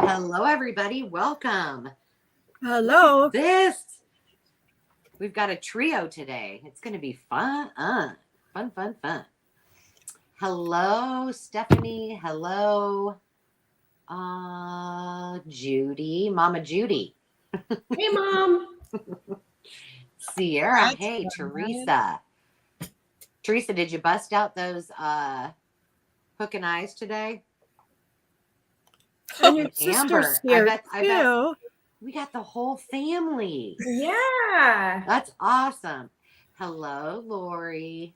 Hello, everybody. Welcome. Hello. This. We've got a trio today. It's going to be fun. Fun. Hello, Stephanie. Hello, Judy. Mama Judy. Hey, Mom. Sierra. That's Hey, fun. Teresa. Teresa, did you bust out those hook and eyes today? And your And sister's Amber. here I bet too. we got the whole family. Yeah. That's awesome. Hello, Lori.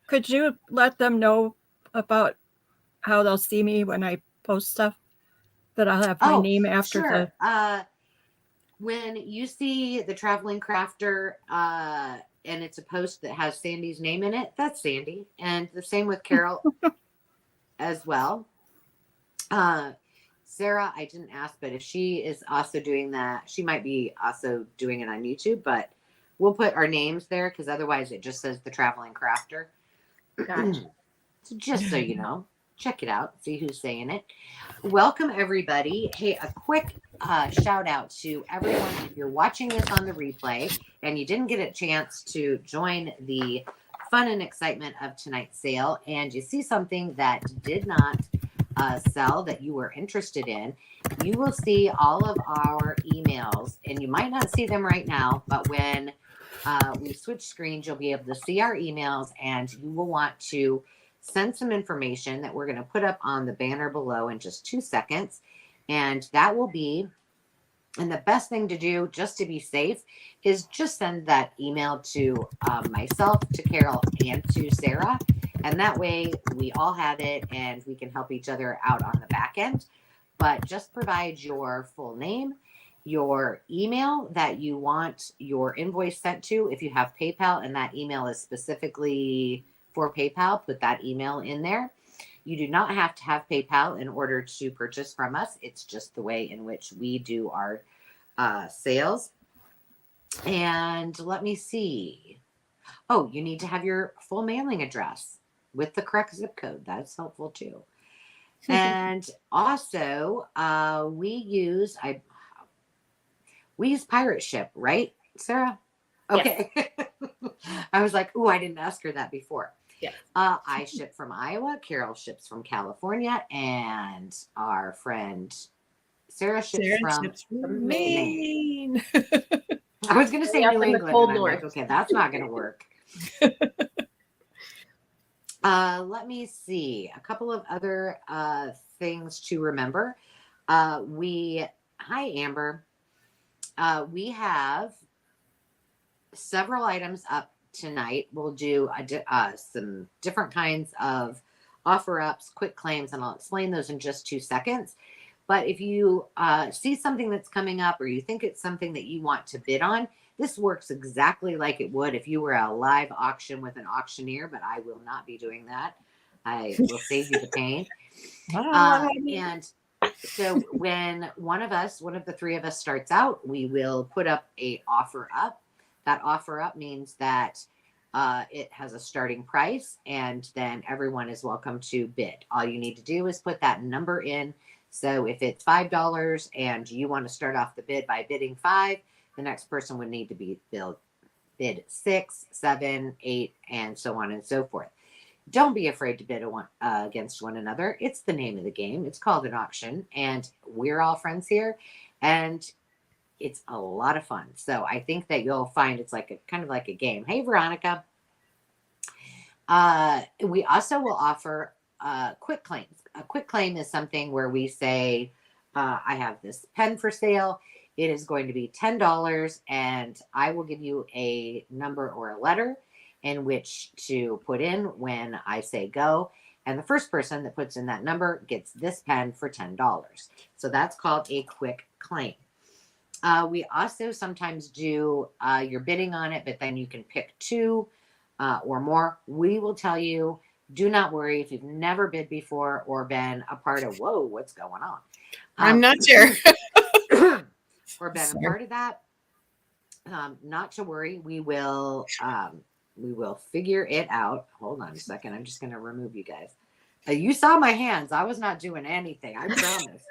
Could you let them know about how they'll see me when I post stuff? That I'll have my name after sure. When you see the traveling crafter and it's a post that has Sandy's name in it, that's Sandy. And the same with Carol as well. Sarah, I didn't ask, but if she is also doing that, she might be also doing it on YouTube, but we'll put our names there because otherwise it just says the traveling crafter. Gotcha. So just so you know, check it out, see who's saying it. Welcome, everybody. Hey, a quick shout out to everyone. If you're watching this on the replay and you didn't get a chance to join the fun and excitement of tonight's sale and you see something that did not sell that you were interested in, you will see all of our emails, and you might not see them right now, but when we switch screens, you'll be able to see our emails, and you will want to send some information that we're going to put up on the banner below in just 2 seconds. And that will be, and the best thing to do just to be safe is just send that email to myself, to Carol, and to Sarah. And that way we all have it and we can help each other out on the back end. But just provide your full name, your email that you want your invoice sent to. If you have PayPal and that email is specifically for PayPal, put that email in there. You do not have to have PayPal in order to purchase from us. It's just the way in which we do our sales. And let me see. Oh, you need to have your full mailing address with the correct zip code. That's helpful too. And also, we use Pirate Ship, right, Sarah? Okay. Yes. I was like, I didn't ask her that before. Yes. I ship from Iowa. Carol ships from California, and our friend Sarah ships from Maine. I was going to say New England, and I'm North. like, okay, that's not going to work. Let me see. A couple of other things to remember. Hi, Amber. We have several items up tonight. We'll do some different kinds of offer ups, quick claims, and I'll explain those in just 2 seconds. But if you see something that's coming up or you think it's something that you want to bid on, this works exactly like it would if you were a live auction with an auctioneer, but I will not be doing that. I will save you the pain. And so when one of the three of us starts out, we will put up a offer up. That offer up means that it has a starting price, and then everyone is welcome to bid. All you need to do is put that number in. So if it's $5 and you want to start off the bid by bidding $5, the next person would need to bid 6, 7, 8, and so on and so forth. Don't be afraid to bid against one another. It's the name of the game. It's called an auction, and we're all friends here, and it's a lot of fun. So I think that you'll find it's like kind of like a game. Hey, Veronica. We also will offer quick claims. A quick claim is something where we say, I have this pen for sale. It is going to be $10, and I will give you a number or a letter in which to put in when I say go. And the first person that puts in that number gets this pen for $10. So that's called a quick claim. We also sometimes do you're bidding on it, but then you can pick 2 or more. We will tell you, do not worry if you've never bid before or been a part of, what's going on? I'm not sure. Or been a part of that. Not to worry. We will figure it out. Hold on a second. I'm just going to remove you guys. You saw my hands. I was not doing anything. I promise.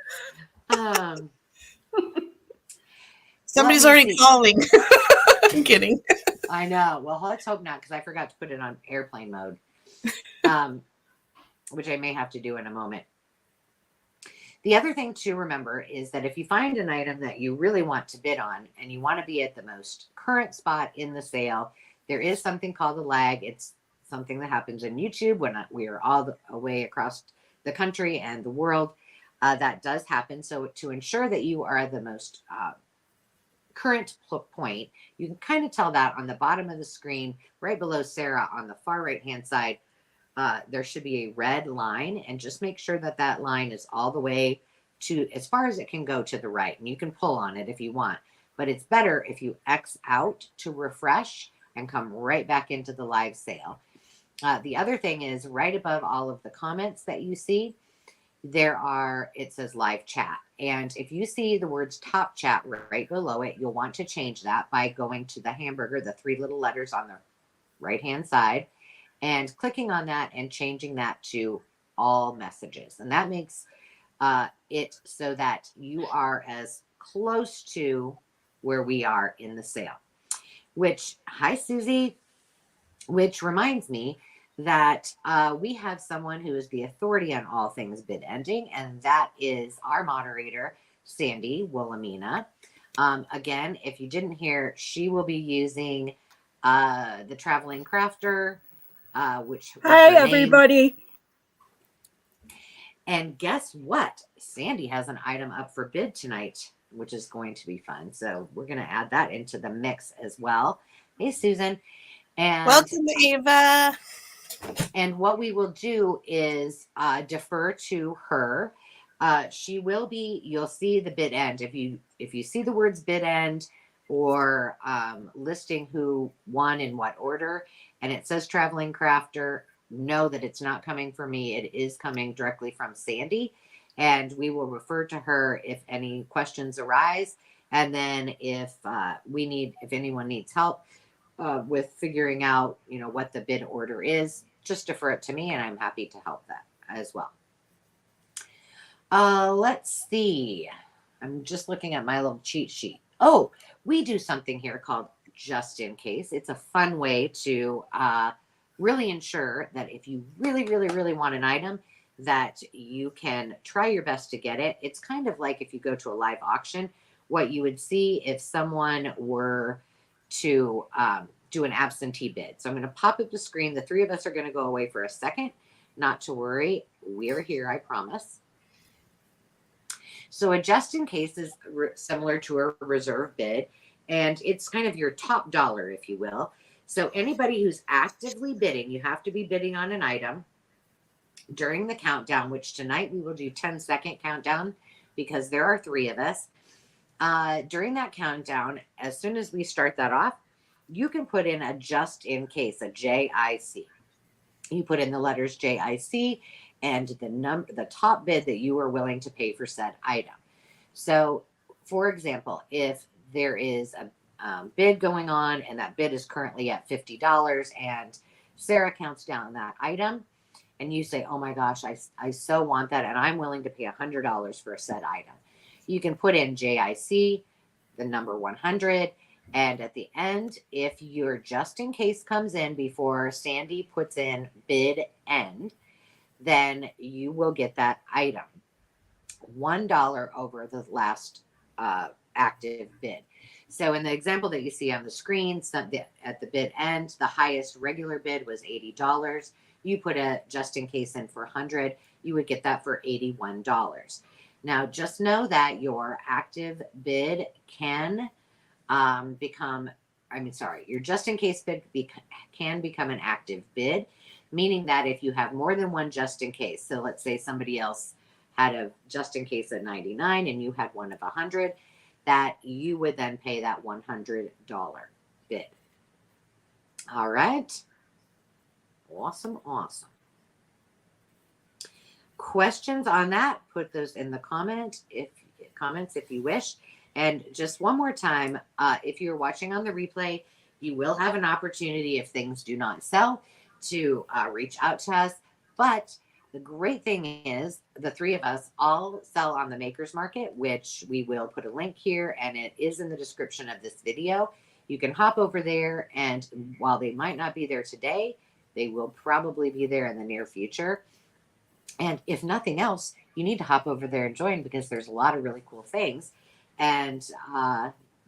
Um, Somebody's let me already see. calling. I'm kidding. I know. Well, let's hope not, because I forgot to put it on airplane mode, which I may have to do in a moment. The other thing to remember is that if you find an item that you really want to bid on and you want to be at the most current spot in the sale, there is something called a lag. It's something that happens in YouTube when we are all the way across the country and the world. That does happen. So to ensure that you are the most current point, you can kind of tell that on the bottom of the screen, right below Sarah on the far right-hand side. There should be a red line, and just make sure that that line is all the way to as far as it can go to the right. And you can pull on it if you want, but it's better if you X out to refresh and come right back into the live sale. The other thing is right above all of the comments that you see, it says live chat. And if you see the words top chat right below it, you'll want to change that by going to the hamburger, the 3 little letters on the right-hand side, and clicking on that and changing that to all messages. And that makes it so that you are as close to where we are in the sale. Hi, Susie, which reminds me that we have someone who is the authority on all things bid ending, and that is our moderator, Sandy Wilhelmina. Again, if you didn't hear, she will be using the Traveling Crafter, which Hi, everybody. And guess what? Sandy has an item up for bid tonight, which is going to be fun. So we're going to add that into the mix as well. Hey, Susan. And welcome, Ava. And what we will do is defer to her. She will be, you'll see the bid end. If you see the words bid end or listing who won in what order, and it says Traveling Crafter, know that it's not coming from me. It is coming directly from Sandy. And we will refer to her if any questions arise. And then if anyone needs help with figuring out, what the bid order is, just defer it to me, and I'm happy to help that as well. Let's see. I'm just looking at my little cheat sheet. Oh, we do something here called Just In Case. It's a fun way to really ensure that if you really, really, really want an item, that you can try your best to get it. It's kind of like if you go to a live auction, what you would see if someone were to do an absentee bid. So I'm going to pop up the screen. The 3 of us are going to go away for a second. Not to worry. We're here, I promise. So a just in case is similar to a reserve bid, and it's kind of your top dollar, if you will. So anybody who's actively bidding, you have to be bidding on an item during the countdown, which tonight we will do 10-second countdown because there are 3 of us. During that countdown, as soon as we start that off, you can put in a just in case, a JIC. You put in the letters JIC and the top bid that you are willing to pay for said item. So, for example, if there is a bid going on and that bid is currently at $50 and Sarah counts down that item and you say, oh my gosh, I so want that and I'm willing to pay $100 for a said item. You can put in JIC, the number 100, and at the end, if your just in case comes in before Sandy puts in bid end, then you will get that item. $1 over the last active bid. So in the example that you see on the screen, at the bid end, the highest regular bid was $80. You put a just in case in for 100, you would get that for $81. Now, just know that your active bid can your just in case bid can become an active bid, meaning that if you have more than one just in case, so let's say somebody else had a just in case at 99 and you had one of 100, that you would then pay that $100 bid. All right. Awesome. Questions on that, put those in the comments if you wish. And just one more time, if you're watching on the replay, you will have an opportunity if things do not sell to reach out to us. But the great thing is the three of us all sell on the Makers Market, which we will put a link here, and it is in the description of this video. You can hop over there, and while they might not be there today, they will probably be there in the near future. And if nothing else, you need to hop over there and join, because there's a lot of really cool things, and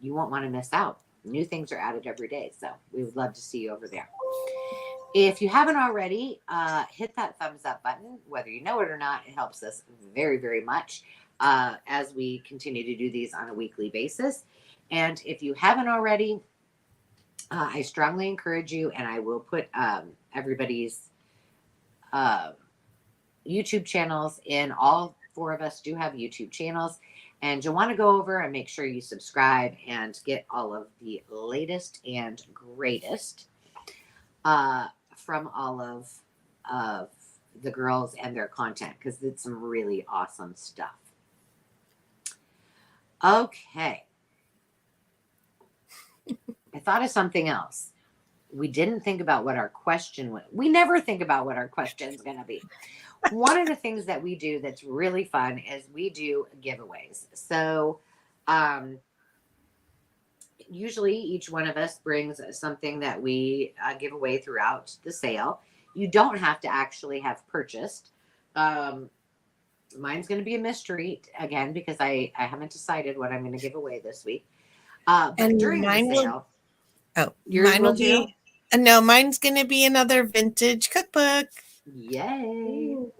you won't want to miss out. New things are added every day, so we would love to see you over there. If you haven't already, hit that thumbs up button. Whether you know it or not, it helps us very, very much as we continue to do these on a weekly basis. And if you haven't already, I strongly encourage you, and I will put everybody's YouTube channels in. All four of us do have YouTube channels, and you'll want to go over and make sure you subscribe and get all of the latest and greatest from all of the girls and their content, because it's some really awesome stuff. Okay. I thought of something else. We didn't think about what our question was. We never think about what our question is going to be. One of the things that we do that's really fun is we do giveaways. So usually each one of us brings something that we give away throughout the sale. You don't have to actually have purchased. Mine's going to be a mystery again, because I haven't decided what I'm going to give away this week. But And during the mine sale, mine will be. No, mine's going to be another vintage cookbook. Yay. Ooh.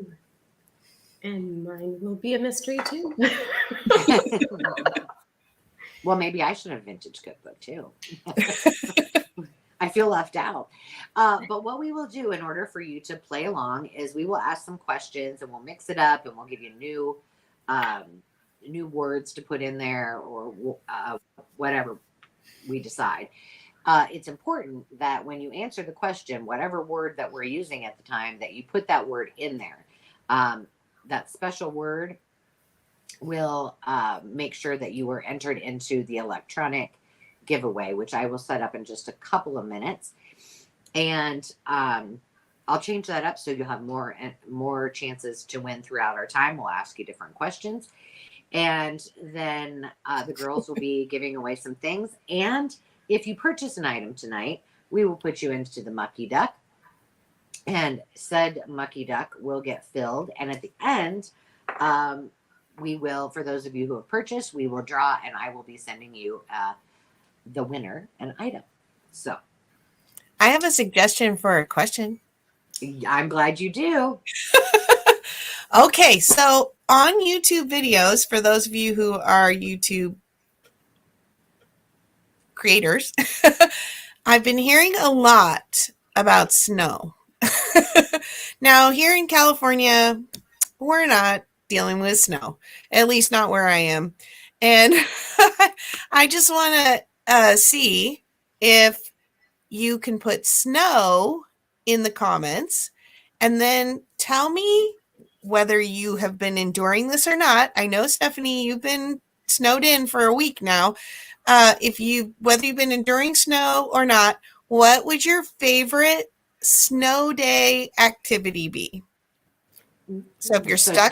And mine will be a mystery too. Well, maybe I should have a vintage cookbook too. I feel left out. But what we will do in order for you to play along is we will ask some questions, and we'll mix it up, and we'll give you new words to put in there, or whatever we decide. It's important that when you answer the question, whatever word that we're using at the time, that you put that word in there. That special word will make sure that you were entered into the electronic giveaway, which I will set up in just a couple of minutes. And I'll change that up so you'll have more chances to win throughout our time. We'll ask you different questions. And then the girls will be giving away some things. And if you purchase an item tonight, we will put you into the Mucky Duck. And said Mucky Duck will get filled. And at the end, we will, for those of you who have purchased, we will draw, and I will be sending you the winner an item. So I have a suggestion for a question. I'm glad you do. Okay, so on YouTube videos, for those of you who are YouTube creators, I've been hearing a lot about snow. Now, here in California, we're not dealing with snow, at least not where I am. And I just want to see if you can put snow in the comments, and then tell me whether you have been enduring this or not. I know, Stephanie, you've been snowed in for a week now. Whether you've been enduring snow or not, what would your favorite snow day activity be? So if you're stuck,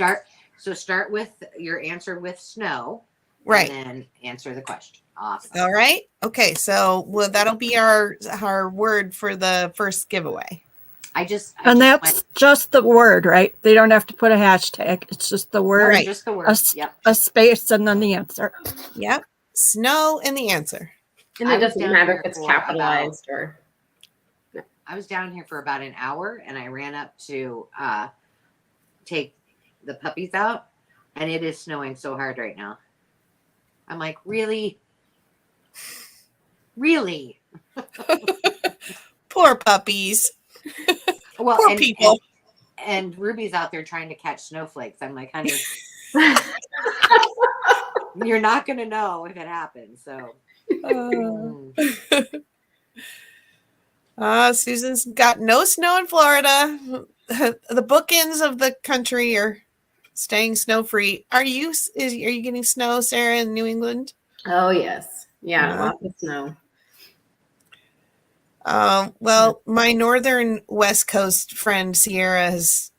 start with your answer with snow, right, and then answer the question. Awesome. All right. Okay. So that'll be our word for the first giveaway. That's just the word, right? They don't have to put a hashtag. It's just the word. Right. Just the word. A space and then the answer. Yep. Snow and the answer. And it doesn't matter if it's capitalized or. I was down here for about an hour, and I ran up to take the puppies out, and it is snowing so hard right now. I'm like, really? Really? Poor puppies. Well, poor people. And Ruby's out there trying to catch snowflakes. I'm like, honey, you're not going to know if it happens. So. Susan's got no snow in Florida. The bookends of the country are staying snow free. Are you getting snow, Sarah, in New England? Oh yes, yeah, lots of snow. Well, my northern West Coast friend Sierra has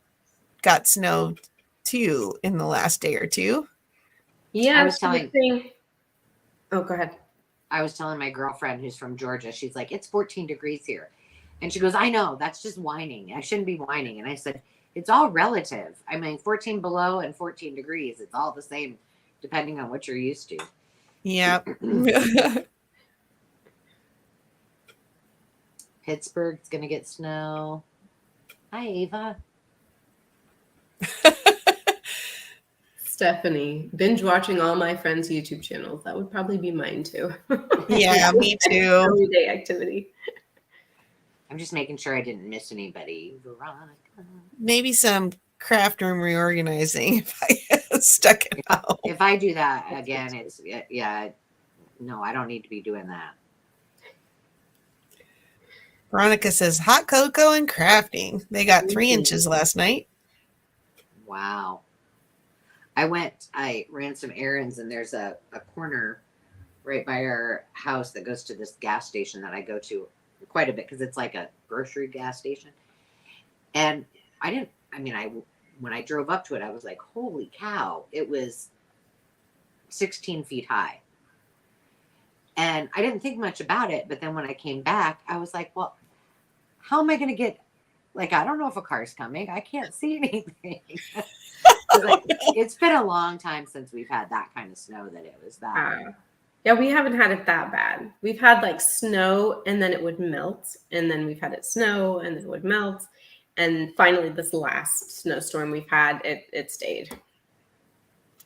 got snow too in the last day or two. Yeah, I was telling- Oh, go ahead. I was telling my girlfriend who's from Georgia, she's like, it's 14 degrees here. And she goes, I know, that's just whining. I shouldn't be whining. And I said, it's all relative. I mean, 14 below and 14 degrees, it's all the same, depending on what you're used to. Yeah. Pittsburgh's going to get snow. Hi, Ava. Stephanie, binge watching all my friends' YouTube channels. That would probably be mine too. Yeah, me too. Everyday activity. I'm just making sure I didn't miss anybody. Veronica. Maybe some craft room reorganizing if I stuck it out. If I do that again, it's, yeah, no, I don't need to be doing that. Veronica says hot cocoa and crafting. They got 3 inches last night. Wow. I ran some errands, and there's a corner right by our house that goes to this gas station that I go to quite a bit because it's like a grocery gas station. And when I drove up to it, I was like, holy cow, it was 16 feet high. And I didn't think much about it. But then when I came back, I was like, well, how am I going to get, like, I don't know if a car's coming. I can't see anything. Like, it's been a long time since we've had that kind of snow that it was that. Yeah, we haven't had it that bad. We've had like snow and then it would melt. And then we've had it snow and then it would melt. And finally, this last snowstorm we've had, it stayed.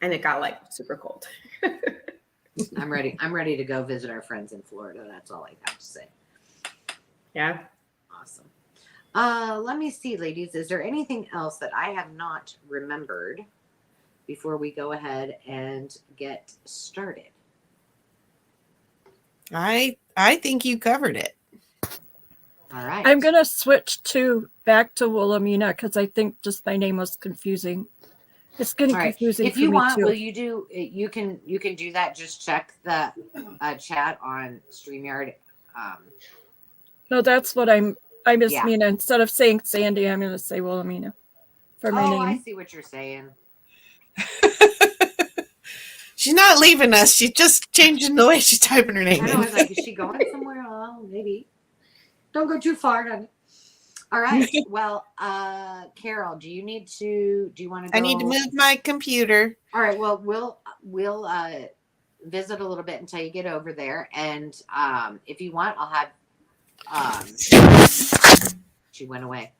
And it got like super cold. I'm ready. I'm ready to go visit our friends in Florida. That's all I have to say. Yeah. Awesome. Let me see, ladies. Is there anything else that I have not remembered before we go ahead and get started? I think you covered it. All right. I'm gonna switch back to Wilhelmina because I think just my name was confusing. It's getting All right. confusing. If you want, too. will you do? You can do that. Just check the chat on StreamYard. No, that's what I miss Yeah. Mina. Instead of saying Sandy, I'm gonna say Wilhelmina for my name. I see what you're saying. She's not leaving us. She's just changing the way she's typing her name I in. know. I was like, is she going somewhere? Oh, maybe. Don't go too far, honey. All right. Well, Carol, do you want to go? I need to move my computer. All right. Well, we'll visit a little bit until you get over there, and if you want, I'll have. She went away.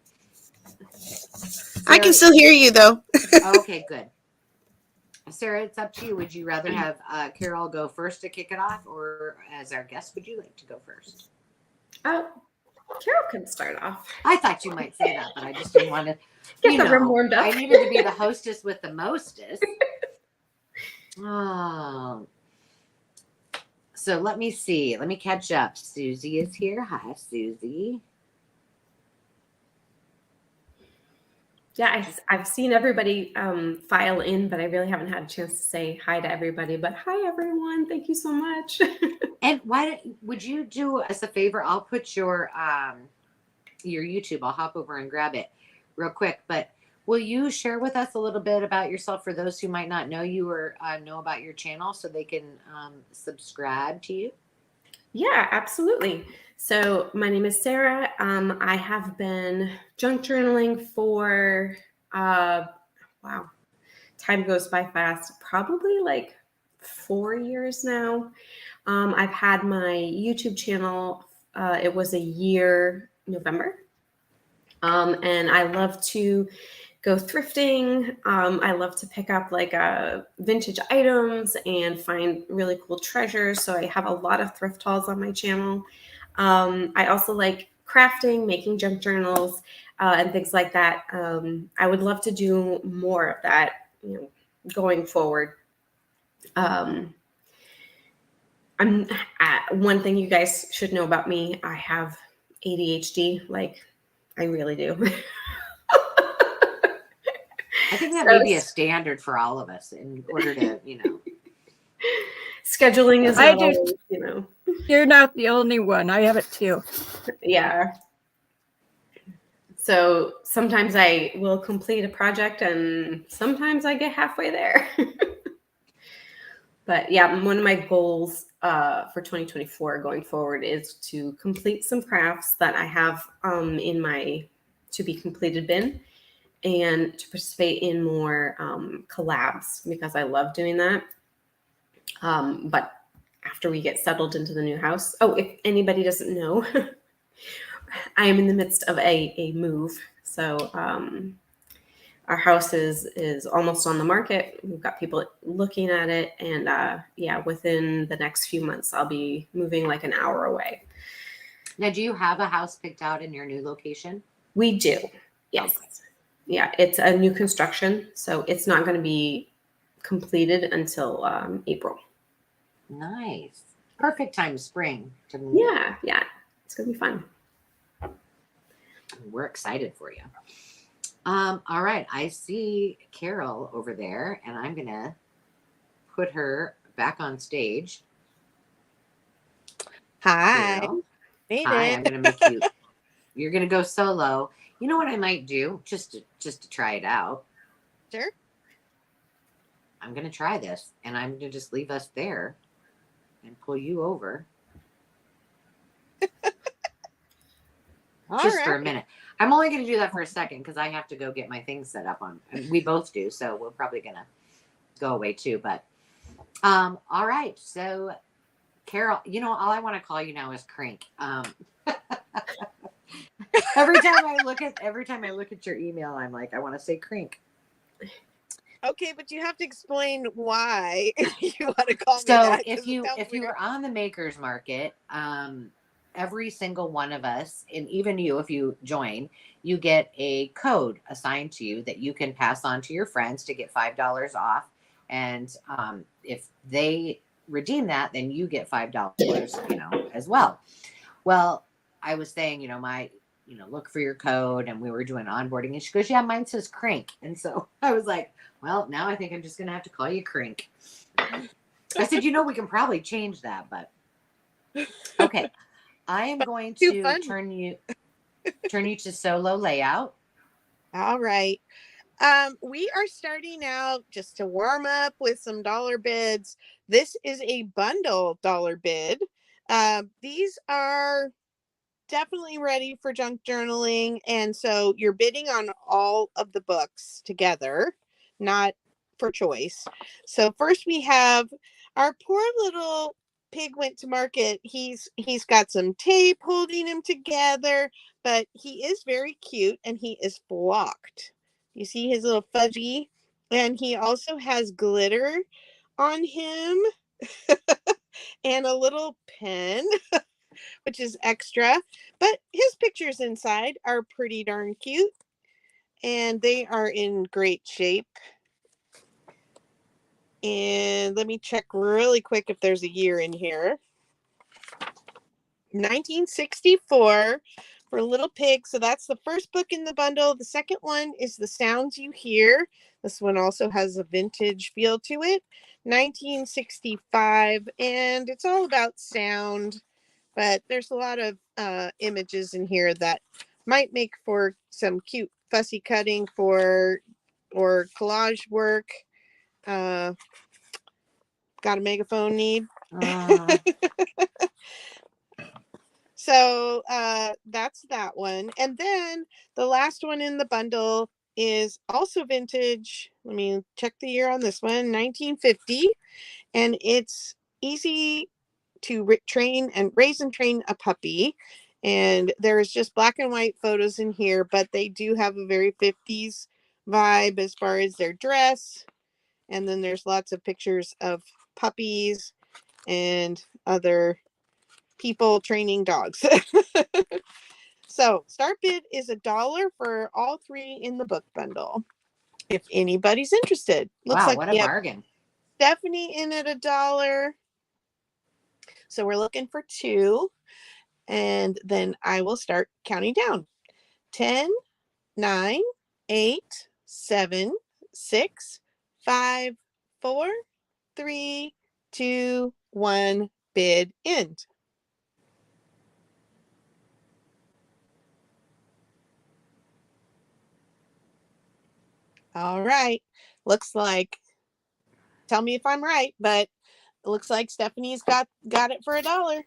I can still hear you though. Okay, good. Sarah, it's up to you. Would you rather have Carol go first to kick it off, or as our guest, would you like to go first? Oh, Carol can start off. I thought you might say that, but I just didn't want to. Get the room warmed up. I needed to be the hostess with the mostest. Oh. So let me see. Let me catch up. Susie is here. Hi, Susie. Yeah, I've seen everybody file in, but I really haven't had a chance to say hi to everybody. But hi, everyone. Thank you so much. And would you do us a favor? I'll put your YouTube. I'll hop over and grab it real quick. But will you share with us a little bit about yourself for those who might not know you or know about your channel so they can subscribe to you? Yeah, absolutely. So my name is Sarah. I have been junk journaling for, wow, time goes by fast, probably like 4 years now. I've had my YouTube channel, it was a year, November. And I love to go thrifting. I love to pick up like vintage items and find really cool treasures. So I have a lot of thrift hauls on my channel. I also like crafting, making junk journals, and things like that. I would love to do more of that, going forward. One thing you guys should know about me, I have ADHD. Like, I really do. I think that may be a standard for all of us in order to, Scheduling is I not do. always, You're not the only one. I have it too. Yeah. So sometimes I will complete a project and sometimes I get halfway there. But yeah, one of my goals for 2024 going forward is to complete some crafts that I have in my to be completed bin, and to participate in more collabs, because I love doing that. But after we get settled into the new house, oh, if anybody doesn't know, I am in the midst of a move. So our house is almost on the market. We've got people looking at it, and yeah, within the next few months, I'll be moving like an hour away. Now, do you have a house picked out in your new location? We do, yes. Okay. Yeah, it's a new construction, so it's not going to be completed until April. Nice. Perfect time, spring, to move. Yeah, it's gonna be fun. We're excited for you. All right, I see Carol over there, and I'm gonna put her back on stage. Hi. Carol. Made Hi, it. I'm gonna make you. You're gonna go solo. You know what I might do, just to try it out. Sure. I'm gonna try this, and I'm gonna just leave us there and pull you over. All Just for a right. minute. I'm only going to do that for a second because I have to go get my things set up on. We both do, so we're probably going to go away too. But all right. So, Carol, you know, all I want to call you now is Crank. Every time I look at your email, I'm like, I want to say Crank. Okay, but you have to explain why you want to call me So that. 'cause if it you sounds weird. are on the makers market, every single one of us, and even you, if you join, you get a code assigned to you that you can pass on to your friends to get $5 off. And if they redeem that, then you get $5, as well. Well, I was saying, look for your code, and we were doing onboarding, and she goes, yeah, mine says Crank. And so I was like, well, now I think I'm just gonna have to call you Crank. I said, we can probably change that, but okay. I am going to turn you to solo layout. All right. We are starting out just to warm up with some dollar bids. This is a bundle dollar bid. These are definitely ready for junk journaling. And so you're bidding on all of the books together, not for choice. So first we have our poor little pig went to market. He's got some tape holding him together, but he is very cute and he is flocked. You see his little fudgy, and he also has glitter on him and a little pen, which is extra, but his pictures inside are pretty darn cute, and they are in great shape. And let me check really quick if there's a year in here. 1964 for Little Pig. So that's the first book in the bundle. The second one is The Sounds You Hear. This one also has a vintage feel to it. 1965, and it's all about sound, but there's a lot of images in here that might make for some cute fussy cutting or collage work. Got a megaphone need. So that's that one. And then the last one in the bundle is also vintage. Let me check the year on this one, 1950. And it's easy to train and raise and train a puppy. And there's just black and white photos in here, but they do have a very 50s vibe as far as their dress. And then there's lots of pictures of puppies and other people training dogs. So start bid is $1 for all three in the book bundle, if anybody's interested. Looks Wow, like what a bargain. Stephanie in at $1. So we're looking for 2. And then I will start counting down. 10, 9, 8, 7, 6, 5, 4, 3, 2, 1. Bid end. All right. Looks like, tell me if I'm right, but it looks like Stephanie's got it for $1.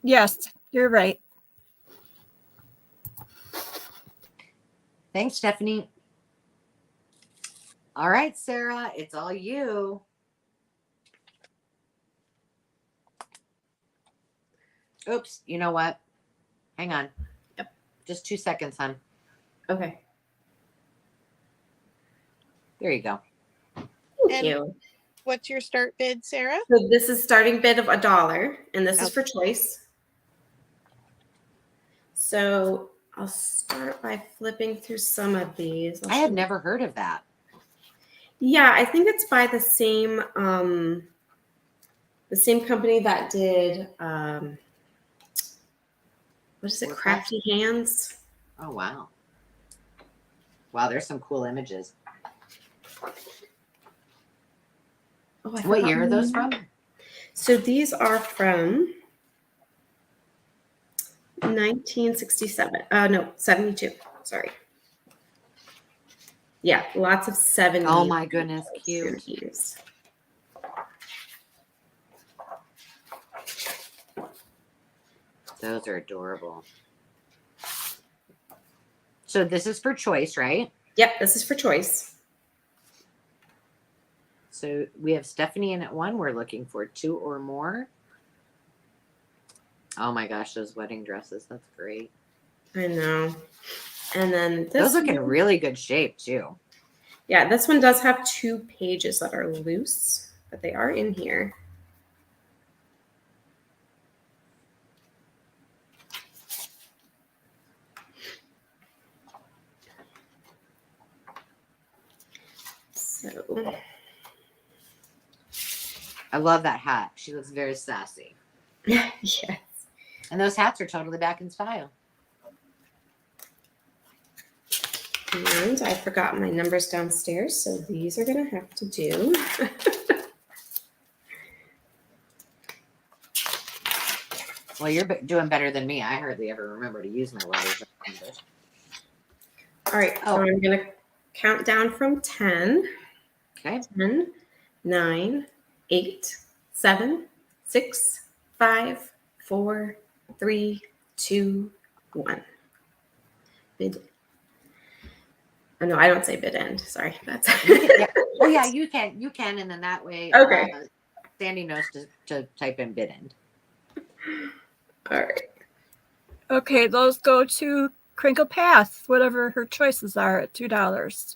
Yes, you're right. Thanks, Stephanie. All right, Sarah, it's all you. Oops, you know what? Hang on. Yep. Just 2 seconds, hon. Okay. There you go. Thank And you. what's your start bid, Sarah? So this is starting bid of $1, and this is Okay. for choice. So I'll start by flipping through some of these. I had never heard of that. Yeah, I think it's by the same company that did what is it? Warcraft? Crafty Hands. Oh, wow. Wow, there's some cool images. Oh, I What forgot year are my those number. from? So these are from 1967. No, 72. Sorry. Yeah, lots of 70s. Oh my goodness, cute. 70s. Those are adorable. So this is for choice, right? Yep, this is for choice. So we have Stephanie in at 1. We're looking for 2 or more. Oh my gosh, those wedding dresses. That's great. I know. And then this Those look in one- really good shape too. Yeah, this one does have 2 pages that are loose, but they are in here. So I love that hat. She looks very sassy. yes. And those hats are totally back in style. And I forgot my numbers downstairs, so these are going to have to do. Well, you're doing better than me. I hardly ever remember to use my letters. All right, so I'm going to count down from 10. Okay. 10, 9, 8, 7, 6, 5, 4, 3, 2, 1. Bid. Oh, no, I don't say bid end. Sorry. That's Yeah. Oh, yeah, you can. You can. And then that way, Okay. Sandy knows to type in bid end. All right. Okay, those go to Crinkle Path, whatever her choices are, at $2.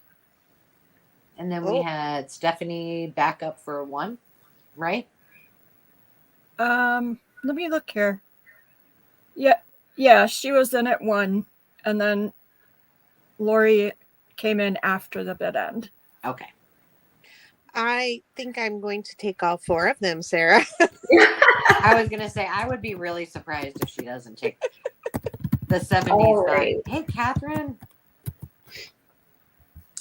And then we had Stephanie back up for 1, right? Let me look here. Yeah, she was in at 1, and then Lori came in after the bid end. Okay. I think I'm going to take all 4 of them, Sarah. I was going to say, I would be really surprised if she doesn't take the 70s All back. right. Hey, Catherine.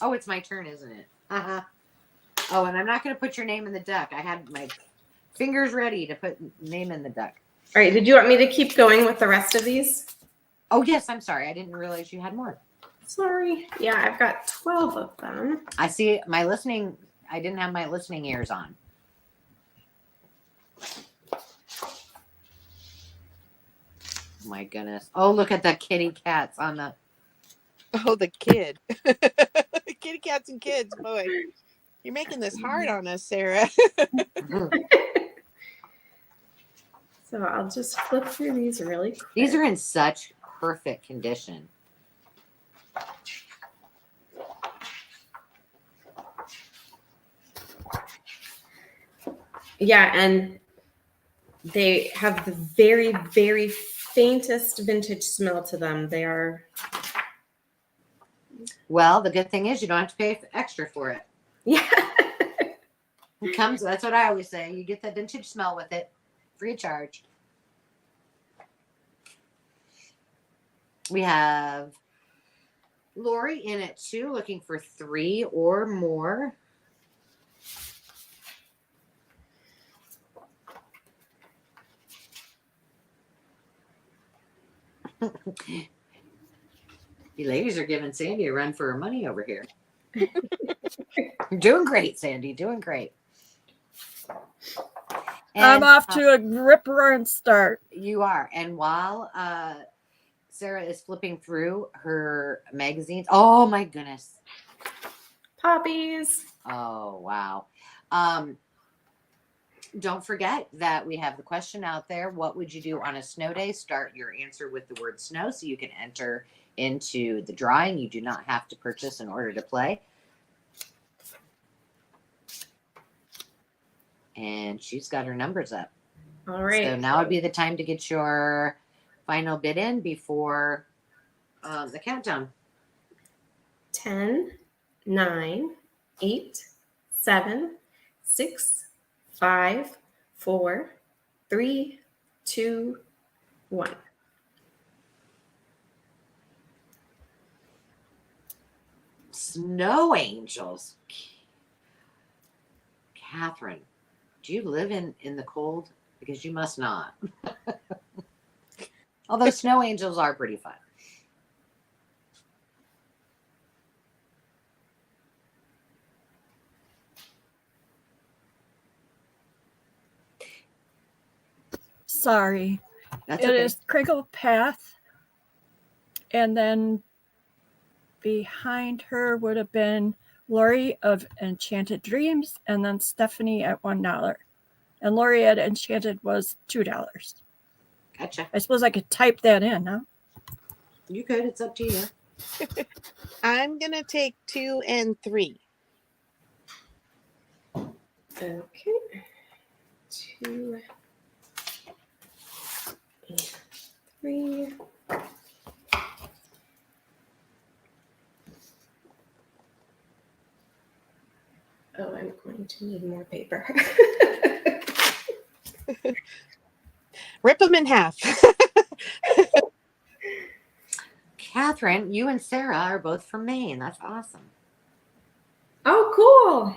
Oh, it's my turn, isn't it? Uh-huh. Oh, and I'm not going to put your name in the duck. I had my fingers ready to put name in the duck. All right. Did you want me to keep going with the rest of these? Oh, yes. I'm sorry. I didn't realize you had more. Sorry. Yeah, I've got 12 of them. I see my listening. I didn't have my listening ears on. My goodness. Oh, look at the kitty cats on the. Oh, the kid. Kitty cats and kids. Boy, you're making this hard on us, Sarah. So I'll just flip through these really quick. These are in such perfect condition. Yeah, and they have the very, very faintest vintage smell to them. They are. Well, the good thing is you don't have to pay extra for it. Yeah. It comes. That's what I always say. You get that vintage smell with it, free of charge. We have Lori in at 2, looking for 3 or more. You ladies are giving Sandy a run for her money over here. Doing great, Sandy. Doing great. I'm off to a rip-roaring start. You are. And while Sarah is flipping through her magazines, oh my goodness. Poppies. Oh, wow. Don't forget that we have the question out there. What would you do on a snow day? Start your answer with the word snow so you can enter into the drawing. You do not have to purchase in order to play. And she's got her numbers up. All right. So now would be the time to get your final bid in before the countdown. 10, 9, 8, 7, 6, 5, 4, 3, 2, 1. Snow angels. Catherine, do you live in the cold? Because you must not. Although snow angels are pretty fun. Sorry. That's It okay. is Crinkle Path. And then behind her would have been Lori of Enchanted Dreams, and then Stephanie at $1. And Lori at Enchanted was $2. Gotcha. I suppose I could type that in, huh? You could. It's up to you. I'm going to take 2 and 3. Okay. 2 and 3. Oh, I'm going to need more paper. Rip them in half. Catherine, you and Sarah are both from Maine. That's awesome. Oh, cool.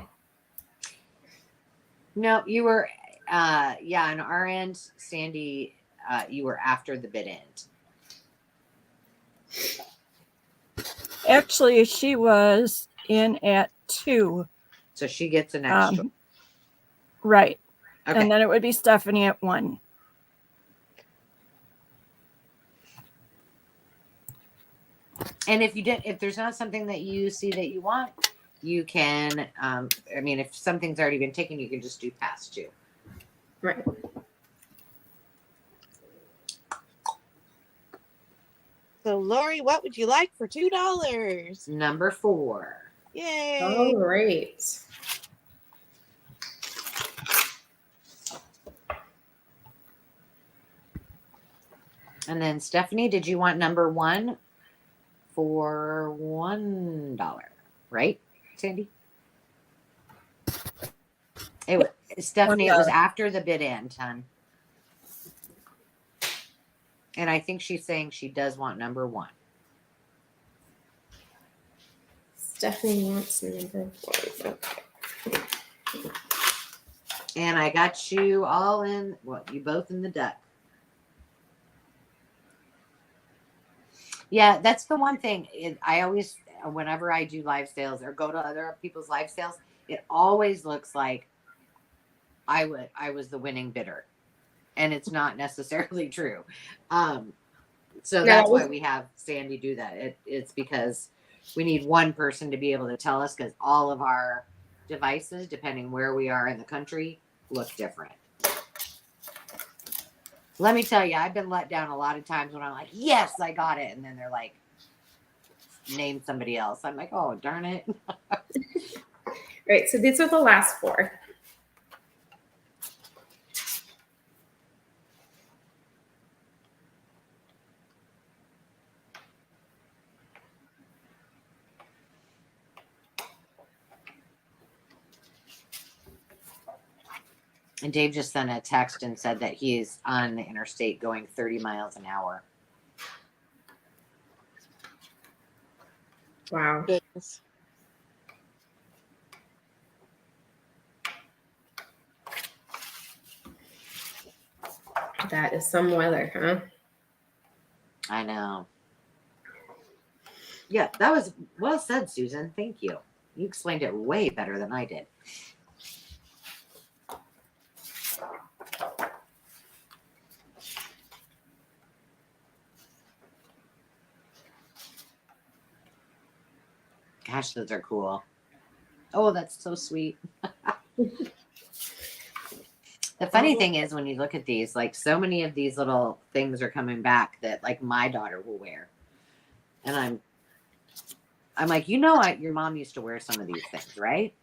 No, you were, on our end, Sandy, you were after the bid end. Actually, she was in at 2. So she gets an extra. Right. Okay. And then it would be Stephanie at 1. And if there's not something that you see that you want, you can, if something's already been taken, you can just do pass too. Right. So, Lori, what would you like for $2? Number 4. Yay. All right. And then Stephanie, did you want number 1 for $1? Right, Sandy? Stephanie, it was after the bid end, hon. And I think she's saying she does want number 1. Stephanie wants number 1. Okay. And I got you all in, you both in the duck. Yeah, that's the one thing. I always, whenever I do live sales or go to other people's live sales, it always looks like I was the winning bidder, and it's not necessarily true. So that's why we have Sandy do that. It's because we need one person to be able to tell us, because all of our devices, depending where we are in the country, look different. Let me tell you, I've been let down a lot of times when I'm like, yes, I got it. And then they're like, name somebody else. I'm like, oh, darn it. Right. So these are the last 4. And Dave just sent a text and said that he is on the interstate going 30 miles an hour. Wow. Goodness. That is some weather, huh? I know. Yeah, that was well said, Susan. Thank you. You explained it way better than I did. Gosh, those are cool. Oh, that's so sweet. The funny thing is when you look at these, like so many of these little things are coming back that like my daughter will wear. And I'm like, you know, your mom used to wear some of these things, right?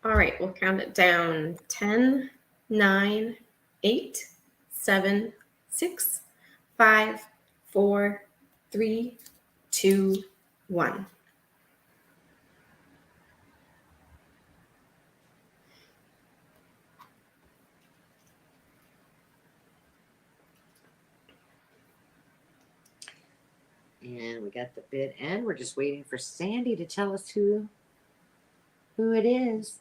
All right, we'll count it down. 10, 9, 8, 7, 6, 5, 4, 3, 2, 1. And we got the bid in. We're just waiting for Sandy to tell us who it is.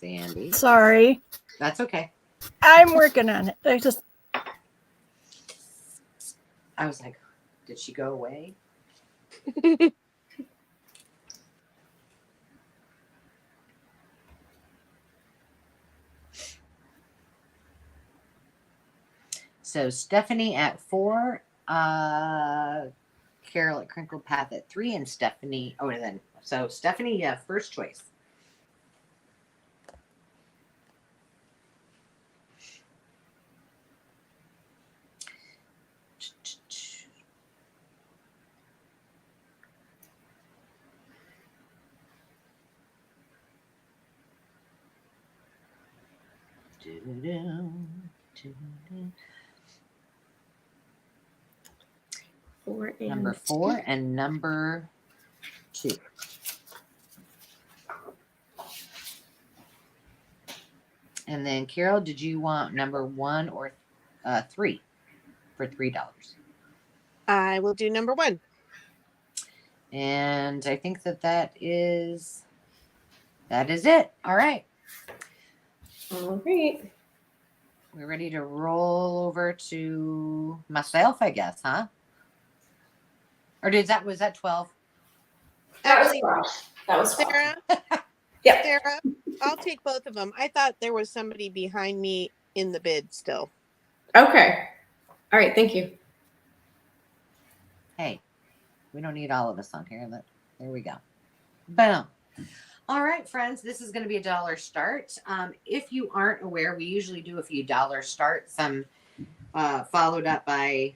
Sandy. Sorry. That's okay. I'm working on it. I was like, did she go away? So Stephanie at 4, Carol at Crinkled Path at 3, and Stephanie. Oh, and then so Stephanie, yeah, first choice. Number 4 and number 2. And then Carol, did you want number 1 or 3 for $3? I will do number 1. And I think that is it. All right. All right. We're ready to roll over to myself, I guess, huh? Or was that 12? Actually, That was Sarah. Yeah. Sarah, I'll take both of them. I thought there was somebody behind me in the bid still. Okay. All right. Thank you. Hey, we don't need all of us on here. There we go. Boom. All right, friends, this is going to be a dollar start. If you aren't aware, we usually do a few dollar starts, some followed up by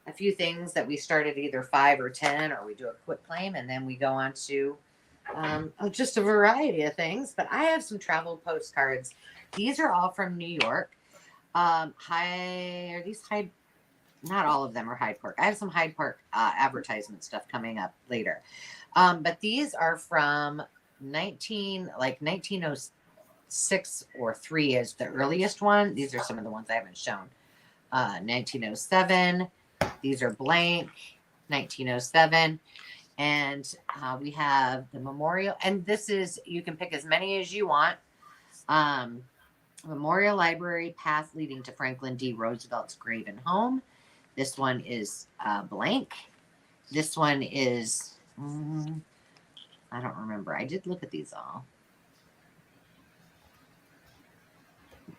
a few things that we start at either 5 or 10, or we do a quick claim, and then we go on to just a variety of things. But I have some travel postcards. These are all from New York. Not all of them are Hyde Park. I have some Hyde Park advertisement stuff coming up later. But these are from 1906 or 3 is the earliest one. These are some of the ones I haven't shown. 1907. These are blank. 1907. And we have the memorial. And this is, you can pick as many as you want. Memorial Library, path leading to Franklin D. Roosevelt's grave and home. This one is blank. This one is, I don't remember. I did look at these all.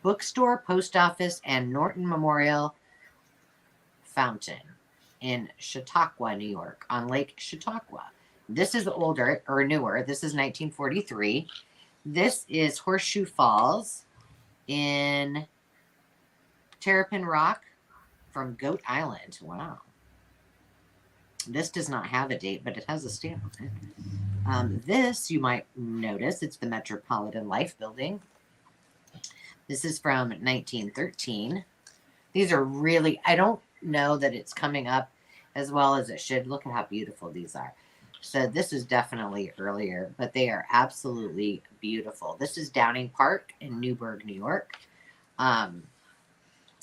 Bookstore, post office, and Norton Memorial Fountain in Chautauqua, New York, on Lake Chautauqua. This is older or newer. This is 1943. This is Horseshoe Falls in Terrapin Rock from Goat Island. Wow. This does not have a date, but it has a stamp on it. This, you might notice, it's the Metropolitan Life Building. This is from 1913. These are really, I don't know that it's coming up as well as it should. Look at how beautiful these are. So this is definitely earlier, but they are absolutely beautiful. This is Downing Park in Newburgh, New York. And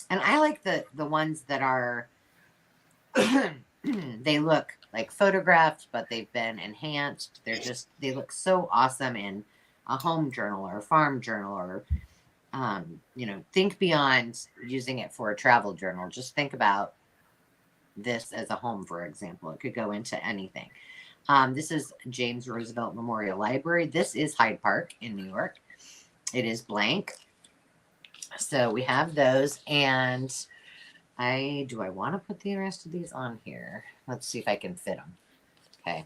I like the ones that are They look like photographed, but they've been enhanced. They look so awesome in a home journal or a farm journal, or think beyond using it for a travel journal. Just think about this as a home, for example. It could go into anything. This is James Roosevelt Memorial Library. This is Hyde Park in New York. It is blank. So we have those, and I want to put the rest of these on here. Let's see if I can fit them. Okay.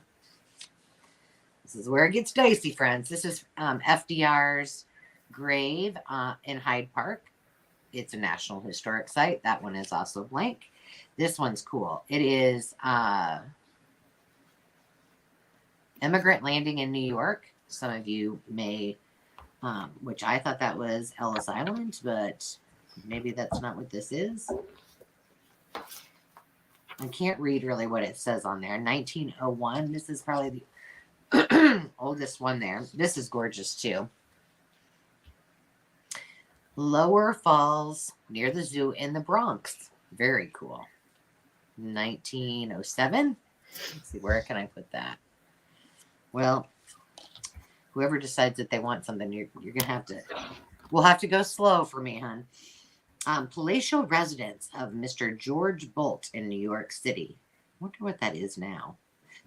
This is where it gets dicey, friends. This is FDR's grave in Hyde Park. It's a National Historic Site. That one is also blank. This one's cool. It is Immigrant Landing in New York. Some of you may, which I thought that was Ellis Island, but maybe that's not what this is. I can't read really what it says on there. 1901. This is probably the oldest one there. This is gorgeous too. Lower Falls near the zoo in the Bronx. Very cool. 1907. Let's see, where can I put that? Well, whoever decides that they want something, you're gonna have to. We'll have to go slow for me, hon. Palatial residence of Mr. George Bolt in New York City. I wonder what that is now.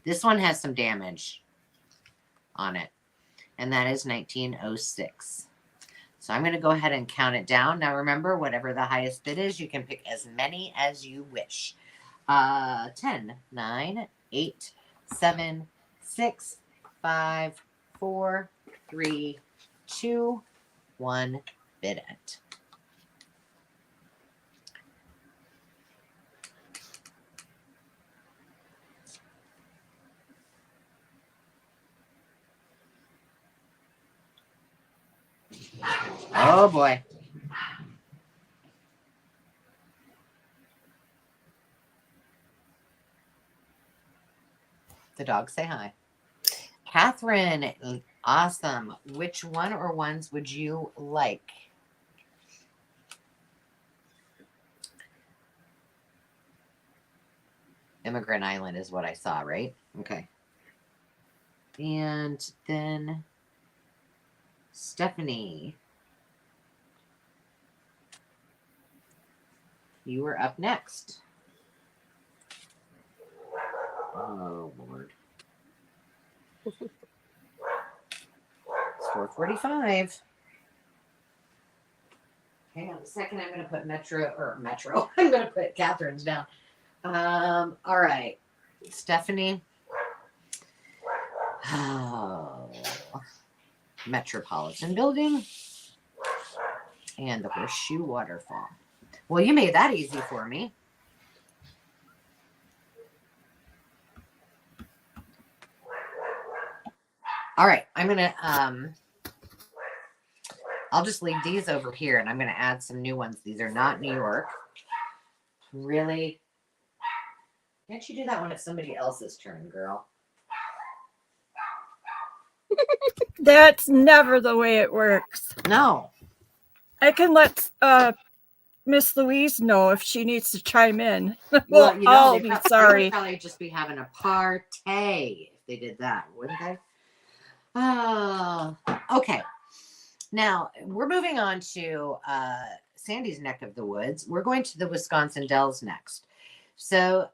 This one has some damage on it, and that is 1906. So I'm going to go ahead and count it down. Now remember, whatever the highest bid is, you can pick as many as you wish. 10, 9, 8, 7, 6, 5, 4, 3, 2, 1, bid it. Oh boy. The dogs say hi. Catherine, awesome. Which one or ones would you like? Immigrant Island is what I saw, right? Okay. And then Stephanie, you were up next. Oh, Lord. It's 4:45. Hang on a second. I'm going to put Metro. I'm going to put Catherine's down. All right. Stephanie. Oh. Metropolitan Building. And the Horseshoe Waterfall. Well, you made that easy for me. All right, I'm going to, I'll just leave these over here, and I'm going to add some new ones. These are not New York. Really? Can't you do that when it's somebody else's turn, girl? That's never the way it works. No. I can let Miss Louise know if she needs to chime in. Well, I'll they be sorry. would probably just be having a party if they did that, wouldn't they? Okay. Now we're moving on to Sandy's neck of the woods. We're going to the Wisconsin Dells next. So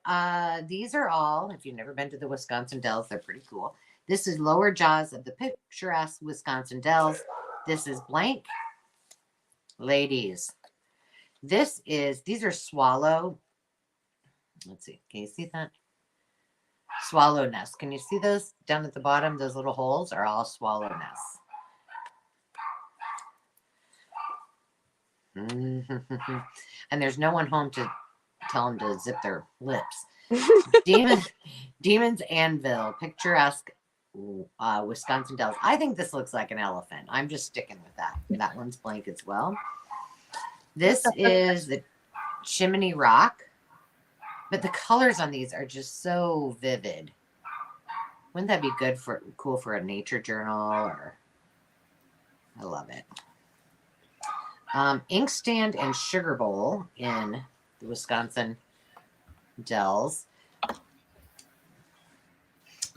these are all, if you've never been to the Wisconsin Dells, they're pretty cool. This is Lower Jaws of the picturesque Wisconsin Dells. This is blank. Ladies, these are swallow. Let's see. Can you see that? Swallow nests. Can you see those down at the bottom? Those little holes are all swallow nests. And there's no one home to tell them to zip their lips. Demon's Anvil, picturesque Wisconsin Dells. I think this looks like an elephant. I'm just sticking with that. That one's blank as well. This is the Chimney Rock. But the colors on these are just so vivid. Wouldn't that be cool for a nature journal? Or I love it. Inkstand and Sugar Bowl in the Wisconsin Dells.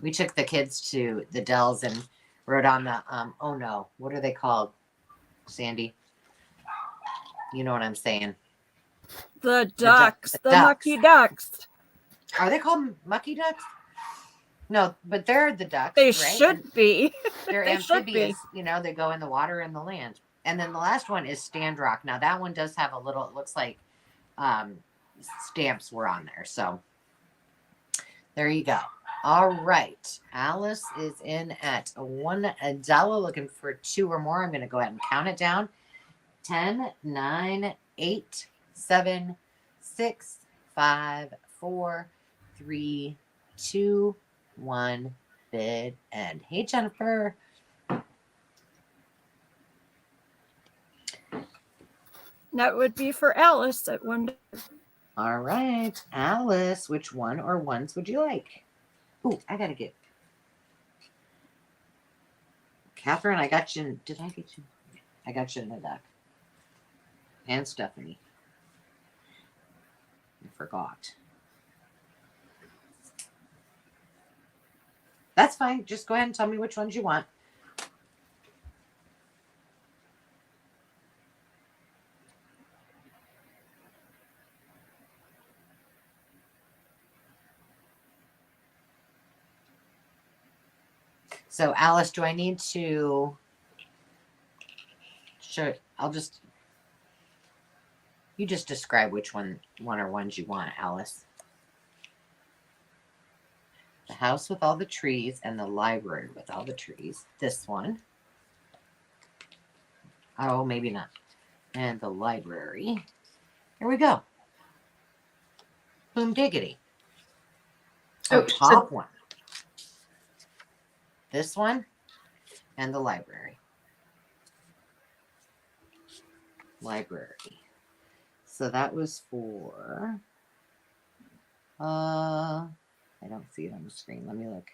We took the kids to the Dells and rode on the oh no, what are they called, Sandy? You know what I'm saying? The ducks, the ducks. mucky ducks. Are they called mucky ducks? No, but they're the ducks. They right? should be. They're They should be. amphibious. You know, they go in the water and the land. And then the last one is Stand Rock. Now that one does have a little. It looks like stamps were on there. So there you go. All right. Alice is in at $1, looking for 2 or more. I'm going to go ahead and count it down. 10, 9, 8, 7, 6, 5, 4, 3, 2, 1. Bid and hey, Jennifer. That would be for Alice at $1. All right, Alice, which one or ones would you like? Oh, I gotta get Catherine. I got you. Did I get you? I got you in the duck. And Stephanie. I forgot. That's fine. Just go ahead and tell me which ones you want. So, Alice, do I need to... Sure, you just describe which one or ones you want, Alice. The house with all the trees and the library with all the trees. This one. Oh, maybe not. And the library. Here we go. Boom diggity. Oh, top one. This one and the library. Library. So that was for I don't see it on the screen. Let me look.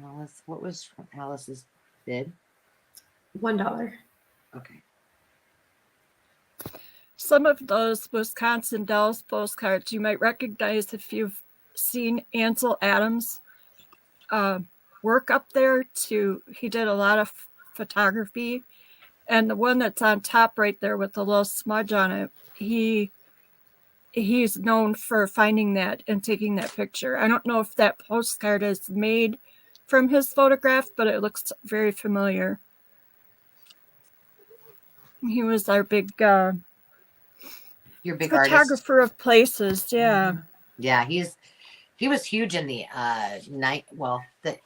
Alice, what was Alice's bid? $1. Okay. Some of those Wisconsin Dells postcards you might recognize if you've seen Ansel Adams' work up there. He did a lot of photography, and the one that's on top right there with the little smudge on it, he's known for finding that and taking that picture. I don't know if that postcard is made from his photograph, but it looks very familiar. He was our big your big photographer artist. of places. Yeah. Mm-hmm. Yeah, he was huge in the the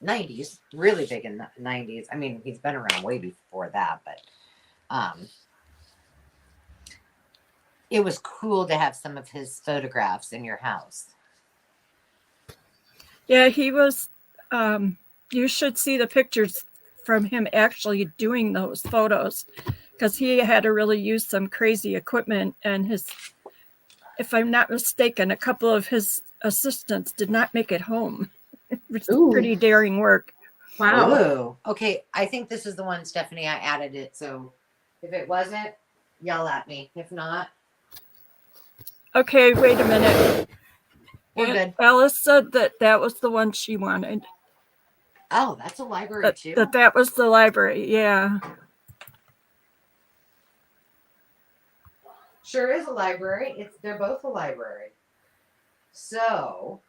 90s, really big in the 90s. I mean, he's been around way before that, but it was cool to have some of his photographs in your house. Yeah, he was you should see the pictures from him actually doing those photos, because he had to really use some crazy equipment, and if I'm not mistaken, a couple of his assistants did not make it home. It was pretty daring work. Wow. Ooh. Okay, I think this is the one, Stephanie. I added it, so if it wasn't, yell at me. If not, okay, wait a minute. we're good. Alice said that was the one she wanted. Oh, that's a library too. That was the library, yeah. Sure is a library. They're both a library. So,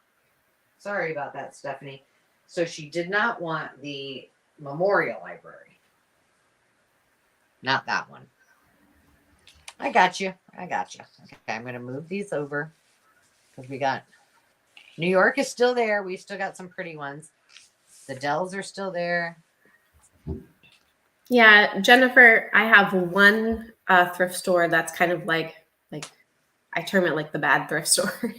sorry about that, Stephanie. So she did not want the Memorial Library. Not that one. I got you. Okay, I'm going to move these over because we got New York is still there. We still got some pretty ones. The Dells are still there. Yeah, Jennifer, I have one thrift store that's kind of like I term it like the bad thrift store.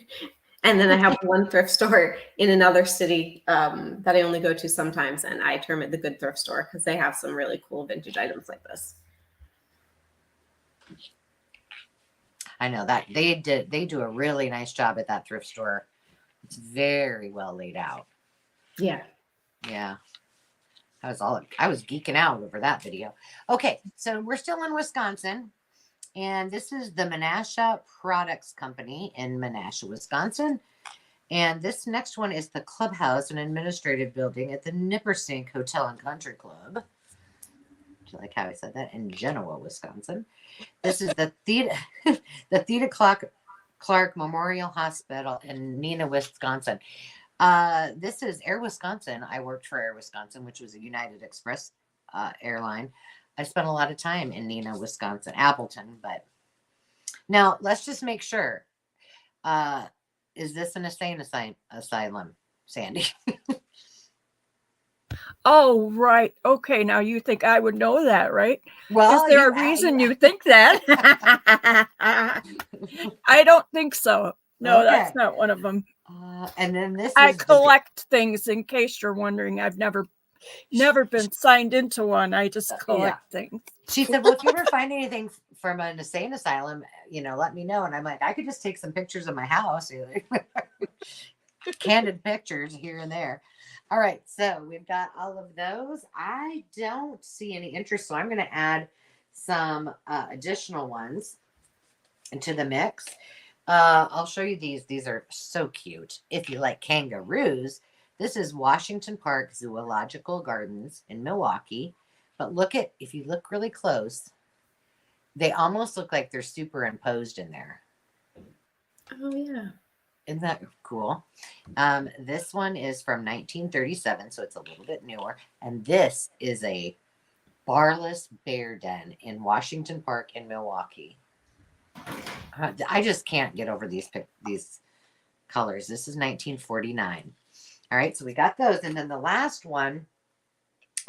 And then I have one thrift store in another city that I only go to sometimes, and I term it the good thrift store because they have some really cool vintage items like this. I know that they do a really nice job at that thrift store. It's very well laid out. Yeah. Yeah. I was geeking out over that video. Okay, so we're still in Wisconsin, and this is the Menasha Products Company in Menasha, Wisconsin. And this next one is the clubhouse and administrative building at the Nippersink Hotel and Country Club. Do you like how I said that? In Genoa, Wisconsin. This is the Theta Clark Memorial Hospital in Neenah, Wisconsin. This is Air Wisconsin. I worked for Air Wisconsin, which was a United Express airline. I spent a lot of time in Neenah, Wisconsin, Appleton. But now let's just make sure. Is this an insane asylum, Sandy? Oh, right. Okay. Now you think I would know that, right? Well, is there a reason you think that? I don't think so. No, Okay. That's not one of them. And then this I is collect things in case you're wondering. I've never been signed into one. I just collect things. She said, well, if you ever find anything from an insane asylum, let me know. And I'm like, I could just take some pictures of my house. Candid pictures here and there. All right. So we've got all of those. I don't see any interest. So I'm going to add some additional ones into the mix. I'll show you these. These are so cute. If you like kangaroos, this is Washington Park Zoological Gardens in Milwaukee. But if you look really close, they almost look like they're superimposed in there. Oh, yeah. Isn't that cool? This one is from 1937, so it's a little bit newer. And this is a barless bear den in Washington Park in Milwaukee. I just can't get over these colors. This is 1949. All right, so we got those. And then the last one,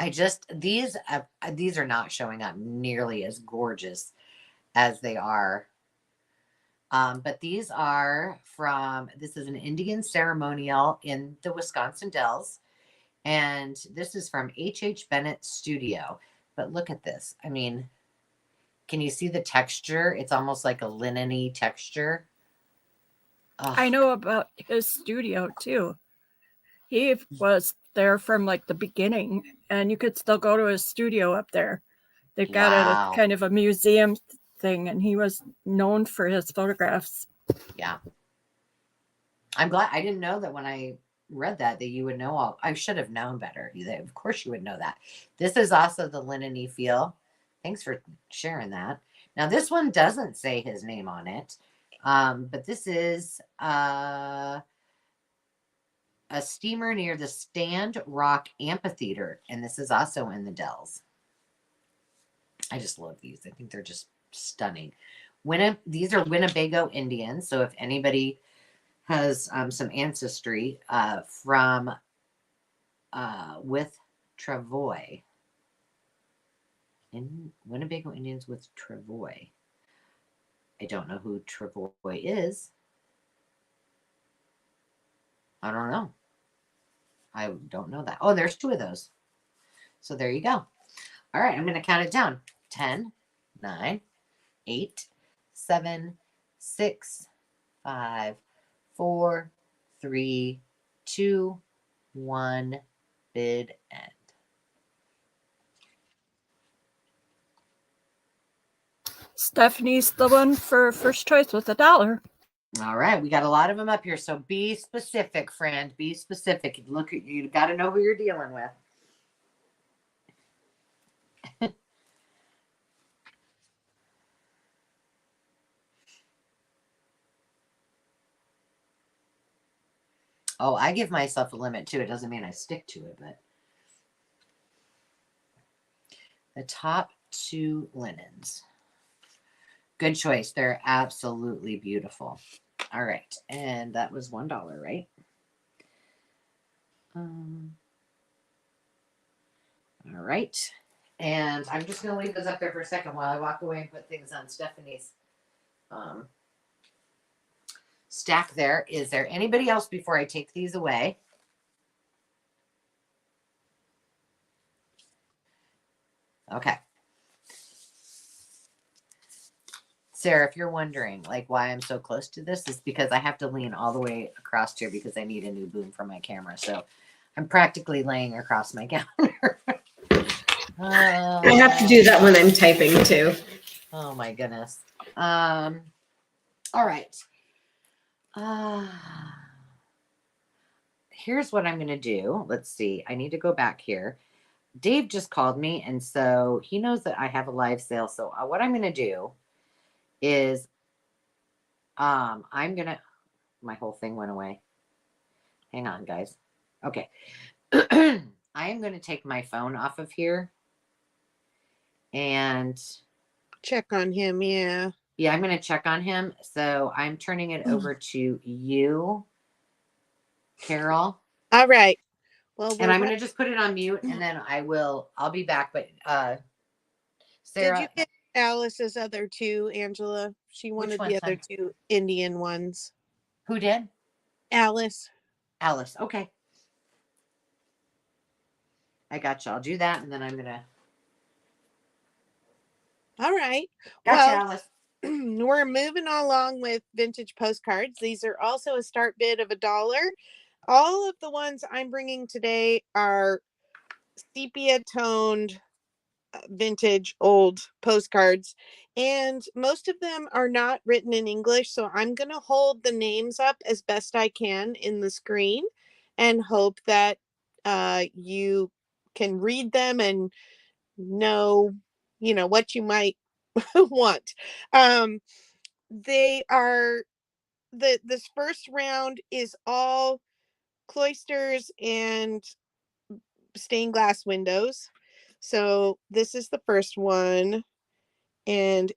these are not showing up nearly as gorgeous as they are. But these are this is an Indian ceremonial in the Wisconsin Dells. And this is from H.H. Bennett Studio. But look at this. I mean, can you see the texture? It's almost like a linen-y texture. Ugh. I know about his studio too. He was there from like the beginning, and you could still go to his studio up there. They've got a kind of a museum thing, and he was known for his photographs. Yeah. I'm glad. I didn't know that when I read that you would know all. I should have known better. Of course you would know that. This is also the linen-y feel. Thanks for sharing that. Now this one doesn't say his name on it. But this is a steamer near the Stand Rock Amphitheater. And this is also in the Dells. I just love these. I think they're just stunning. These are Winnebago Indians. So if anybody has some ancestry with Travois. In Winnebago Indians with Travois. I don't know who Travois is. I don't know. I don't know that. Oh, there's two of those. So there you go. All right, I'm going to count it down. 10, 9, 8, 7, 6, 5, 4, 3, 2, 1. Bid end. Stephanie's the one for first choice with $1. All right, we got a lot of them up here. So be specific, friend. Be specific. Look at you. Got to know who you're dealing with. Oh, I give myself a limit too. It doesn't mean I stick to it, but the top two linens. Good choice. They're absolutely beautiful. All right. And that was $1, right? All right. And I'm just going to leave those up there for a second while I walk away and put things on Stephanie's stack there. Is there anybody else before I take these away? Okay. Sarah, if you're wondering like why I'm so close to this, it's because I have to lean all the way across here because I need a new boom for my camera. So I'm practically laying across my counter. I have to do that when I'm typing too. Oh my goodness. All right. here's what I'm going to do. Let's see. I need to go back here. Dave just called me, and so he knows that I have a live sale. So what I'm going to do is I'm going to, my whole thing went away. Hang on, guys. Okay. I am going to take my phone off of here and check on him. Yeah. I'm going to check on him. So I'm turning it over to you, Carol. All right. Well, And I'm going to just put it on mute, and then I'll be back. But Sarah, did you get Alice's other two, Angela? She wanted the other two Indian ones. Who did? Alice. Okay. I got you. I'll do that, and then I'm going to. All right. Gotcha, well, Alice. We're moving along with vintage postcards. These are also a start bid of $1. All of the ones I'm bringing today are sepia toned vintage old postcards, and most of them are not written in English, so I'm going to hold the names up as best I can in the screen and hope that you can read them and know what you might want. They are this first round is all cloisters and stained glass windows. So this is the first one, and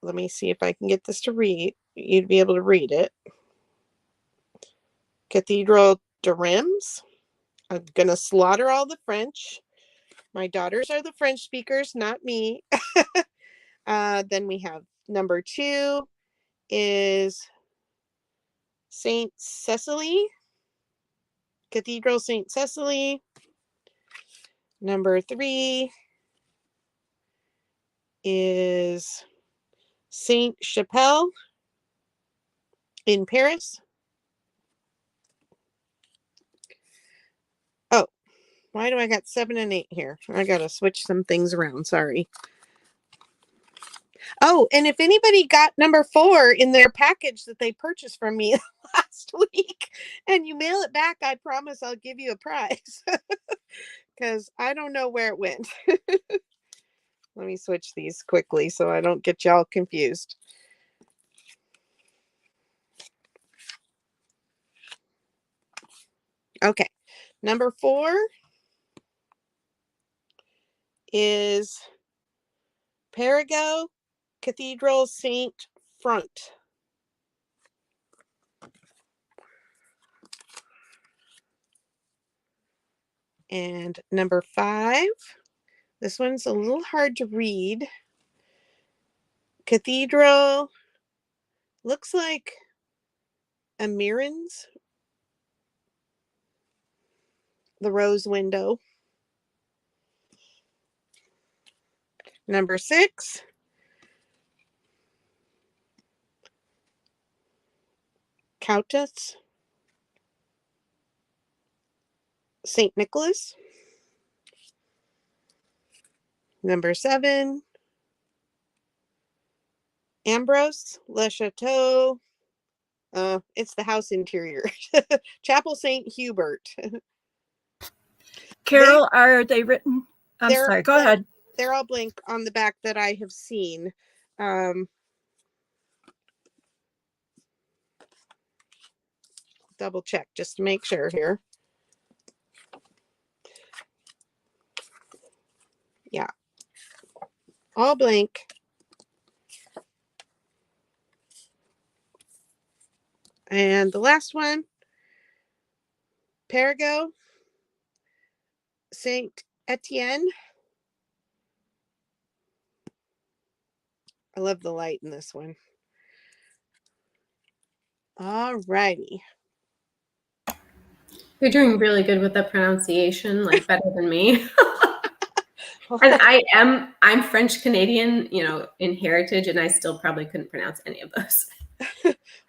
let me see if I can get this to read. You'd be able to read it. Cathedral de Reims. I'm gonna slaughter all the French. My daughters are the French speakers, not me. Then we have number 2 is Saint Cecily, Cathedral Saint Cecily. Number 3 is Saint Chapelle in Paris. Oh, why do I got 7 and 8 here? I gotta switch some things around. Sorry. Oh, and if anybody got number 4 in their package that they purchased from me last week and you mail it back, I promise I'll give you a prize because I don't know where it went. Let me switch these quickly so I don't get y'all confused. Okay, number 4 is Perigo Cathedral Saint Front. And number 5, this one's a little hard to read. Cathedral, looks like Amirans, the rose window. Number 6, Countess St. Nicholas. Number 7, Ambrose Le Chateau. It's the house interior. Chapel St. Hubert. Carol, are they written? I'm sorry, go ahead. They're all blank on the back that I have seen. Double check just to make sure here. Yeah. All blank. And the last one, Perigo Saint Etienne. I love the light in this one. All righty. You're doing really good with the pronunciation, like better than me. And I'm French Canadian, in heritage, and I still probably couldn't pronounce any of those.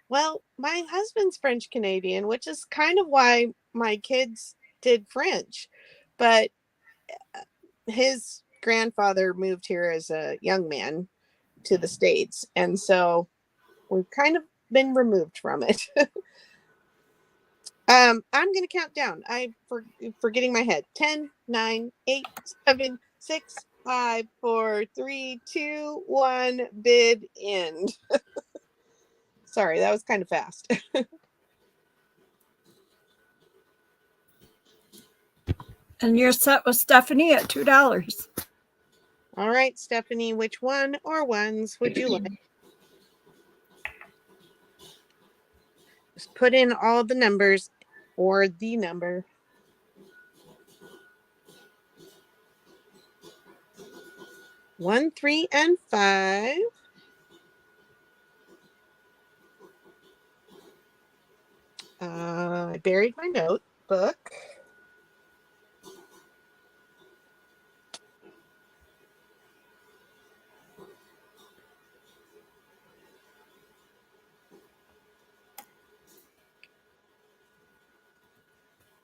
Well, my husband's French Canadian, which is kind of why my kids did French. But his grandfather moved here as a young man to the States. And so we've kind of been removed from it. I'm going to count down. I'm forgetting my head. 10, 9, 8, 7, 6, 5, 4, 3, 2, 1. Bid end. Sorry, that was kind of fast. And you're set with Stephanie at $2. All right, Stephanie, which one or ones would you like? Just put in all the numbers or the number. 1, 3, and 5. I buried my notebook.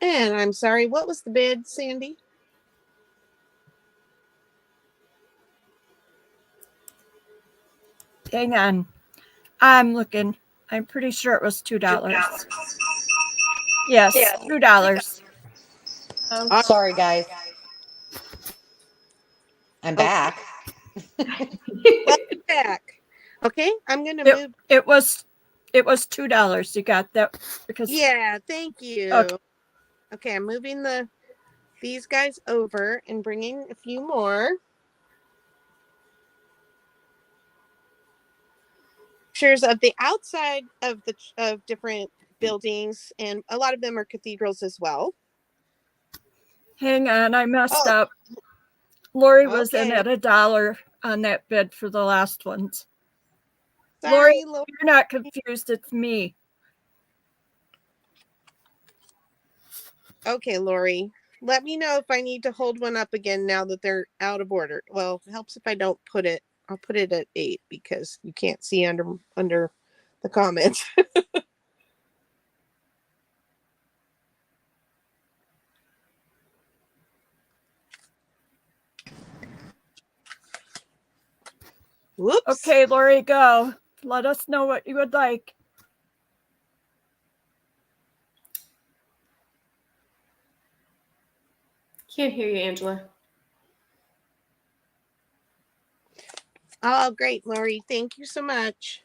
And I'm sorry, what was the bid, Sandy? Hang on. I'm looking. I'm pretty sure it was $2. Yes, $2. Sorry, guys. I'm back. Welcome back. Okay, I'm going to move. It was $2. You got that? Because Yeah, thank you. Okay, I'm moving these guys over and bringing a few more. Pictures of the outside of different buildings, and a lot of them are cathedrals as well. hang on, I messed up. Lori was in Okay. at $1 on that bid for the last ones. Sorry, Lori, you're not confused. It's me. Okay, Lori. Let me know if I need to hold one up again now that they're out of order. Well, it helps if I don't put it. I'll put it at 8 because you can't see under the comments. Whoops. Okay, Lori, go. Let us know what you would like. Can't hear you, Angela. Oh, great, Lori. Thank you so much.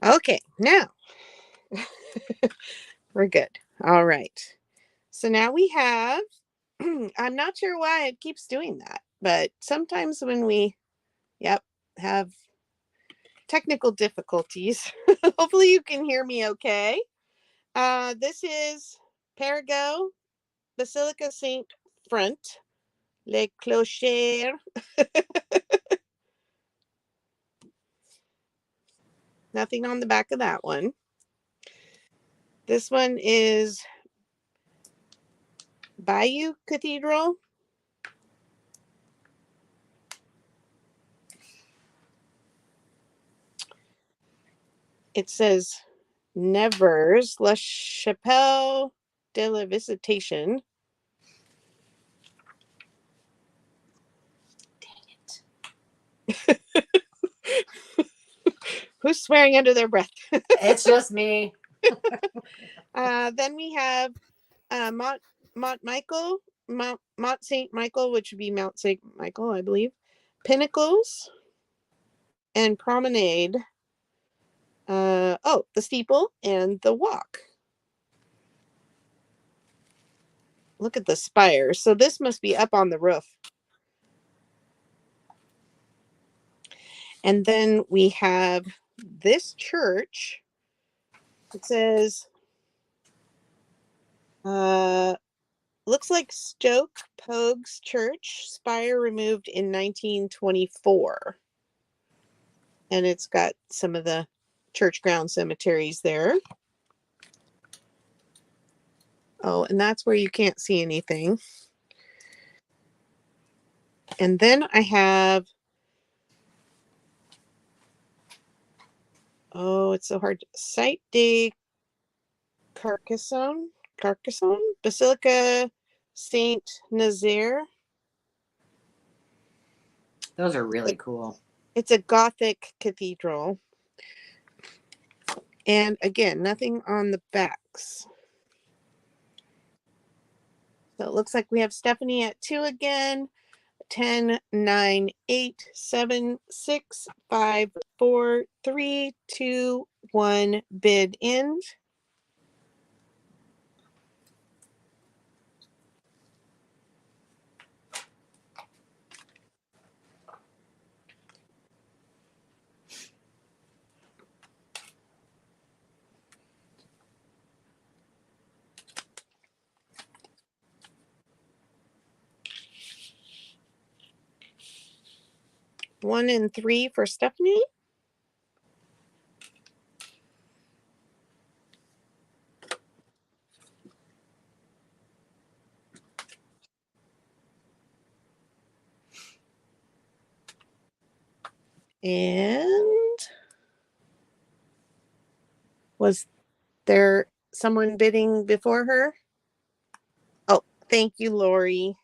Okay, now we're good. All right. So now we have, I'm not sure why it keeps doing that, but sometimes when we, have technical difficulties, hopefully you can hear me okay. This is Perigeux Basilica Saint Front, Le Clocher. Nothing on the back of that one. This one is Bayeux Cathedral. It says Nevers, La Chapelle de la Visitation. Dang it. Who's swearing under their breath? It's just me. Then we have Mont Saint Michael, which would be Mount Saint Michael, I believe. Pinnacles and Promenade. The steeple and the walk. Look at the spire. So this must be up on the roof. And then we have this church. It says, looks like Stoke Pogues Church, spire removed in 1924. And it's got some of the church ground cemeteries there. Oh, and that's where you can't see anything. And then I have, Oh, it's so hard. Site de Carcassonne, Basilica Saint Nazaire. Those are really cool. It's a Gothic cathedral. And again, nothing on the backs. So it looks like we have Stephanie at 2 again. 10, 9, 8, 7, 6, 5, 4, 3, 2, 1. Bid end. One and 3 for Stephanie. And was there someone bidding before her? Oh, thank you, Lori.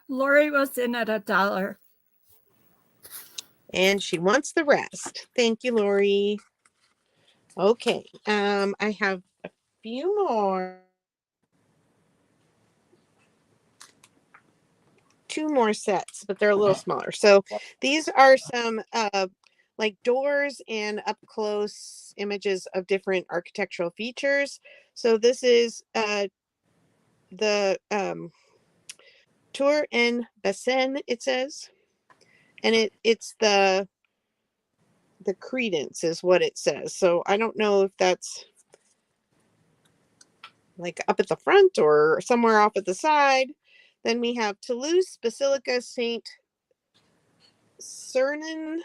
Lori was in at $1. And she wants the rest. Thank you, Lori. Okay. I have a few more. 2 more sets, but they're a little smaller. So these are some like doors and up close images of different architectural features. So this is the Tour en Bassin, it says, and it's the credence is what it says. So I don't know if that's like up at the front or somewhere off at the side. Then we have Toulouse Basilica Saint Cernin.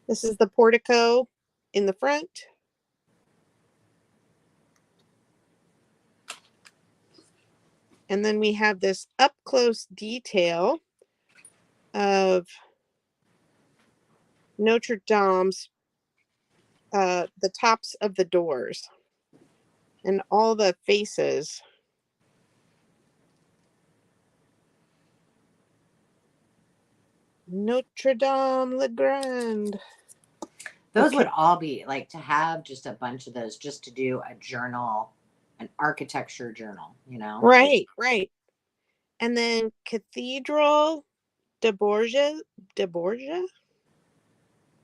This is the portico in the front. And then we have this up close detail of Notre Dame's, the tops of the doors and all the faces. Notre Dame Le Grand. Those Okay. would all be like to have just a bunch of those just to do a journal, an architecture journal, you know? Right, right. And then Cathedral de Borgia.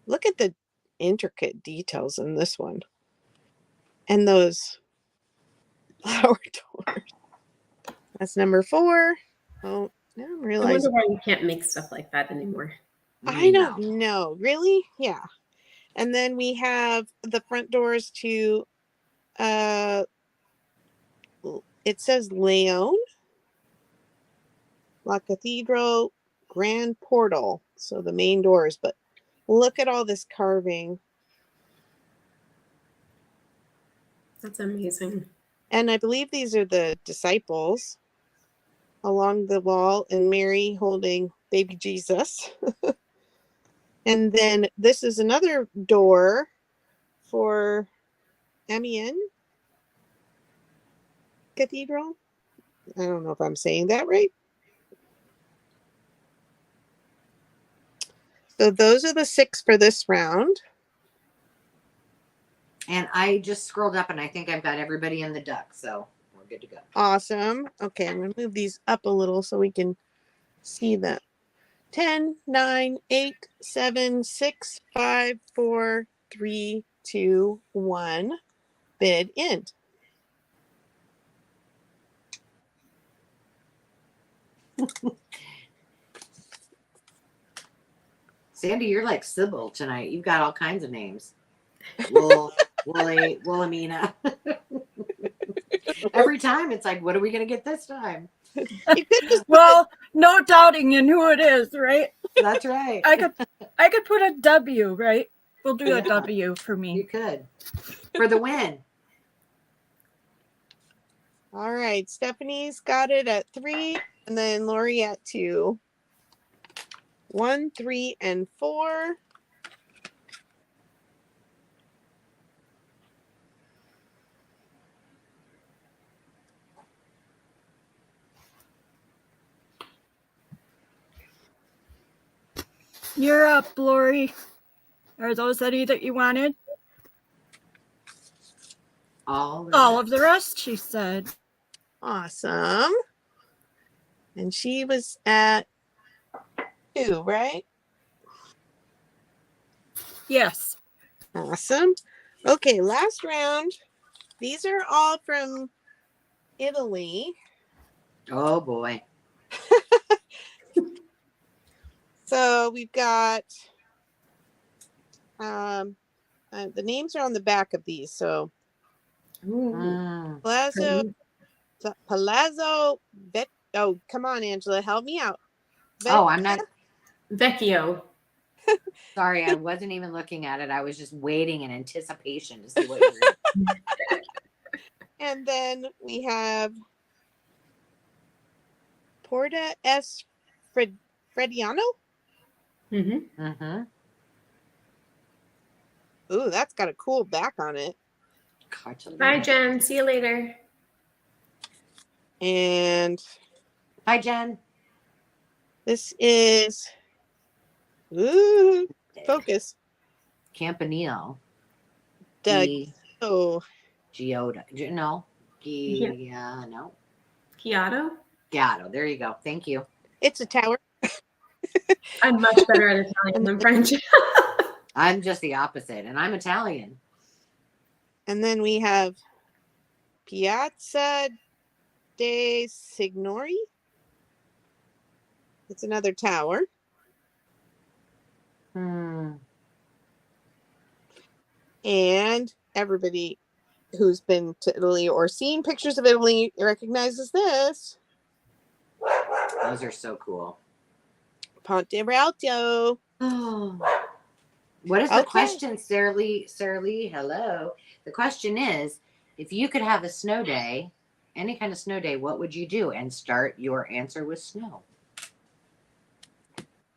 Look at the intricate details in this one. And those flower doors. That's number 4. Oh, now I'm I realizing. wonder why you can't make stuff like that anymore. I don't know. Really? Yeah. And then we have the front doors to it says Leon, La Cathedral, Grand Portal. So the main doors, but look at all this carving. That's amazing. And I believe these are the disciples along the wall and Mary holding baby Jesus. And then this is another door for Amiens Cathedral. I don't know if I'm saying that right. So those are the 6 for this round. And I just scrolled up and I think I've got everybody in the duck, so we're good to go. Awesome. Okay, I'm going to move these up a little so we can see them. 10, 9, 8, 7, 6, 5, 4, 3, 2, 1. Bid end. Sandy, you're like Sybil tonight. You've got all kinds of names. Wilhelmina. Every time it's like, what are we going to get this time? You could just Well, no doubting in who it is, right? That's right. I could put a W, right? We'll do a Yeah. W for You me. could. For the win. All right, Stephanie's got it at 3, and then Lori at 2. 1, 3, and 4. You're up, Lori. Are those any that you wanted? All Of the rest, she said. Awesome. And she was at 2, right? Yes. Awesome. Okay, last round. These are all from Italy. Oh boy. So we've got the names are on the back of these. So Mm. Palazzo oh, come on, Angela, help me out. Oh, I'm not Vecchio. sorry. I wasn't even looking at it. I was just waiting in anticipation to see what you were going And then we have Porta S. Frediano. Mm-hmm. Mm-hmm. Ooh, that's got a cool back on it. Bye, Jen. See you later. And Hi, Jen. this is focus. Campanile. Doug. Oh, Giotto. No. No. Chiato. Giotto. There you go. Thank you. it's a tower. I'm much better at Italian than French. I'm just the opposite, and I'm Italian. And then we have Piazza dei Signori. It's another tower. And everybody who's been to Italy or seen pictures of Italy recognizes this. Those are so cool. Ponte Rialto. Oh. What is the question, Sarah Lee? Sarah Lee, hello. The question is, if you could have a snow day, any kind of snow day, what would you do? And start your answer with snow.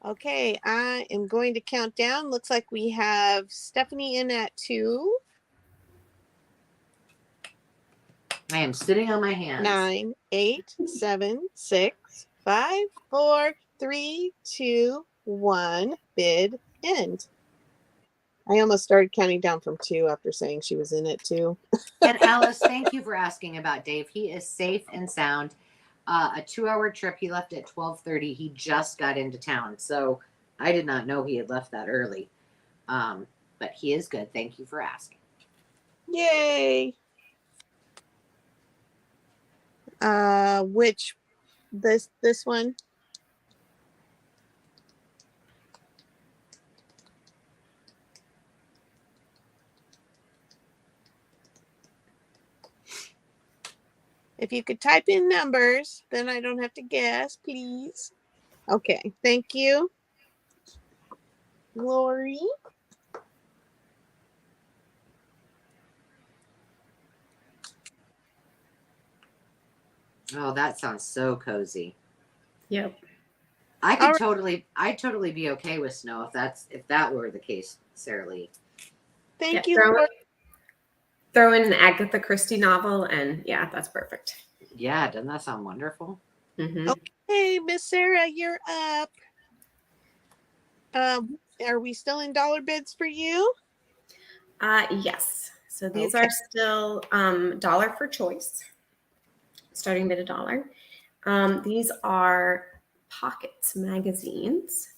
Okay, I am going to count down. Looks like we have Stephanie in at 2. I am sitting on my hands. 9, 8, 7, 6, 5, 4, 3, 2, 1. Bid end. I almost started counting down from 2 after saying she was in it 2. And Alice, thank you for asking about Dave. He is safe and sound. A 2-hour trip. He left at 12:30. He just got into town, so I did not know he had left that early. But he is good. Thank you for asking. Yay! Which this one? If you could type in numbers, then I don't have to guess, please. Okay, thank you. Lori. Oh, that sounds so cozy. Yep. I could I'd totally be okay with snow if that were the case, Sarah Lee. Thank you. Throw in an Agatha Christie novel, and yeah, that's perfect. Yeah, doesn't that sound wonderful? Mm-hmm. Okay, Miss Sarah, you're up. Are we still in dollar bids for you? Yes. So these are still dollar for choice, starting bid $1. These are Pockets magazines,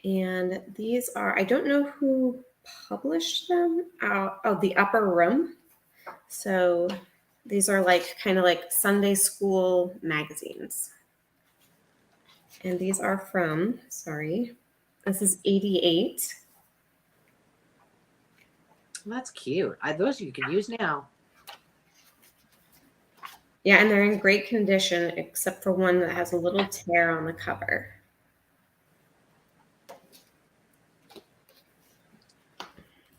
and these are, I don't know who published them. The Upper Room. So these are like kind of like Sunday school magazines. And these are from, this is 88. That's cute. Those you can use now. Yeah, and they're in great condition, except for one that has a little tear on the cover.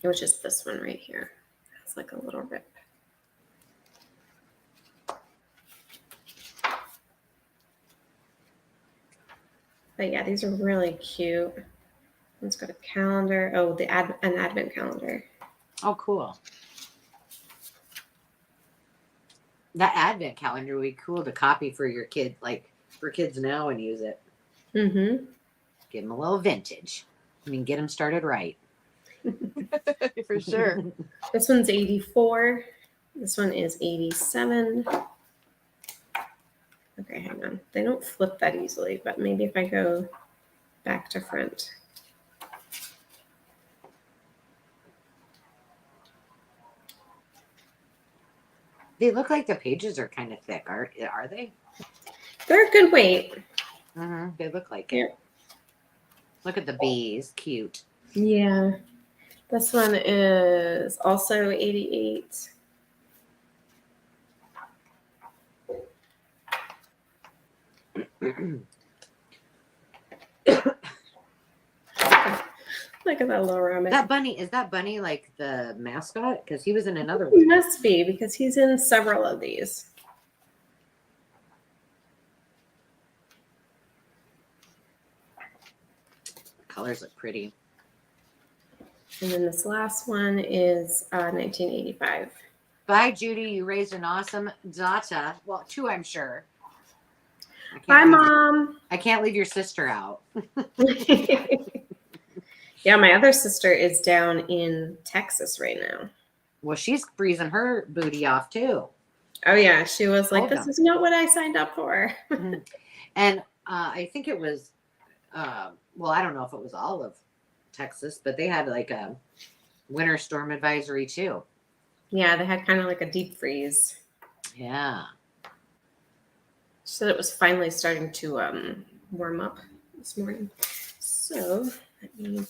Which is this one right here. It's like a little rip. But But yeah, these are really cute. Let's go to calendar. Oh, an advent calendar. Oh, cool. That advent calendar would be cool to copy for your kid, like for kids now and use it. Mm-hmm. Give them a little vintage. I mean, get them started right. For sure. This one's 84. This one is 87. Okay, hang on. They don't flip that easily, but maybe if I go back to front. They look like the pages are kind of thick. Are they? They're a good weight. Mm-hmm. They look like it. Yeah. Look at the bees. Cute. Yeah. This one is also 88. Look at that little rabbit. That bunny, is that bunny like the mascot? Because he was in another He one. must be because he's in several of these. The colors look pretty. And then this last one is 1985. Bye, Judy. You raised an awesome daughter. Well, two, I'm sure. Bye, Mom. I can't leave your sister out. Yeah, my other sister is down in Texas right now. Well, she's freezing her booty off too. Oh, yeah. She was like, Hold this on. is not what I signed up for. And I think it was, well, I don't know if it was all of Texas, but they had like a winter storm advisory too. Yeah, they had kind of like a deep freeze. Yeah. She said it was finally starting to warm up this morning. So let me.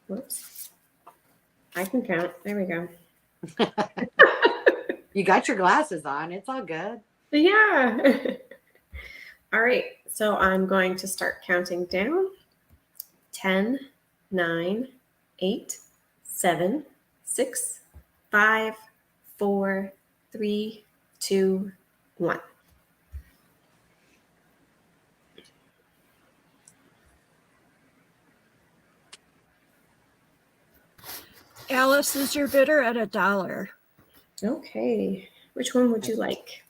Whoops. I can count. There we go. You got your glasses on. It's all good. Yeah. All right. So I'm going to start counting down. 10, 9, 8, 7, 6, 5, 4, 3, 2, 1. Alice is your bidder at $1. Okay. Which one would you like?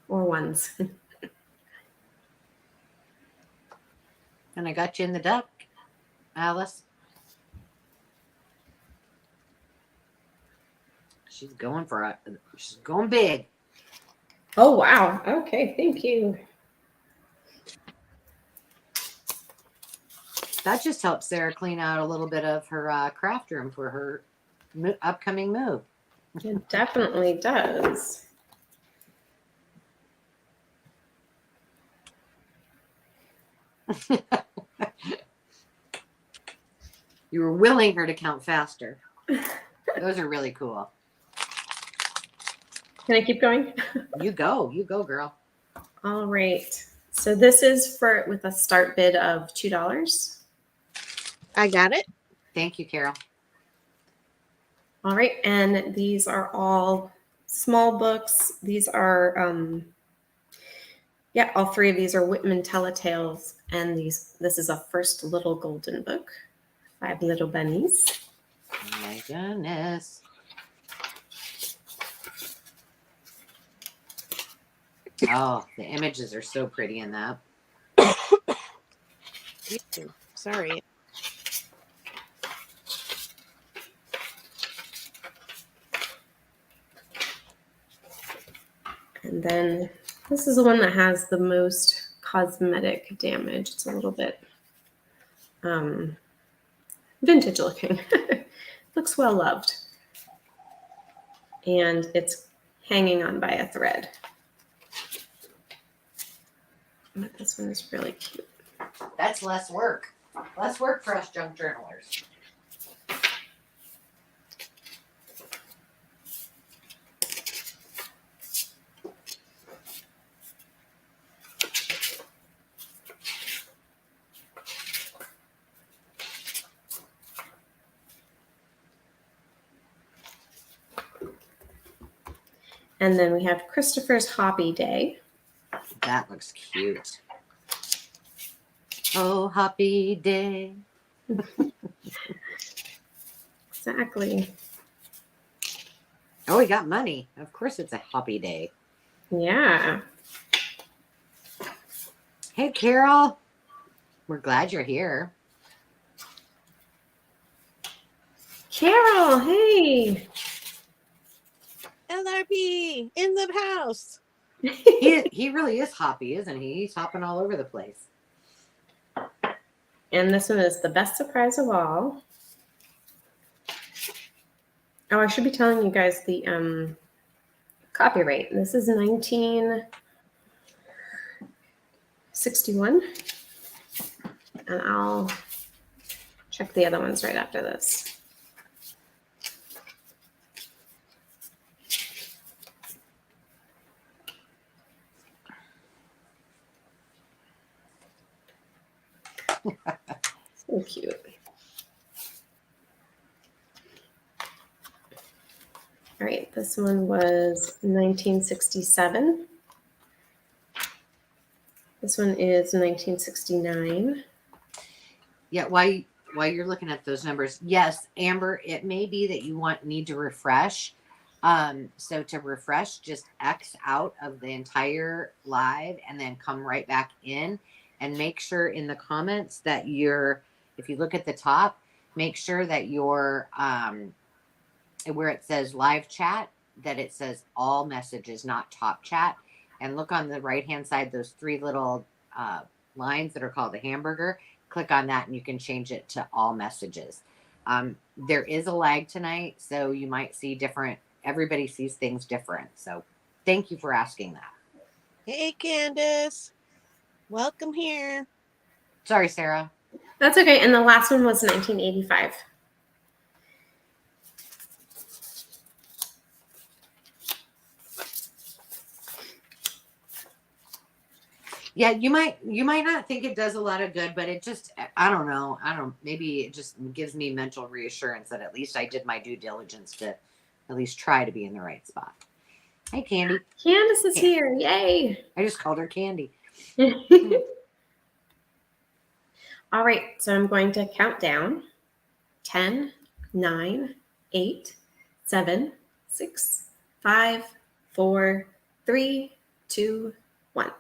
Or ones? And I got you in the duck, Alice. She's going she's going big. Oh, wow. Okay. Thank you. That just helps Sarah clean out a little bit of her craft room for her upcoming move. It definitely does. You were willing her to count faster. Those are really cool. Can I keep going? You go, girl. All right. So this is with a start bid of $2. I got it. Thank you, Carol. All right. And these are all small books. These are, all three of these are Whitman Telltales. And this is a first little golden book. 5 little bunnies. Oh my goodness. Oh, the images are so pretty in that. Sorry. And then this is the one that has the most cosmetic damage. It's a little bit vintage looking. Looks well loved. And it's hanging on by a thread. But this one is really cute. That's less work. Less work for us junk journalers. And then we have Christopher's Hobby Day. That looks cute. Oh, happy day. Exactly. Oh, we got money. Of course it's a happy day. Yeah. Hey, Carol. We're glad you're here. Carol, hey. LRP in the house. He really is hoppy, isn't he? He's hopping all over the place. And this one is the best surprise of all. Oh, I should be telling you guys the copyright. This is 1961. And I'll check the other ones right after this. So cute. All right, this one was 1967. This one is 1969. Yeah, while you're looking at those numbers, yes, Amber, it may be that you need to refresh. So to refresh, just X out of the entire live and then come right back in, and make sure in the comments that if you look at the top, make sure that your where it says live chat, that it says all messages, not top chat. And look on the right hand side, those three little lines that are called the hamburger. Click on that and you can change it to all messages. There is a lag tonight, so you might see everybody sees things different. So thank you for asking that. Hey, Candace. Welcome here. Sorry, Sarah. That's okay. And the last one was 1985. Yeah, you might not think it does a lot of good, but it just, I don't know. Maybe it just gives me mental reassurance that at least I did my due diligence to at least try to be in the right spot. Hey, Candy. Candace is here. Yay. I just called her Candy. All right, so I'm going to count down. 10, 9, 8, 7, 6, 5, 4, 3, 2, 1.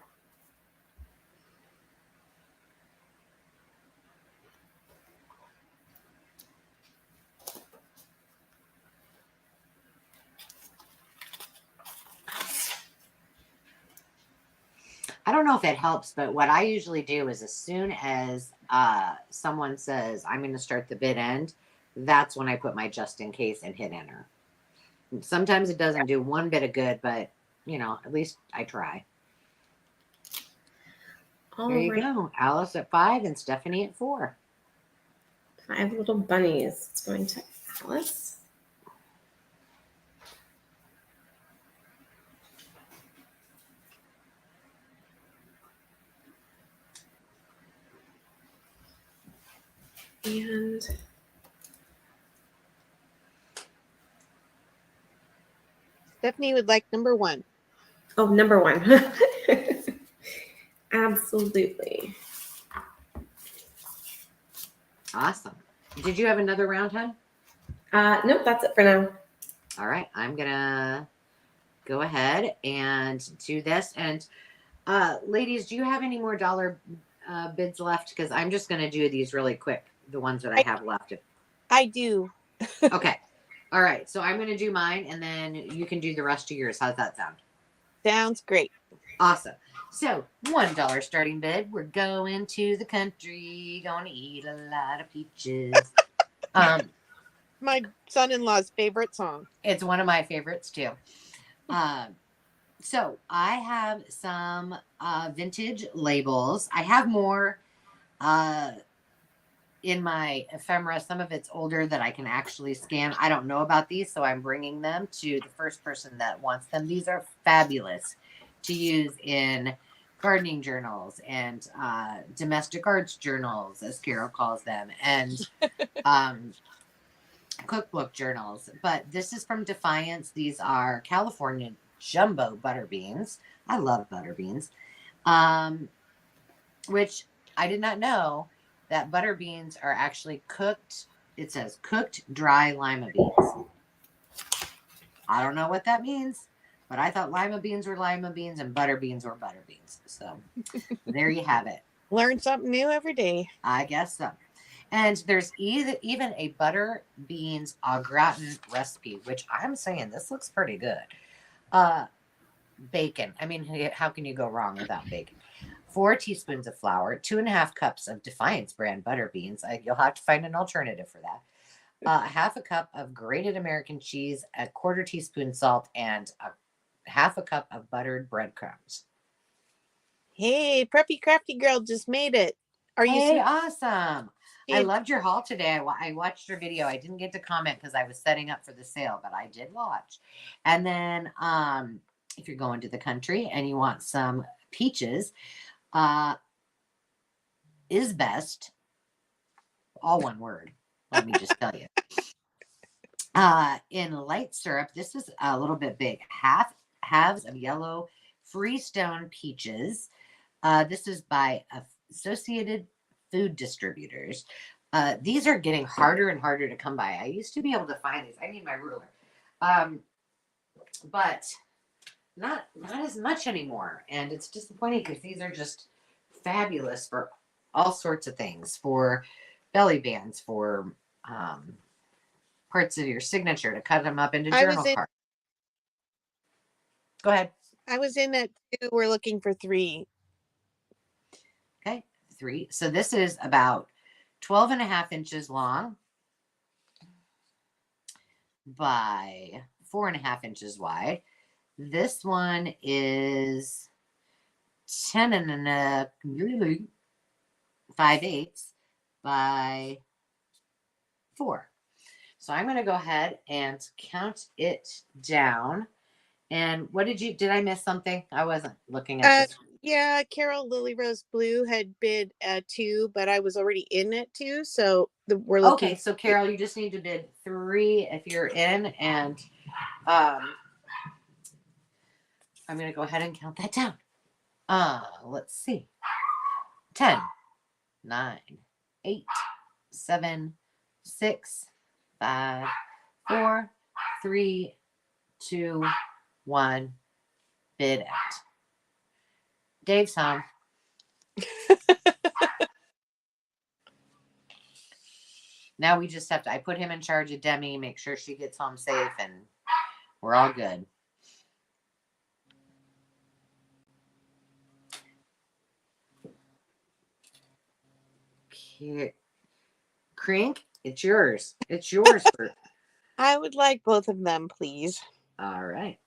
I don't know if it helps, but what I usually do is as soon as someone says, I'm going to start the bid end, that's when I put my just in case and hit enter. And sometimes it doesn't do one bit of good, but, at least I try. There you go. Alice at 5 and Stephanie at 4. 5 little bunnies. It's going to Alice. And Stephanie would like number 1. oh, number 1. Absolutely. Awesome. Did you have another round, hon? Nope, that's it for now. All right. I'm going to go ahead and do this. And ladies, do you have any more dollar bids left? Because I'm just going to do these really quick, the ones that I have left. I do. Okay. All right. So I'm going to do mine, and then you can do the rest of yours. How's that sound? Sounds great. Awesome. So $1 starting bid. We're going to the country, going to eat a lot of peaches. My son-in-law's favorite song. It's one of my favorites too. So I have some vintage labels. I have more in my ephemera. Some of it's older that I can actually scan. I don't know about these, so I'm bringing them to the first person that wants them. These are fabulous to use in gardening journals and domestic arts journals, as Carol calls them, and cookbook journals. But this is from Defiance. These are California jumbo butter beans. I love butter beans. Which I did not know that butter beans are actually cooked. It says cooked dry lima beans. I don't know what that means, but I thought lima beans were lima beans and butter beans were butter beans. So there you have it. Learn something new every day. I guess so. And there's even a butter beans au gratin recipe, which I'm saying this looks pretty good. Bacon. I mean, how can you go wrong without bacon? 4 teaspoons of flour, 2.5 cups of Defiance brand butter beans. You'll have to find an alternative for that. Half a cup of grated American cheese, a 1/4 teaspoon salt, and half a cup of buttered breadcrumbs. Hey, Preppy Crafty Girl just made it. Are you Hey, awesome. I It- loved your haul today. I watched your video. I didn't get to comment because I was setting up for the sale, but I did watch. And then if you're going to the country and you want some peaches, is best, all one word. Let me just tell you. In light syrup, this is a little bit big. Halves of yellow Freestone peaches. This is by Associated Food Distributors. These are getting harder and harder to come by. I used to be able to find these. I need my ruler. But not as much anymore. And it's disappointing because these are just fabulous for all sorts of things, for belly bands, for parts of your signature, to cut them up into journal cards. Go ahead. I was in at 2. We're looking for 3. Okay, 3. So this is about 12.5 inches long by 4.5 inches wide. This one is 10 5/8 by 4. So I'm going to go ahead and count it down. And what did I miss something? I wasn't looking at this. Yeah, Carol Lily Rose Blue had bid 2, but I was already in at 2, so we're looking. Okay, so Carol, you just need to bid 3 if you're in, and I'm going to go ahead and count that down. Let's see. 10, 9, 8, 7, 6, 5, 4, 3, 2, 1. Bid out. Dave's home. Now we just have to, I put him in charge of Demi, make sure she gets home safe, and we're all good. Crink, it's yours. It's yours. I would like both of them, please. All right.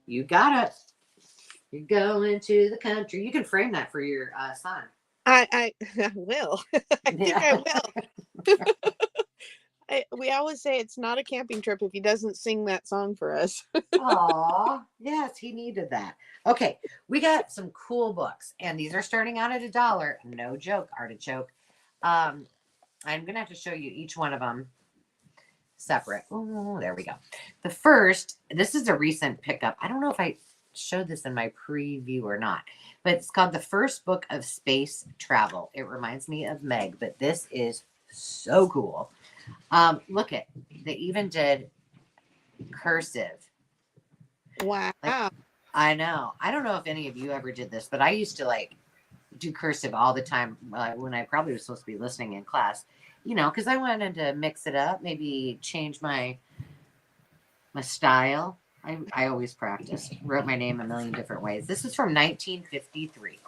You got it. You're going to the country. You can frame that for your son. I will. I think I will. We always say it's not a camping trip if he doesn't sing that song for us. Aw, yes, he needed that. Okay, we got some cool books, and these are starting out at $1. No joke, Artichoke. I'm gonna have to show you each one of them separate. Oh, there we go. The first, this is a recent pickup. I don't know if I showed this in my preview or not, but it's called The First Book of Space Travel. It reminds me of Meg, but this is so cool. Look at, they even did cursive. Wow. I know. I don't know if any of you ever did this, but I used to do cursive all the time when I probably was supposed to be listening in class, because I wanted to mix it up, maybe change my style. I always practiced, wrote my name a million different ways. This is from 1953.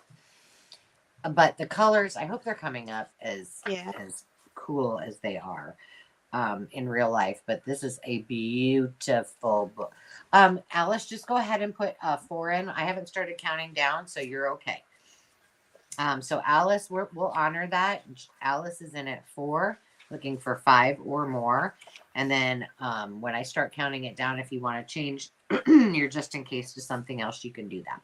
But the colors, I hope they're coming up as cool as they are in real life. But this is a beautiful book. Alice, just go ahead and put 4 in. I haven't started counting down, so you're okay. So Alice, we'll honor that. Alice is in at 4, looking for 5 or more. And then when I start counting it down, if you want to change your just in case to something else, you can do that.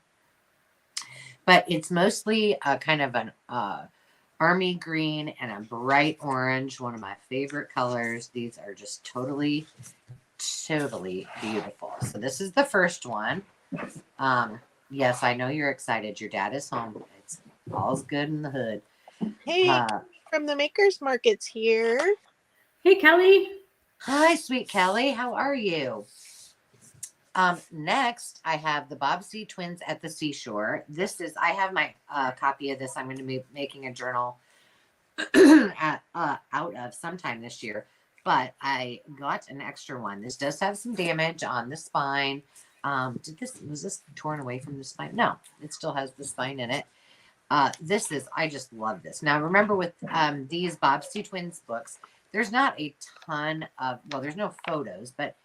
But it's mostly kind of an army green and a bright orange, one of my favorite colors. These are just totally beautiful. So this is the first one. Yes, I know you're excited. Your dad is home. It's all's good in the hood. Hey, from the Makers Market's here. Hey, Kelly. Hi, sweet Kelly. How are you? Next, I have the Bobbsey Twins at the Seashore. I have my copy of this. I'm going to be making a journal out of sometime this year, but I got an extra one. This does have some damage on the spine. Was this torn away from the spine? No, it still has the spine in it. I just love this. Now, remember with these Bobbsey Twins books, there's not a ton of, there's no photos, but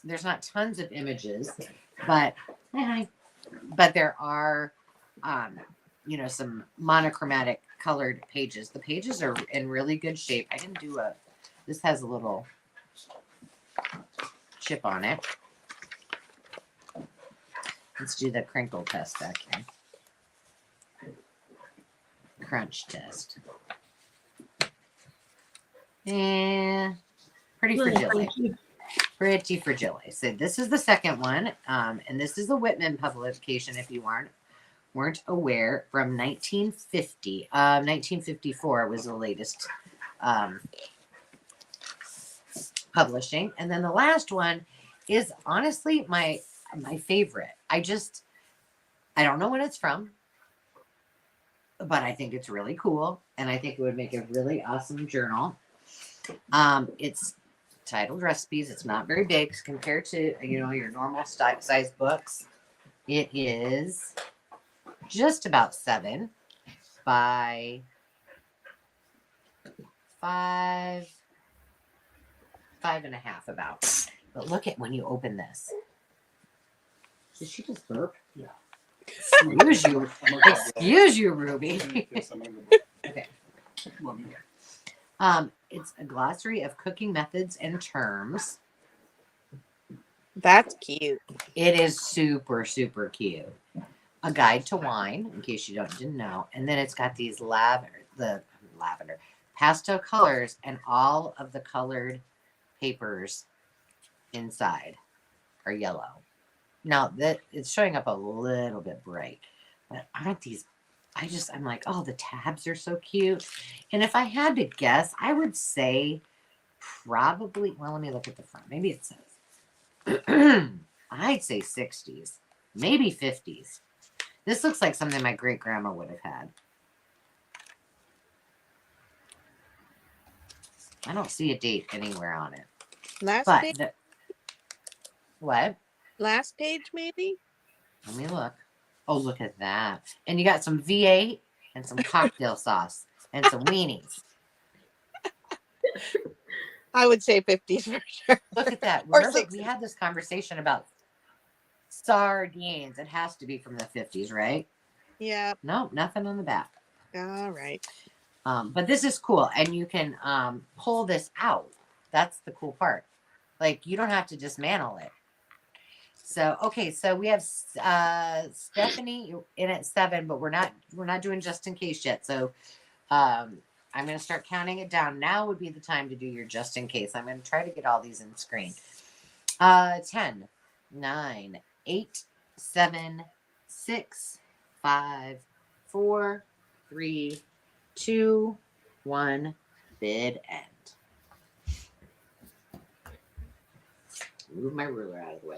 there's not tons of images, but there are, some monochromatic colored pages. The pages are in really good shape. I didn't do this has a little chip on it. Let's do the crinkle test back here. Crunch test. Yeah, pretty fragile. Pretty fragile. So this is the second one, and this is a Whitman publication. If you weren't aware, from 1950. 1954 was the latest publishing, and then the last one is honestly my favorite. I don't know when it's from, but I think it's really cool, and I think it would make a really awesome journal. It's titled Recipes. It's not very big compared to your normal size books. It is just about 7 by 5.5 about. But look at when you open this. Did she just burp? Yeah. Excuse you, Ruby. Okay. It's a glossary of cooking methods and terms. That's cute. It is super, super cute. A guide to wine, in case you didn't know. And then it's got these lavender pastel colors, and all of the colored papers inside are yellow. Now that it's showing up a little bit bright, but aren't these? I'm like, oh, the tabs are so cute. And if I had to guess, I would say probably, let me look at the front. Maybe it says, I'd say 60s, maybe 50s. This looks like something my great grandma would have had. I don't see a date anywhere on it. What? Last page, maybe? Let me look. Oh, look at that. And you got some V8 and some cocktail sauce and some weenies. I would say 50s for sure. Look at that. Or Remember, 60s. we had this conversation about sardines. It has to be from the 50s, right? Yeah. No, nothing on the back. All right. But this is cool. And you can pull this out. That's the cool part. Like, you don't have to dismantle it. So, okay, so we have Stephanie in at 7, but we're not doing just in case yet. So I'm going to start counting it down. Now would be the time to do your just in case. I'm going to try to get all these in screen. 10, 9, 8, 7, 6, 5, 4, 3, 2, 1, bid end. Move my ruler out of the way.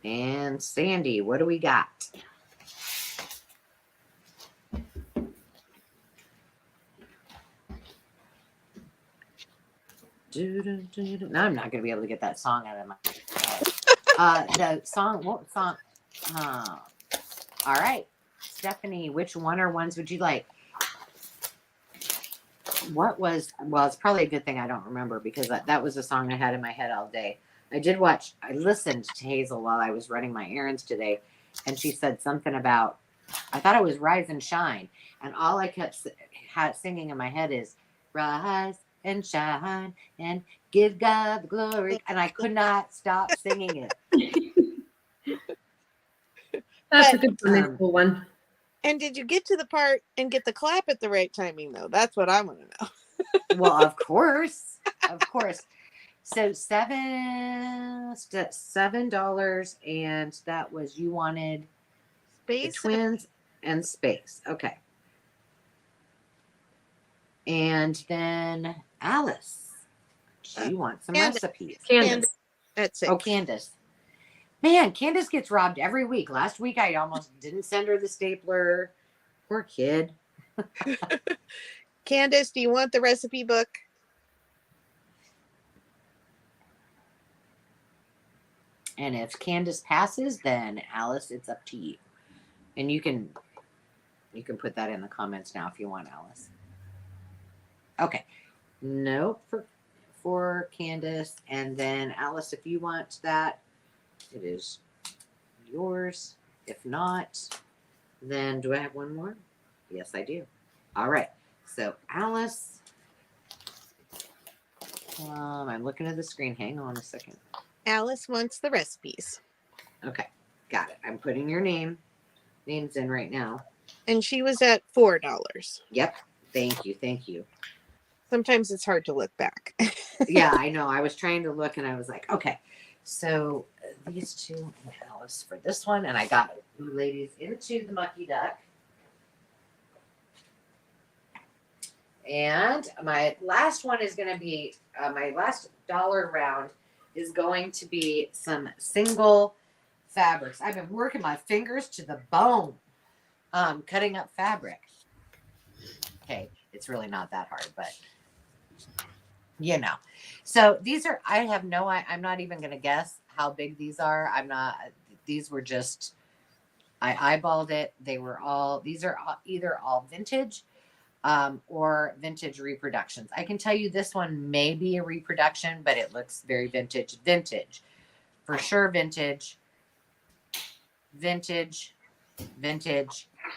And Sandy, what do we got? Now I'm not going to be able to get that song out of my head. The song, what song? All right. Stephanie, which one or ones would you like? It's probably a good thing I don't remember, because that was a song I had in my head all day. I listened to Hazel while I was running my errands today, and she said something about, I thought it was Rise and Shine. And all I kept singing in my head is, Rise and shine and give God the glory. And I could not stop singing it. That's a But- good Sunday school one. And did you get to the part and get the clap at the right timing though? That's what I want to know. Well, of course. Of course. So $7, and that was, you wanted the Space. twins and space. Okay. And then Alice, she wants some Candace. recipes. Candace. At 6. Oh, Candace. Man, Candace gets robbed every week. Last week, I almost didn't send her the stapler. Poor kid. Candace, do you want the recipe book? And if Candace passes, then Alice, it's up to you. And you can put that in the comments now if you want, Alice. Okay. No for Candace. And then Alice, if you want that, it is yours. If not, then do I have one more? Yes, I do. All right. So Alice, I'm looking at the screen. Hang on a second. Alice wants the recipes. Okay, got it. I'm putting your names in right now. And she was at $4. Yep. Thank you. Sometimes it's hard to look back. Yeah, I know. I was trying to look and I was like, okay. So these two and Alice for this one, and I got you ladies into the Mucky Duck. And my last one is going to be my last dollar round is going to be some single fabrics. I've been working my fingers to the bone, cutting up fabric. Okay, it's really not that hard, but you know. So these are, I'm not even going to guess how big these are. These were just, I eyeballed it. These are either all vintage or vintage reproductions. I can tell you this one may be a reproduction, but it looks very vintage. For sure, vintage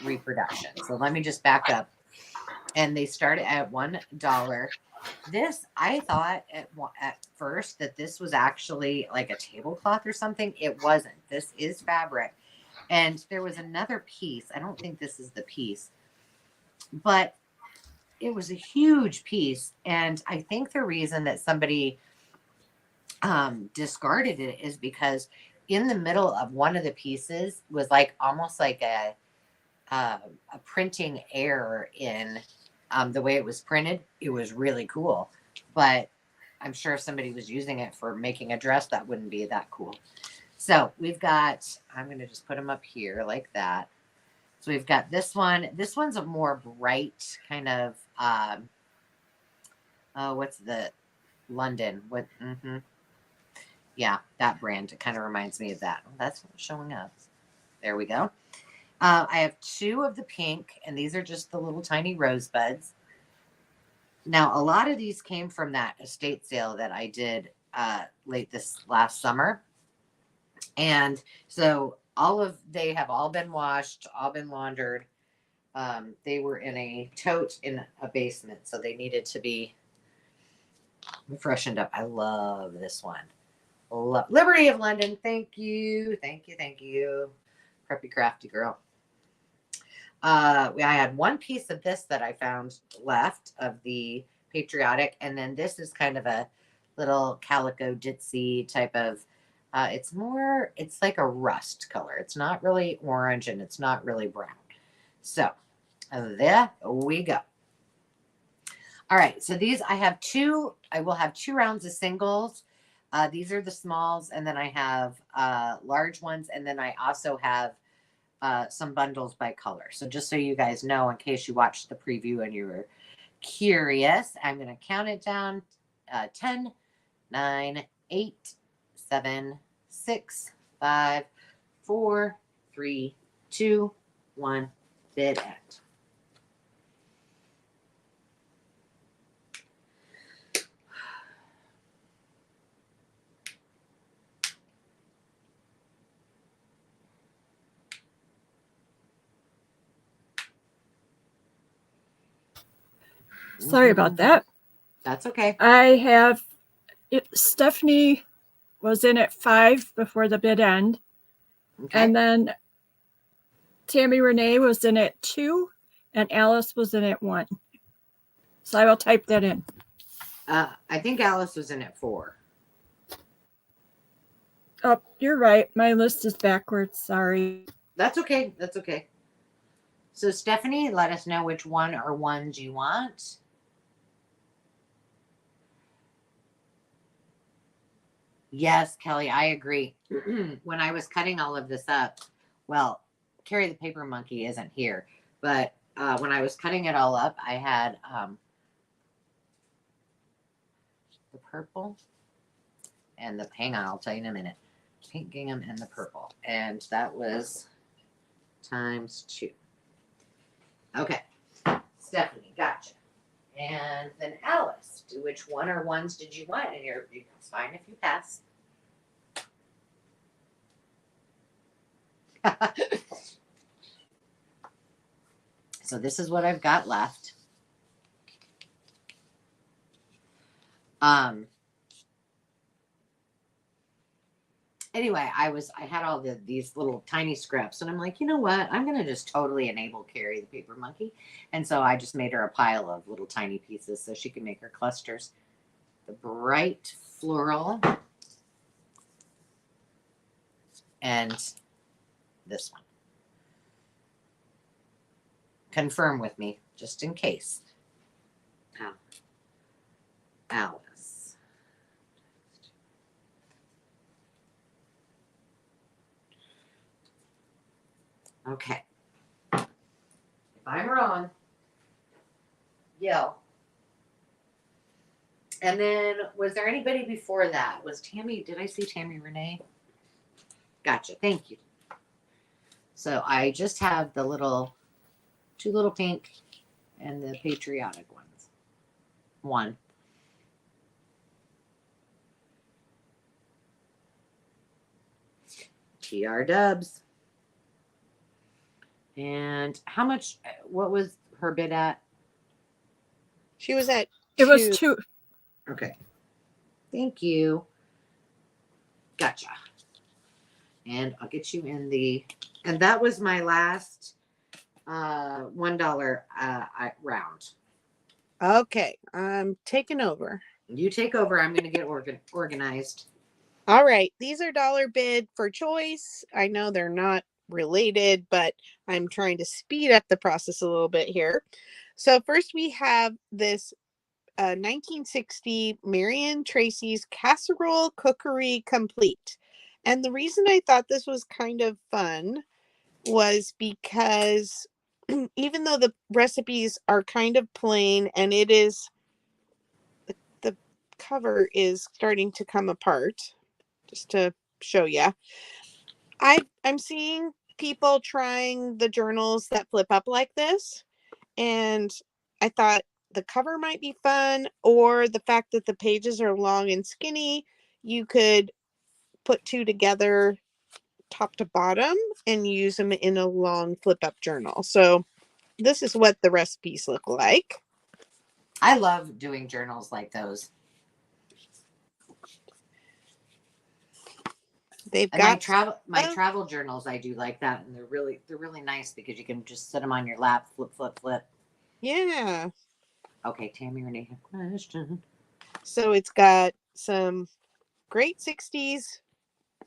reproduction. So let me just back up. And they started at $1. This, I thought at first that this was actually like a tablecloth or something. It wasn't. This is fabric. And there was another piece. I don't think this is the piece, but it was a huge piece. And I think the reason that somebody discarded it is because in the middle of one of the pieces was like almost like a printing error in the way it was printed. It was really cool, but I'm sure if somebody was using it for making a dress, that wouldn't be that cool. So we've got, I'm going to just put them up here like that. So we've got this one. This one's a more bright kind of, what's the London? Yeah, that brand. It kind of reminds me of that. Oh, that's showing up. There we go. I have 2 of the pink, and these are just the little tiny rosebuds. Now, a lot of these came from that estate sale that I did late this last summer. And so they have all been washed, all been laundered. They were in a tote in a basement, so they needed to be freshened up. I love this one. Liberty of London. Thank you. Preppy crafty girl. I had one piece of this that I found left of the patriotic, and then this is kind of a little calico ditzy type of, it's like a rust color. It's not really orange and it's not really brown. So there we go. All right. So these, I will have 2 rounds of singles. These are the smalls, and then I have large ones, and then I also have some bundles by color. So just so you guys know, in case you watched the preview and you were curious, I'm going to count it down. 10, 9, 8, 7, 6, 5, 4, 3, 2, 1, bid end. Sorry about that. That's okay. I have Stephanie was in at 5 before the bid end. Okay. And then Tammy Renee was in at 2 and Alice was in at 1. So I will type that in. I think Alice was in at 4. Oh, you're right. My list is backwards. Sorry. That's okay. That's okay. So Stephanie, let us know which one or ones you want. Yes, Kelly, I agree. When I was cutting all of this up, well, Carrie the Paper Monkey isn't here, but when I was cutting it all up, I had the purple and the, hang on, I'll tell you in a minute. Pink gingham and the purple. And that was times 2. Okay. Stephanie, gotcha. And then Alice, which one or ones did you want? And it's fine if you pass. So this is what I've got left. Anyway, I had all these little tiny scripts, and I'm like, you know what? I'm gonna just totally enable Carrie the Paper Monkey, and so I just made her a pile of little tiny pieces so she can make her clusters. The bright floral, and this one. Confirm with me, just in case. Alice. Okay. If I'm wrong, yell. And then, was there anybody before that? Was Tammy, did I see Tammy Renee? Gotcha. Thank you. So I just have the two little pink and the patriotic ones. 1. TR Dubs. And how much, what was her bid at? She was at It was 2. Okay. Thank you. Gotcha. And I'll get you in and that was my last $1 round. Okay, I'm taking over. You take over. I'm going to get organized. All right, these are dollar bid for choice. I know they're not related, but I'm trying to speed up the process a little bit here. So first we have this 1960 Marion Tracy's Casserole Cookery Complete. And the reason I thought this was kind of fun was because even though the recipes are kind of plain and it is, the cover is starting to come apart, just to show you. I'm seeing people trying the journals that flip up like this, and I thought the cover might be fun, or the fact that the pages are long and skinny, you could put 2 together top to bottom and use them in a long flip up journal. So this is what the recipes look like. I love doing journals like those. They've And got my travel journals, I do like that, and they're really nice because you can just sit them on your lap, flip, flip, flip. Yeah. Okay, Tammy Renee, have a question. So it's got some great 60s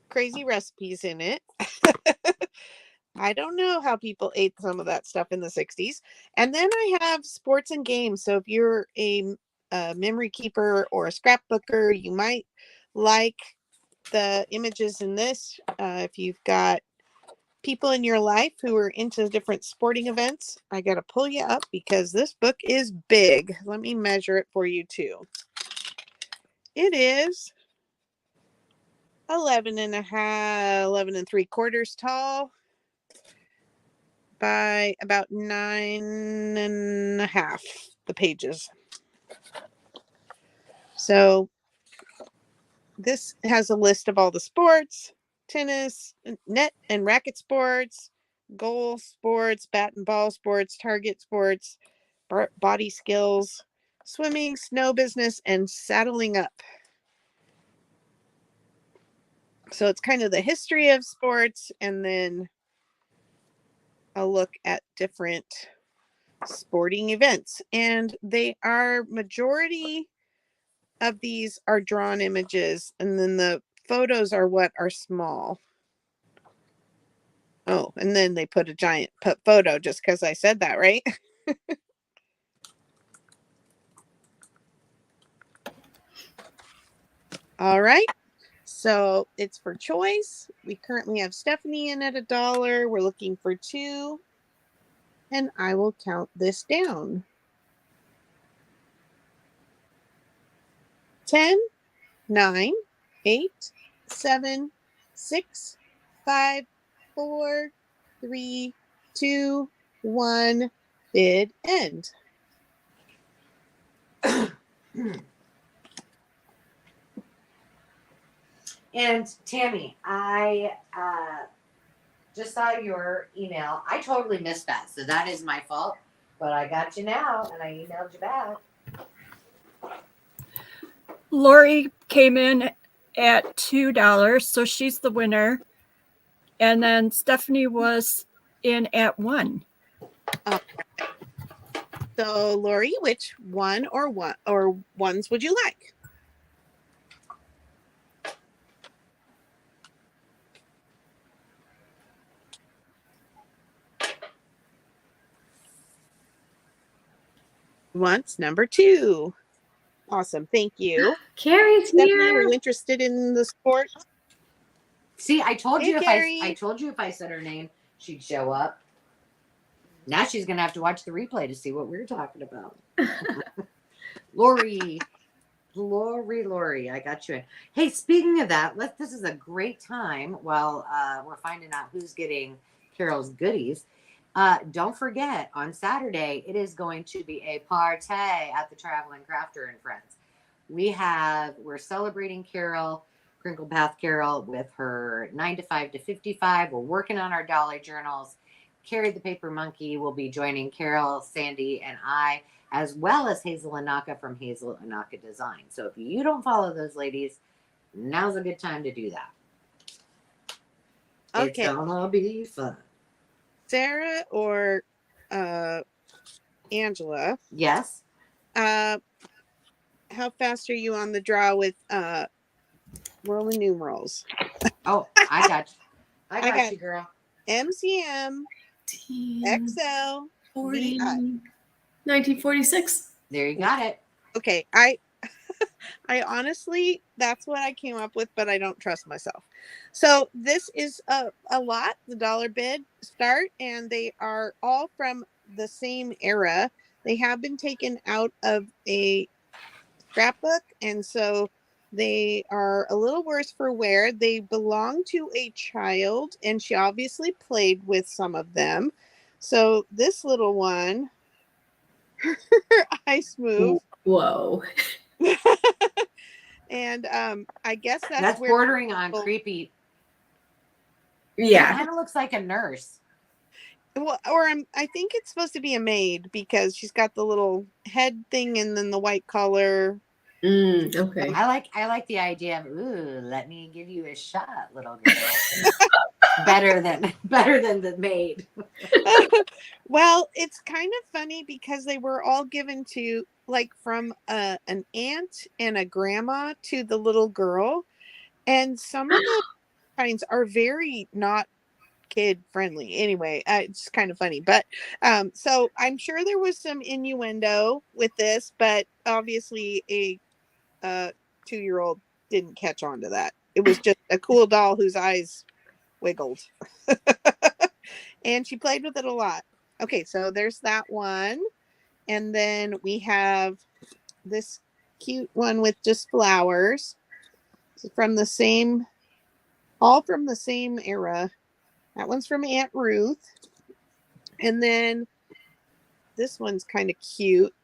crazy recipes in it. I don't know how people ate some of that stuff in the 60s. And then I have sports and games. So if you're a memory keeper or a scrapbooker, you might like the images in this. If you've got people in your life who are into different sporting events, I got to pull you up because this book is big. Let me measure it for you too. It is 11 and 3/4 tall by about 9.5 the pages. So this has a list of all the sports: tennis, net and racket sports, goal sports, bat and ball sports, target sports, body skills. swimming, snow business, and saddling up. So it's kind of the history of sports and then a look at different sporting events. And they are, majority of these are drawn images, and then the photos are what are small. Oh, and then they put a giant photo just because I said that, right? All right. So it's for choice. We currently have Stephanie in at $1. We're looking for 2. And I will count this down. 10, 9, 8, 7, 6, 5, 4, 3, 2, 1. Bid end. And Tammy, I just saw your email. I totally missed that, so that is my fault. But I got you now, and I emailed you back. Lori came in at $2, so she's the winner. And then Stephanie was in at $1. So Lori, which one or ones would you like? Once, number 2. Awesome, thank you. Carrie's Stephanie, were here. you interested in the sport? See, I told Hey, you Carrie. I told you if I said her name, she'd show up. Now she's gonna have to watch the replay to see what we're talking about. Lori, I got you in. Hey, speaking of that, this is a great time while we're finding out who's getting Carol's goodies. Don't forget, on Saturday, it is going to be a party at the Traveling Crafter and Friends. We're celebrating Carol, Crinkle Path Carol, with her 9 to 5 to 55. We're working on our Dolly journals. Carrie the Paper Monkey will be joining Carol, Sandy, and I, as well as Hazel Anaka from Hazel Anaka Design. So if you don't follow those ladies, now's a good time to do that. Okay. It's gonna be fun. Sarah or Angela? Yes. How fast are you on the draw with Roman numerals? Oh, I got you. I got you, girl. MCM XL 40, VI. 1946. There you got it. Okay, I honestly, that's what I came up with, but I don't trust myself. So this is a lot, the dollar bid start, and they are all from the same era. They have been taken out of a scrapbook, and so they are a little worse for wear. They belong to a child, and she obviously played with some of them. So this little one, her eyes move. Whoa. And I guess That's where bordering on creepy. Yeah. It kind of looks like a nurse. well, I think it's supposed to be a maid because she's got the little head thing and then the white collar. Okay. I like the idea of, ooh, let me give you a shot, little girl. better than the maid. Well, it's kind of funny because they were all given to, like, from an aunt and a grandma to the little girl, and some of the kinds are very not kid friendly. Anyway, it's kind of funny, but so I'm sure there was some innuendo with this, but obviously a 2-year-old didn't catch on to that. It was just a cool doll whose eyes wiggled. And she played with it a lot. Okay, so there's that one. And then we have this cute one with just flowers. From the same, all from the same era. That one's from Aunt Ruth. And then this one's kind of cute.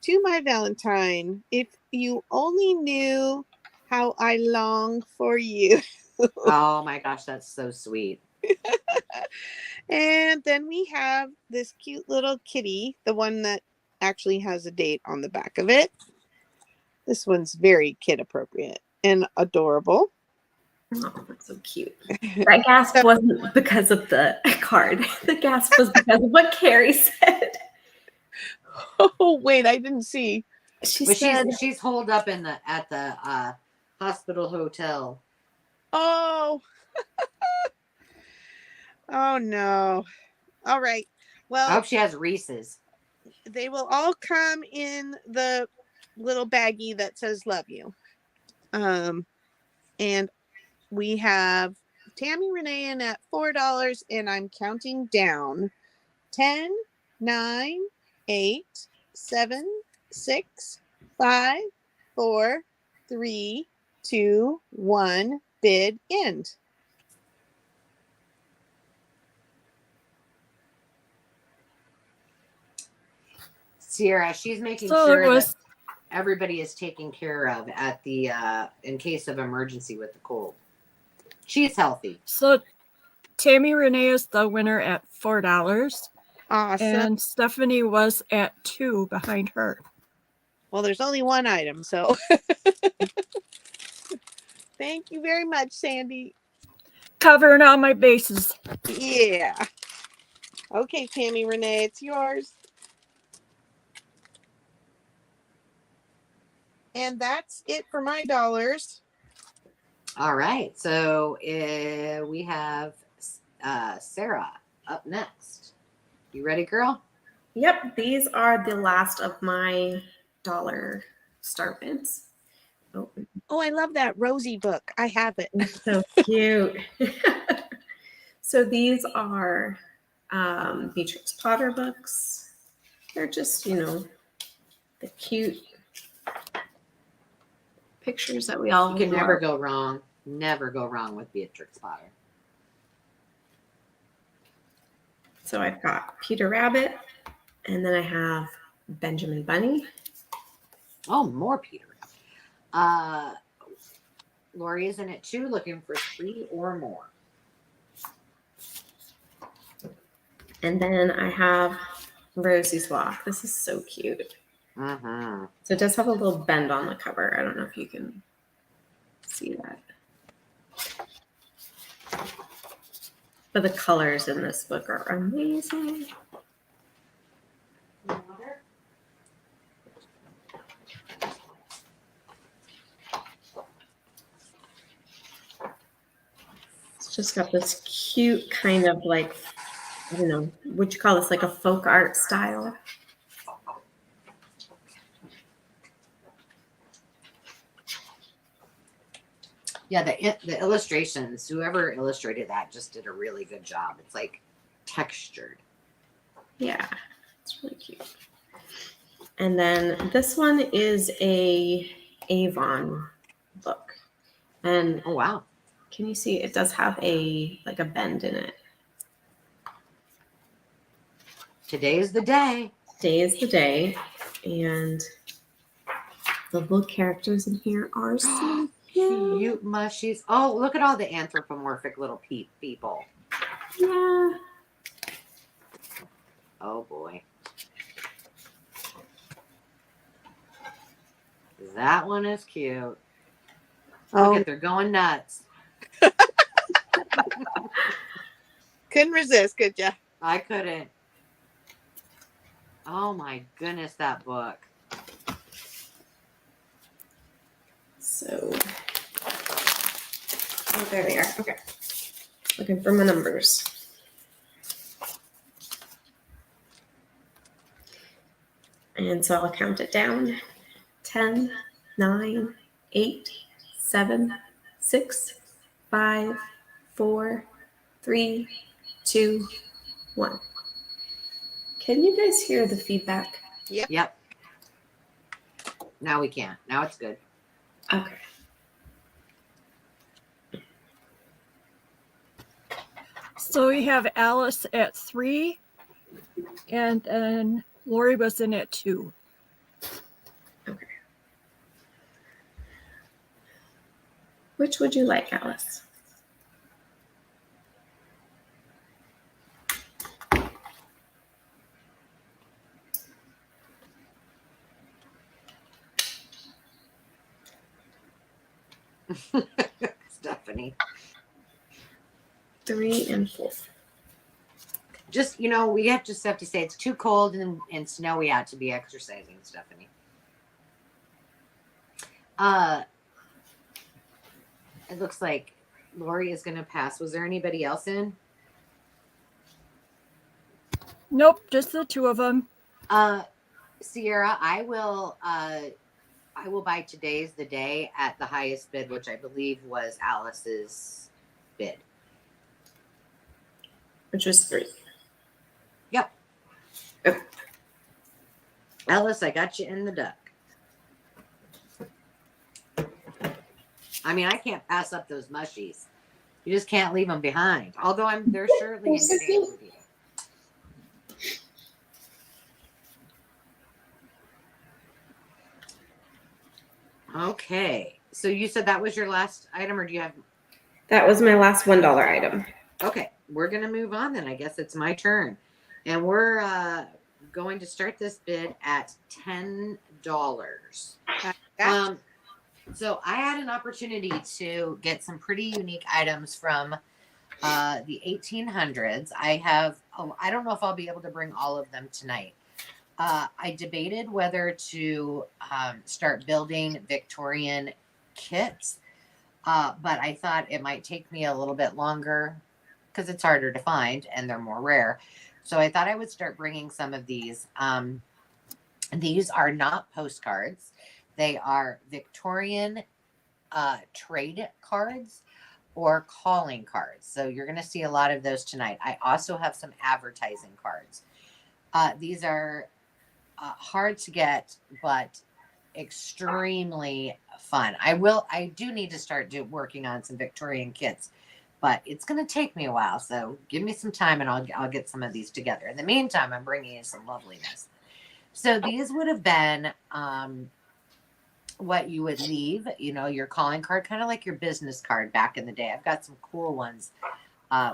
To my Valentine, if you only knew how I long for you. Oh my gosh, that's so sweet. And then we have this cute little kitty, the one that actually has a date on the back of it. This one's very kid appropriate and adorable. Oh, that's so cute. That gasp wasn't because of the card. The gasp was because of what Carrie said. Oh, wait, I didn't see. She But said, she's holed up at the hospital hotel. Oh. Oh, no. All right. I Well, hope she has Reese's. they will all come in the little baggie that says love you. And we have Tammy Renee in at $4, and I'm counting down 10, 9, 8, 7, 6, 5, 4, 3, 2, 1. Bid end. Sierra, she's making So sure it was that everybody is taken care of at the in case of emergency with the cold. She's healthy. so Tammy Renee is the winner at $4, Awesome. and Stephanie was at 2 behind her. Well, there's only one item, so thank you very much, Sandy. Covering all my bases. Yeah. Okay, Tammy Renee, it's yours. And that's it for my dollars. All right, so we have Sarah up next. You ready, girl? yep, these are the last of my dollar star bids. Oh, I love that Rosie book. I have it. It's so cute. So these are Beatrix Potter books. They're just, the cute pictures that we all You can love. never go wrong. Never go wrong with Beatrix Potter. So I've got Peter Rabbit, and then I have Benjamin Bunny. Oh, more Peter. Lori is in it too, looking for 3 or more. And then I have Rosie's Walk. This is so cute. Mm-hmm. So it does have a little bend on the cover. I don't know if you can see that. But the colors in this book are amazing. It's just got this cute kind of like, I don't know, would you call this like a folk art style? Yeah, the illustrations, whoever illustrated that just did a really good job. It's like textured. Yeah, it's really cute. And then this one is a Avon book. And Oh, wow. can you see it does have a bend in it? Today's the day. Today is the day. And the little characters in here are so Cute mushies. Oh, look at all the anthropomorphic little people. yeah. Oh, boy. That one is cute. Oh, Look at, they're going nuts. couldn't resist, could ya? I couldn't. Oh, my goodness, that book. So, oh, there they are. Okay. Looking for my numbers. And so I'll count it down. 10, 9, 8, 7, 6, 5, 4, 3, 2, 1. Can you guys hear the feedback? Yep. Now we can. Now it's good. Okay. So we have Alice at 3, and then Lori was in at 2. Okay. Which would you like, Alice? Stephanie. 3 and 4. Just, we have to say it's too cold and snowy out to be exercising, Stephanie. It looks like Lori is going to pass. Was there anybody else in? Nope, just the two of them. Sierra, I will buy today's the day at the highest bid, which I believe was Alice's bid. Which was 3. Yep. Okay. Alice, I got you in the duck. I mean, I can't pass up those mushies. You just can't leave them behind. Although they're surely in today's review. Okay. So you said that was your last item, or do you have? That was my last $1 item. Okay. We're going to move on then. I guess it's my turn. And we're going to start this bid at $10. So I had an opportunity to get some pretty unique items from the 1800s. I don't know if I'll be able to bring all of them tonight. I debated whether to start building Victorian kits, but I thought it might take me a little bit longer because it's harder to find and they're more rare. So I thought I would start bringing some of these. These are not postcards. They are Victorian trade cards or calling cards. So you're going to see a lot of those tonight. I also have some advertising cards. These are hard to get, but extremely fun. I do need to start working on some Victorian kits, but it's going to take me a while. So give me some time and I'll get some of these together. In the meantime, I'm bringing you some loveliness. So these would have been what you would leave, your calling card, kind of like your business card back in the day. I've got some cool ones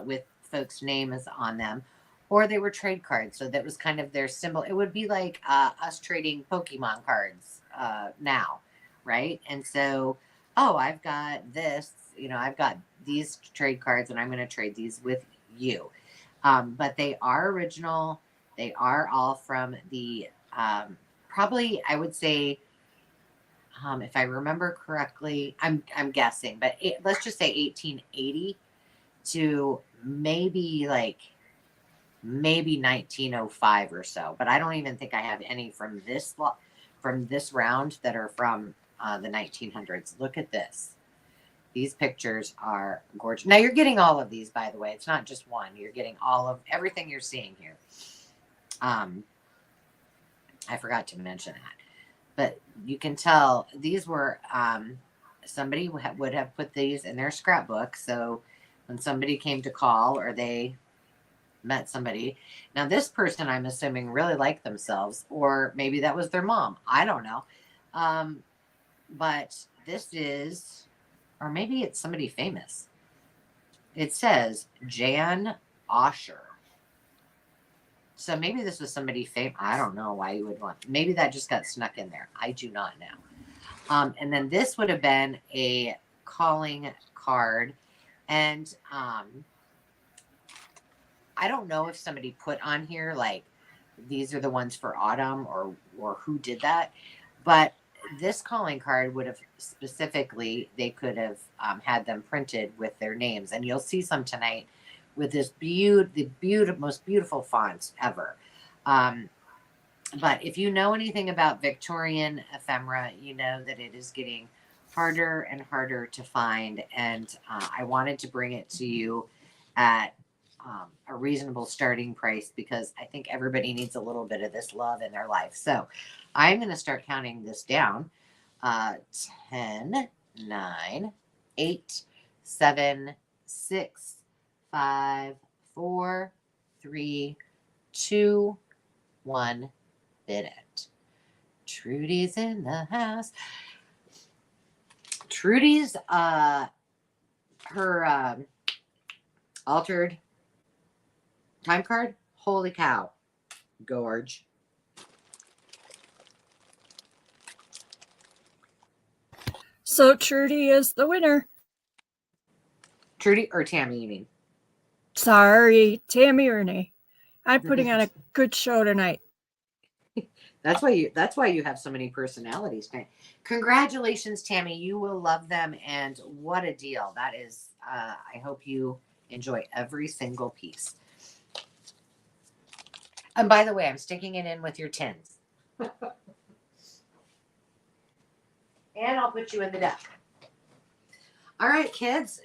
with folks' names on them. Or they were trade cards. So that was kind of their symbol. It would be like us trading Pokemon cards now, right? And so, I've got this, I've got these trade cards and I'm going to trade these with you. But they are original. They are all from the, probably I would say, if I remember correctly, I'm guessing, but let's just say 1880 to maybe 1905 or so. But I don't even think I have any from this round that are from the 1900s. Look at this. These pictures are gorgeous. Now you're getting all of these, by the way. It's not just one. You're getting all of everything you're seeing here. I forgot to mention that. But you can tell these were, somebody would have put these in their scrapbook. So when somebody came to call or they met somebody. Now this person, I'm assuming, really liked themselves, or maybe that was their mom. I don't know. But this is, or maybe it's somebody famous. It says Jan Osher. So maybe this was somebody famous. I don't know why you would want. Maybe that just got snuck in there. I do not know. And then this would have been a calling card. And I don't know if somebody put on here like these are the ones for autumn or who did that. But this calling card would have specifically, they could have had them printed with their names. And you'll see some tonight with this most beautiful fonts ever. But if you know anything about Victorian ephemera, you know that it is getting harder and harder to find. And I wanted to bring it to you at a reasonable starting price because I think everybody needs a little bit of this love in their life. So I'm going to start counting this down. 10, 9, 8, 7, 6, 5, 4, 3, 2, 1. Bid it. Trudy's in the house. Trudy's her altered time card. Holy cow. Gorge. So Trudy is the winner. Trudy or Tammy, you mean? Sorry, Tammy Renee. I'm putting on a good show tonight. That's why you have so many personalities. Congratulations, Tammy. You will love them, and what a deal that is. I hope you enjoy every single piece. And by the way, I'm sticking it in with your tins. And I'll put you in the deck. All right, kids.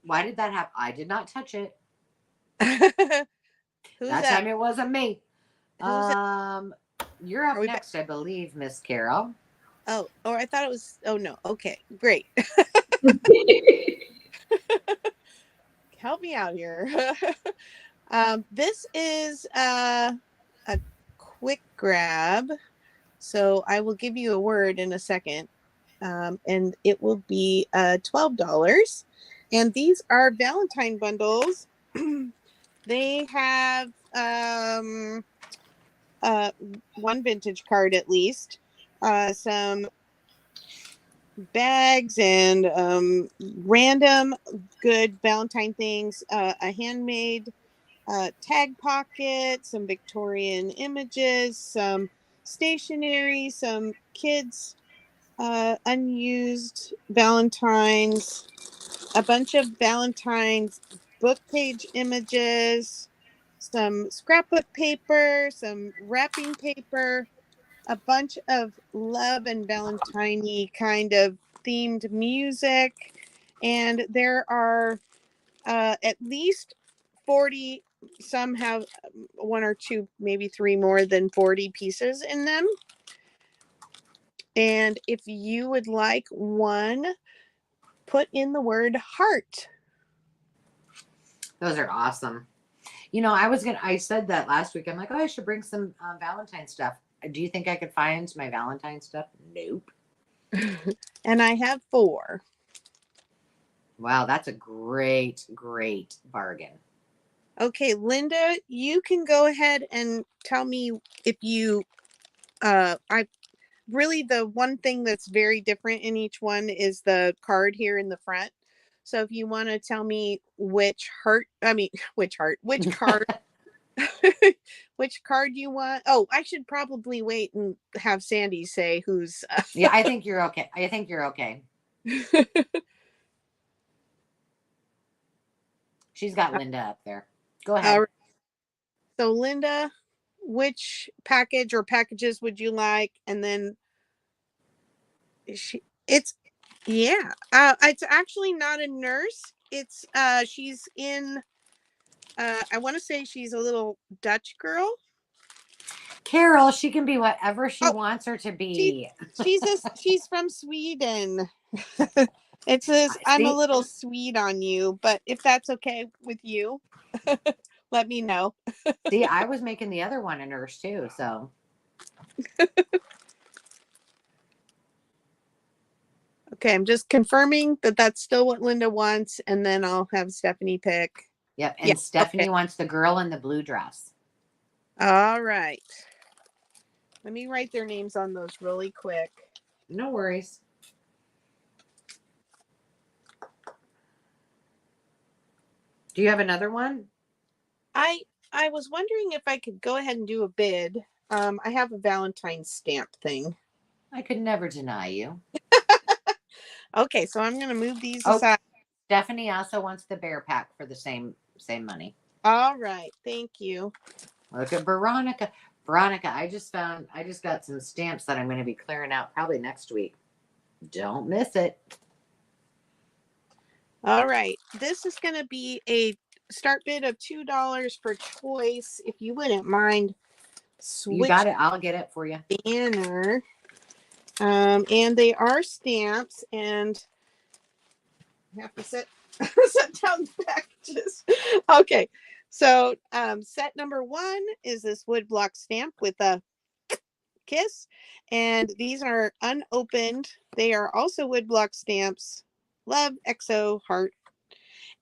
Why did that happen? I did not touch it. Who's That up? time it wasn't me. Who's up? You're up Are we next, I believe, Miss Carol. Oh, or I thought it was. Oh no. Okay, great. Help me out here. This is a quick grab, so I will give you a word in a second, and it will be $12. And these are Valentine bundles. They have one vintage card at least, some bags and random good Valentine things, a handmade tag pocket, some Victorian images, some stationery, some kids unused Valentines, a bunch of Valentine's book page images, some scrapbook paper, some wrapping paper, a bunch of love and Valentine-y kind of themed music. And there are at least 40, some have one or two, maybe three more than 40 pieces in them. And if you would like one, put in the word heart. Those are awesome. You know, I said that last week. I'm like, oh, I should bring some Valentine stuff. Do you think I could find my Valentine stuff? Nope. And I have 4. Wow, that's a great, great bargain. Okay, Linda, you can go ahead and tell me if you, I really, the one thing that's very different in each one is the card here in the front. So if you want to tell me which card, which card you want. Oh, I should probably wait and have Sandy say who's. Yeah, I think you're okay. She's got Linda up there. Go ahead. So Linda, which package or packages would you like? And then it's actually not a nurse. It's she's in I want to say she's a little Dutch girl. Carol, she can be whatever she wants her to be. She's from Sweden. It says I'm a little sweet on you, but if that's okay with you, let me know. See, I was making the other one a nurse too, so. Okay, I'm just confirming that that's still what Linda wants, and then I'll have Stephanie pick. Yep, and Stephanie wants the girl in the blue dress. All right. Let me write their names on those really quick. No worries. Do you have another one? I was wondering if I could go ahead and do a bid. I have a Valentine's stamp thing. I could never deny you. Okay, so I'm going to move these aside. Stephanie also wants the bear pack for the same money. All right, thank you. Look at Veronica. Veronica, I just got some stamps that I'm going to be clearing out probably next week. Don't miss it. All right, this is going to be a start bid of $2 per choice. If you wouldn't mind, You got it. I'll get it for you. Banner. And they are stamps, and I have to set down the packages. Okay, so set number 1 is this wood block stamp with a kiss, and these are unopened. They are also wood block stamps. Love, XO, heart.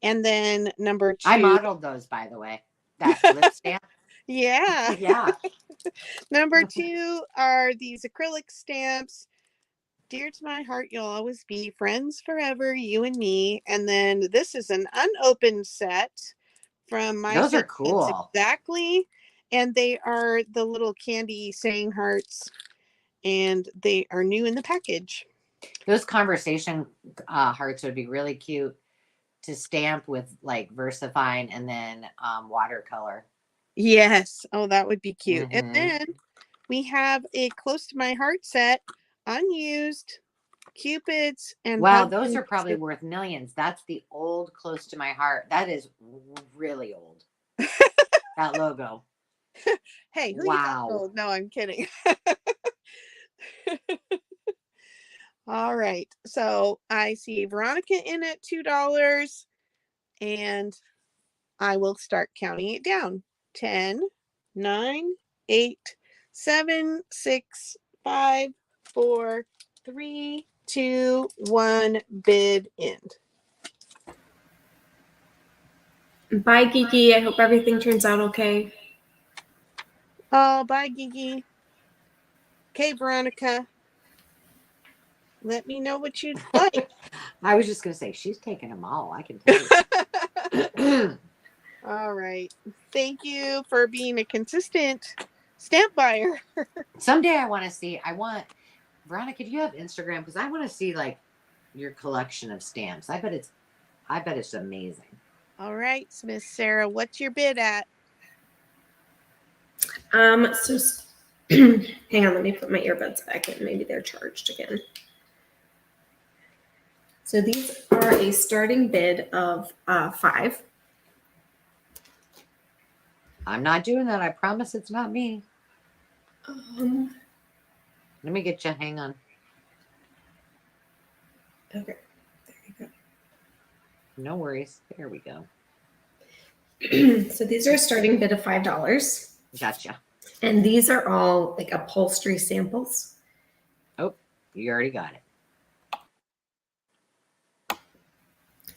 And then number 2. I modeled those, by the way. That lip stamp. Yeah. Yeah. Number 2 are these acrylic stamps. Dear to my heart, you'll always be friends forever, you and me. And then this is an unopened set from my Those are sentiments cool. exactly. And they are the little candy saying hearts, and they are new in the package. Those conversation hearts would be really cute to stamp with like VersaFine and then watercolor. Yes. Oh, that would be cute. And Mhm. then we have a close to my heart set, unused Cupids and Wow, hugs those and are probably kisses. worth millions. That's the old close to my heart. That is really old. That logo. Hey, who you thought Wow. sold? No, I'm kidding. All right. So I see Veronica in at $2, and I will start counting it down. 10, 9, 8, 7, 6, 5, 4, 3, 2, 1. Bid end. Bye, Geeky. I hope everything turns out okay. Oh, bye, Gigi. Okay, Veronica. Let me know what you'd like. I was just going to say, she's taking them all. I can tell you. All right. Thank you for being a consistent stamp buyer. Someday Veronica, do you have Instagram? Because I want to see like your collection of stamps. I bet it's amazing. All right, Miss Sarah, what's your bid at? So hang on, let me put my earbuds back in. Maybe they're charged again. So these are a starting bid of 5. I'm not doing that. I promise it's not me. Let me get you. Hang on. Okay, there you No worries. There we go. go. So these are a starting bid of $5. Gotcha. And these are all like upholstery samples. Oh, you already got it.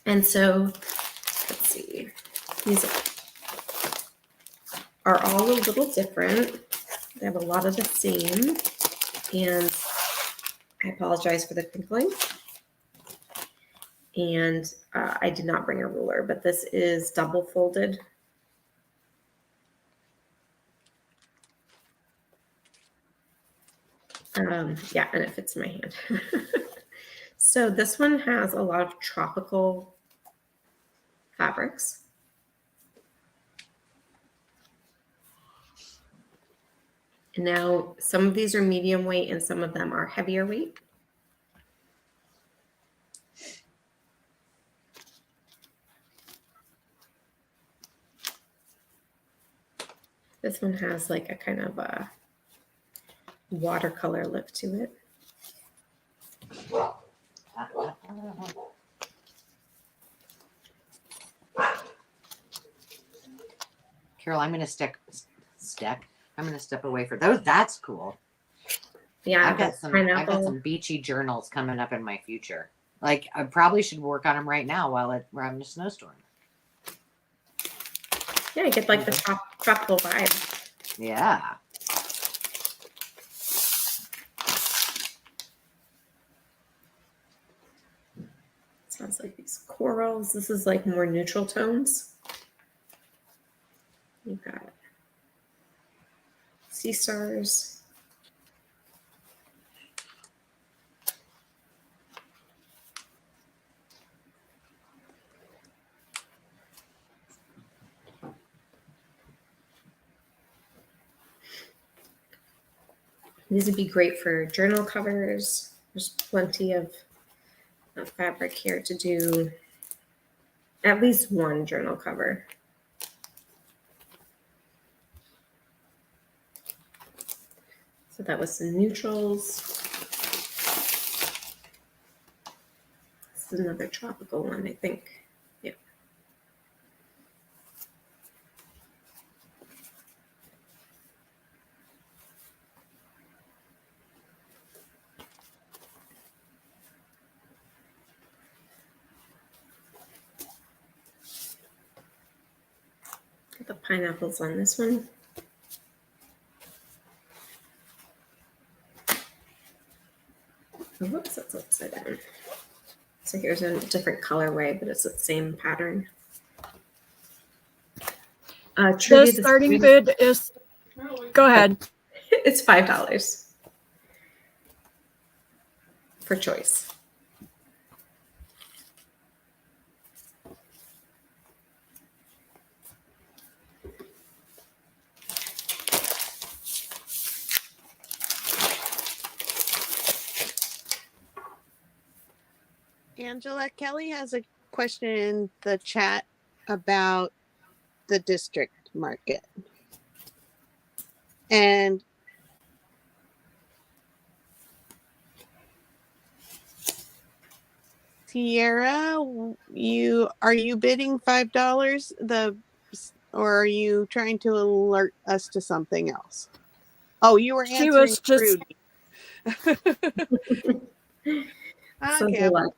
And so, let's see, these are all a little different. They have a lot of the same. And I apologize for the crinkling. And I did not bring a ruler, but this is double folded. Yeah, and it fits my hand. So this one has a lot of tropical fabrics. And now some of these are medium weight and some of them are heavier weight. This one has like a kind of a watercolor look to it. Carol, I'm going to step away for those. That's cool. Yeah, I've got some beachy journals coming up in my future. Like I probably should work on them right now while we're having a snowstorm. Yeah, you get like the tropical vibe. Yeah. Sounds like these corals. This is like more neutral tones. You've got sea stars. These would be great for journal covers. There's plenty of fabric here to do at least one journal cover. So that was some neutrals. This is another tropical one, I think. Yeah. Got the pineapples on this one. Oh, whoops, that's upside down. So here's a different colorway, but it's the same pattern. The Trudy, starting bid is, go ahead. It's $5 for choice. Angela, Kelly has a question in the chat about the district market. And Sierra, are you bidding $5 or are you trying to alert us to something else? Oh, you were She answering was just, Trudy. So Okay. the like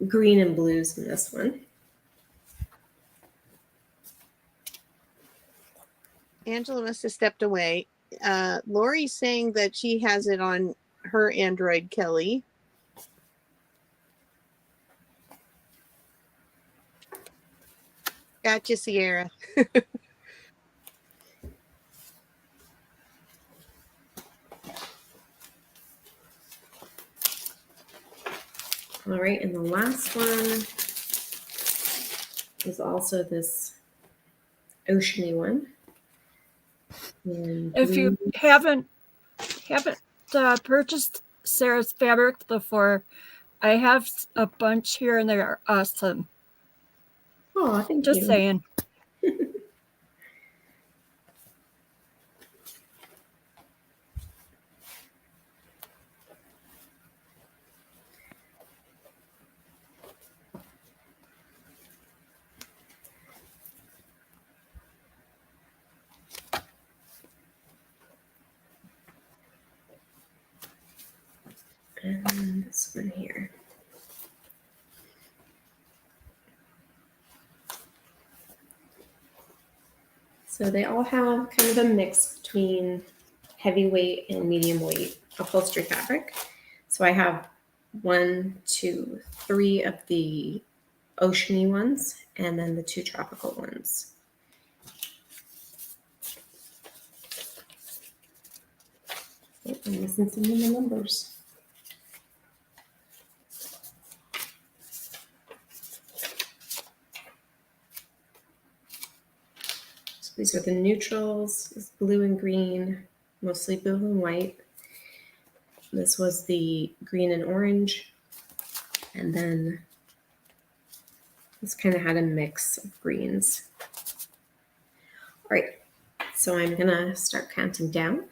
green and blues in this one. Angela must have stepped away. Lori's saying that she has it on her Android, Kelly. Gotcha, Sierra. All right, and the last one is also this oceany one. And if you haven't purchased Sarah's fabric before, I have a bunch here and they are awesome. oh, thank Just you. saying. And this one here. So they all have kind of a mix between heavyweight and medium weight upholstery fabric. So I have 1, 2, 3 of the oceany ones and then the 2 tropical ones. Oh, I'm missing some of the numbers. So these are the neutrals, it's blue and green, mostly blue and white. This was the green and orange. And then this kind of had a mix of greens. All right, so I'm gonna start counting down.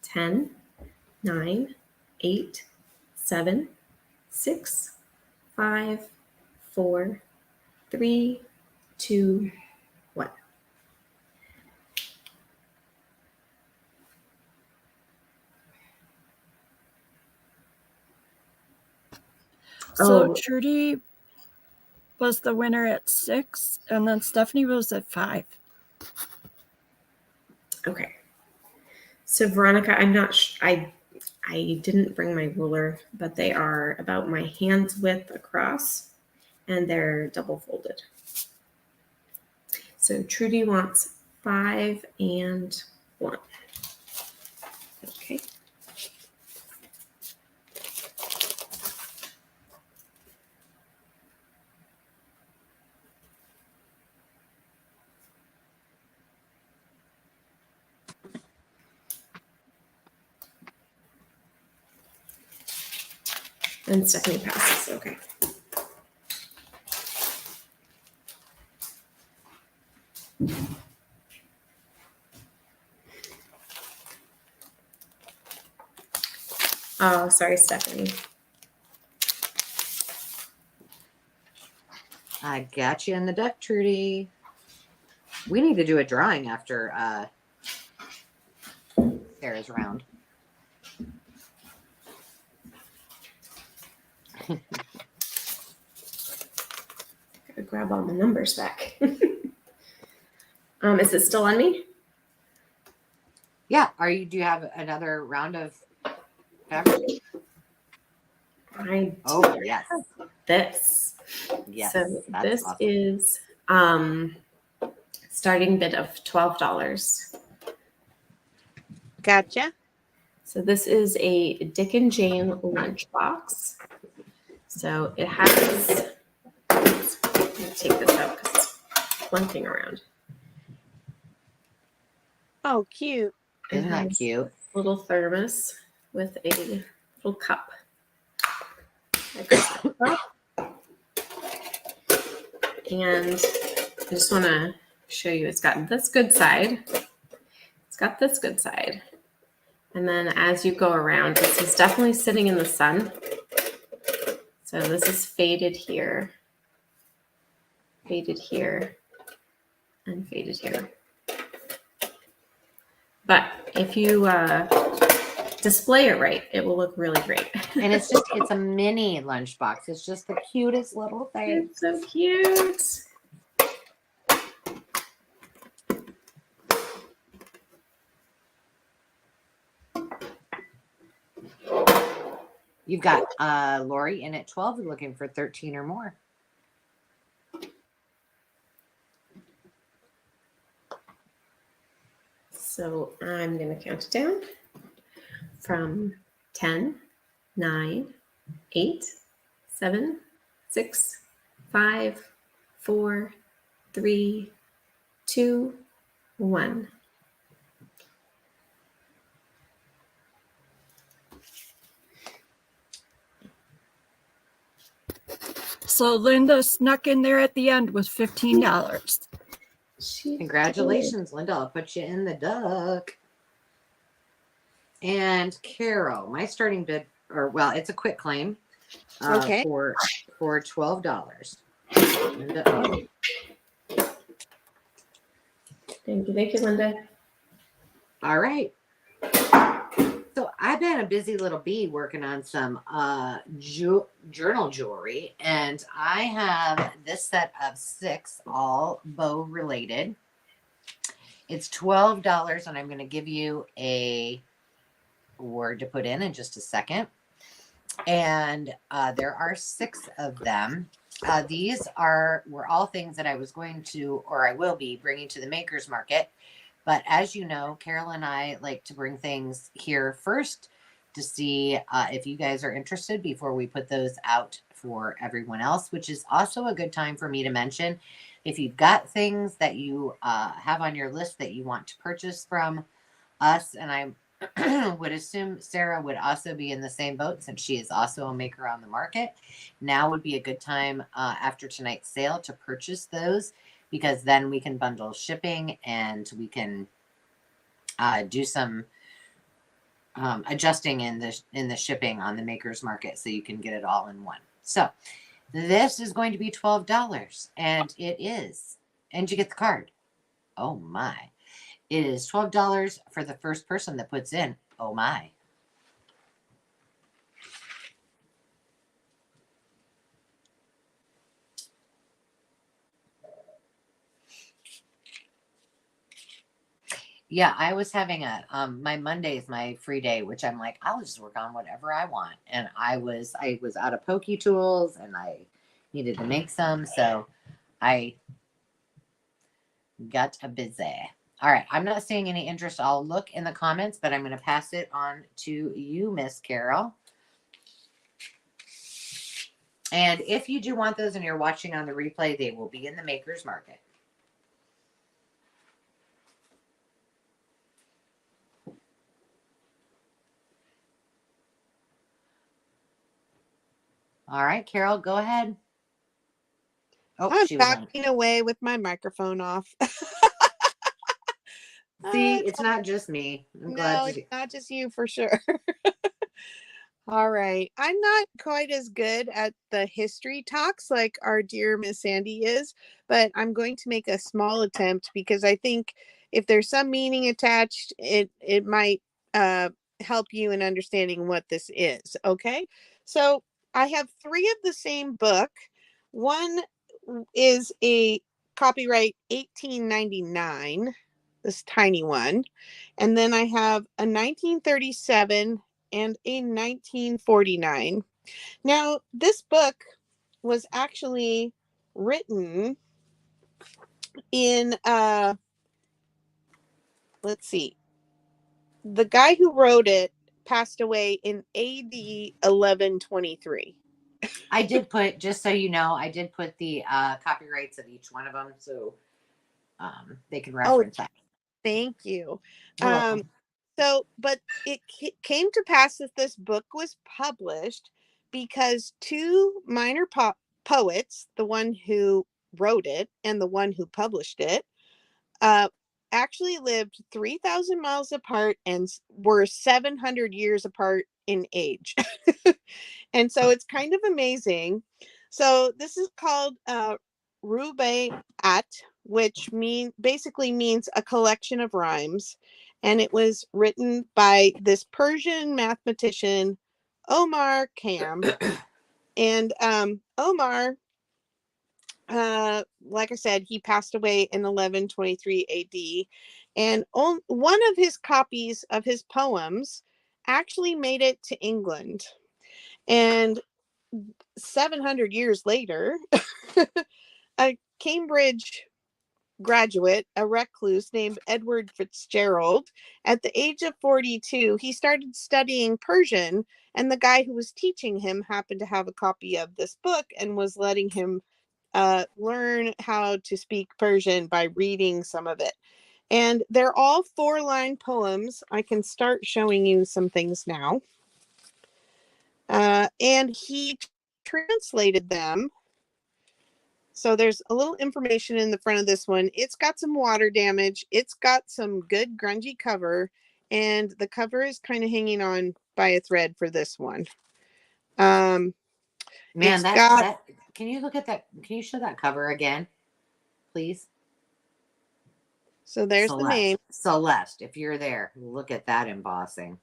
10, 9, 8, 7, 6, 5, 4, 3, 2, 1. So Oh. Trudy was the winner at 6, and then Stephanie was at 5. Okay. So Veronica, I'm not I didn't bring my ruler, but they are about my hand's width across and they're double folded. So Trudy wants 5 and 1. Okay. And Stephanie passes. Okay. Oh, sorry, Stephanie. I got you in the duck, Trudy. We need to do a drawing after Sarah's round. Gotta grab all my numbers back. Is it still on me? Yeah. Do you have another round of fabric? I Oh, do yes. have this. Yes. So That's this awesome. is starting bid of $12. Gotcha. So this is a Dick and Jane lunchbox. So it has, let me take this out because it's clunking around. Oh, cute. Isn't It that has cute? a little thermos with a little cup. And I just want to show you, it's got this good side. It's got this good side. And then as you go around, this is definitely sitting in the sun. So this is faded here, and faded here. But if you display it right, it will look really great. And it's a mini lunchbox. It's just the cutest little thing. It's so cute. You've got Lori in at 12, looking for 13 or more. So I'm going to count it down from 10, 9, 8, 7, 6, 5, 4, 3, 2, 1. So Linda snuck in there at the end with $15. Congratulations, Linda. I'll put you in the duck. And Carol, my starting bid, it's a quick claim Okay. for $12. Linda, Thank you, Linda. all right. So I've been a busy little bee working on some journal jewelry, and I have this set of 6, all bow related. It's $12, and I'm going to give you a word to put in just a second. And there are 6 of them. These were all things that I was going to, or I will be bringing to the Makers Market. But as you know, Carol and I like to bring things here first to see if you guys are interested before we put those out for everyone else, which is also a good time for me to mention. If you've got things that you have on your list that you want to purchase from us, and I would assume Sarah would also be in the same boat since she is also a maker on the market. Now would be a good time after tonight's sale to purchase those, because then we can bundle shipping and we can do some adjusting in the shipping on the Makers Market so you can get it all in one. So this is going to be $12, and it is, and you get the card. Oh my. It is $12 for the first person that puts in, oh my. Yeah, I was having my Monday is my free day, which I'm like, I'll just work on whatever I want. And I was out of pokey tools and I needed to make some, so I got busy. All right, I'm not seeing any interest. I'll look in the comments, but I'm going to pass it on to you, Miss Carol. And if you do want those and you're watching on the replay, they will be in the Makers Market. All right, Carol, go ahead. Oh, I'm she was on. talking away with my microphone off. See, it's not just me. I'm glad No, to it's see. not just you for sure. All right. I'm not quite as good at the history talks like our dear Miss Sandy is, but I'm going to make a small attempt because I think if there's some meaning attached, it might help you in understanding what this is. Okay. So I have 3 of the same book. One is a copyright 1899, this tiny one. And then I have a 1937 and a 1949. Now, this book was actually written in, let's see, the guy who wrote it passed away in AD 1123. I did put, just so you know, I did put the copyrights of each one of them, so they can reference that. Thank you. You're welcome. But it came to pass that this book was published because two minor poets, the one who wrote it and the one who published it, actually lived 3,000 miles apart and were 700 years apart in age. And so it's kind of amazing. So this is called Rubaiyat, which basically means a collection of rhymes. And it was written by this Persian mathematician, Omar Khayyam. And Omar, like I said, he passed away in 1123 AD. And one of his copies of his poems actually made it to England. And 700 years later, a Cambridge graduate, a recluse named Edward Fitzgerald, at the age of 42, he started studying Persian, and the guy who was teaching him happened to have a copy of this book and was letting him learn how to speak Persian by reading some of it. And they're all 4-line poems. I can start showing you some things now. And he translated them. So there's a little information in the front of this one. It's got some water damage. It's got some good grungy cover. And the cover is kind of hanging on by a thread for this one. Man, can you look at that? Can you show that cover again, please? So there's Celeste. the name. Celeste, if you're there, look at that embossing.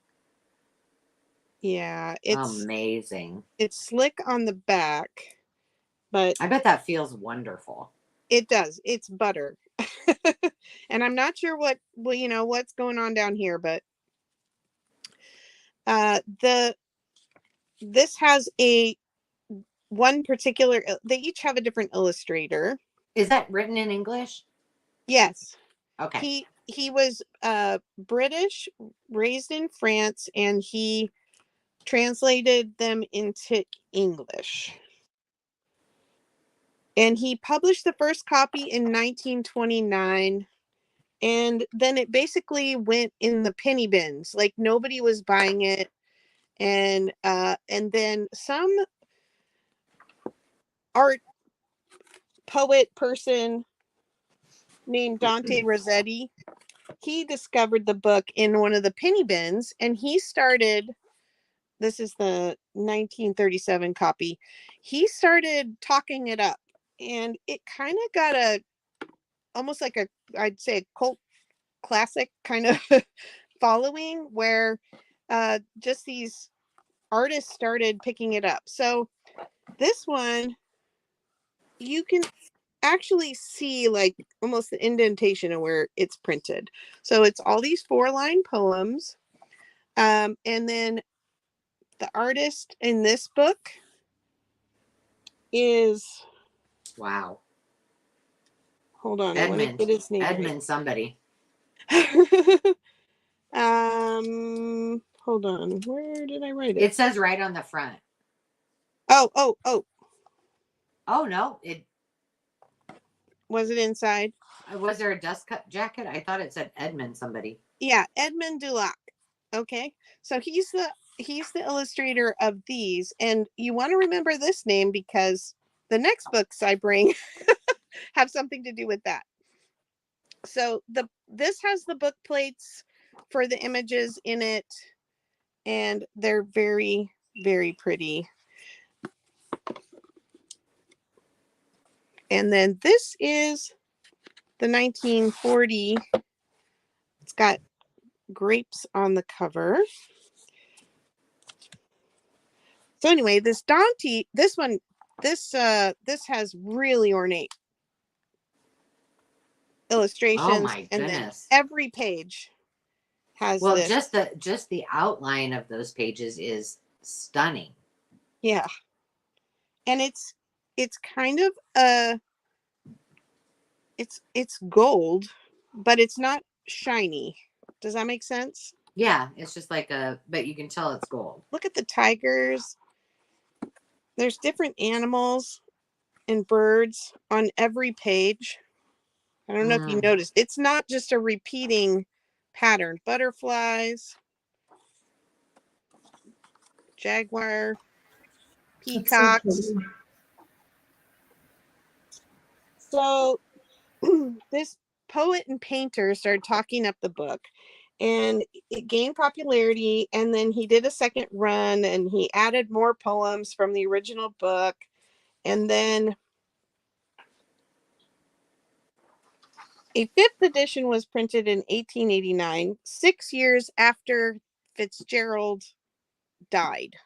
Yeah, it's amazing. It's slick on the back, but I bet that feels wonderful. It does. It's butter. And I'm not sure what's going on down here, but this has one particular, they each have a different illustrator. Is that written in English? Yes. Okay. He was British, raised in France, and he translated them into English. And he published the first copy in 1929. And then it basically went in the penny bins. Like nobody was buying it. And then some art poet person named Dante Rossetti, he discovered the book in one of the penny bins, and he started, this is the 1937 copy, he started talking it up, and it kind of got almost like I'd say a cult classic kind of following, where just these artists started picking it up. So this one, you can actually see like almost the indentation of where it's printed. So it's all these 4-line poems. And then the artist in this book is, wow. Hold on, Edmund. I want to get his name. Edmund somebody. Hold on, where did I write it? It says right on the front. Oh no, it was it inside? Was there a dust jacket? I thought it said Edmund somebody. Yeah, Edmund Dulac. Okay, so he's the illustrator of these, and you want to remember this name because the next books I bring have something to do with that. So this has the book plates for the images in it, and they're very, very pretty. And then this is the 1940. It's got grapes on the cover. So anyway, this Dante, this has really ornate illustrations. Oh my goodness. And then every page has this. Just the outline of those pages is stunning. Yeah. And it's kind of it's gold, but it's not shiny. Does that make sense? Yeah, it's just like but you can tell it's gold. Look at the tigers. There's different animals and birds on every page. I don't know if you noticed. It's not just a repeating pattern. Butterflies, jaguar, peacocks. So this poet and painter started talking up the book, and it gained popularity, and then he did a second run and he added more poems from the original book, and then a fifth edition was printed in 1889, 6 years after Fitzgerald died.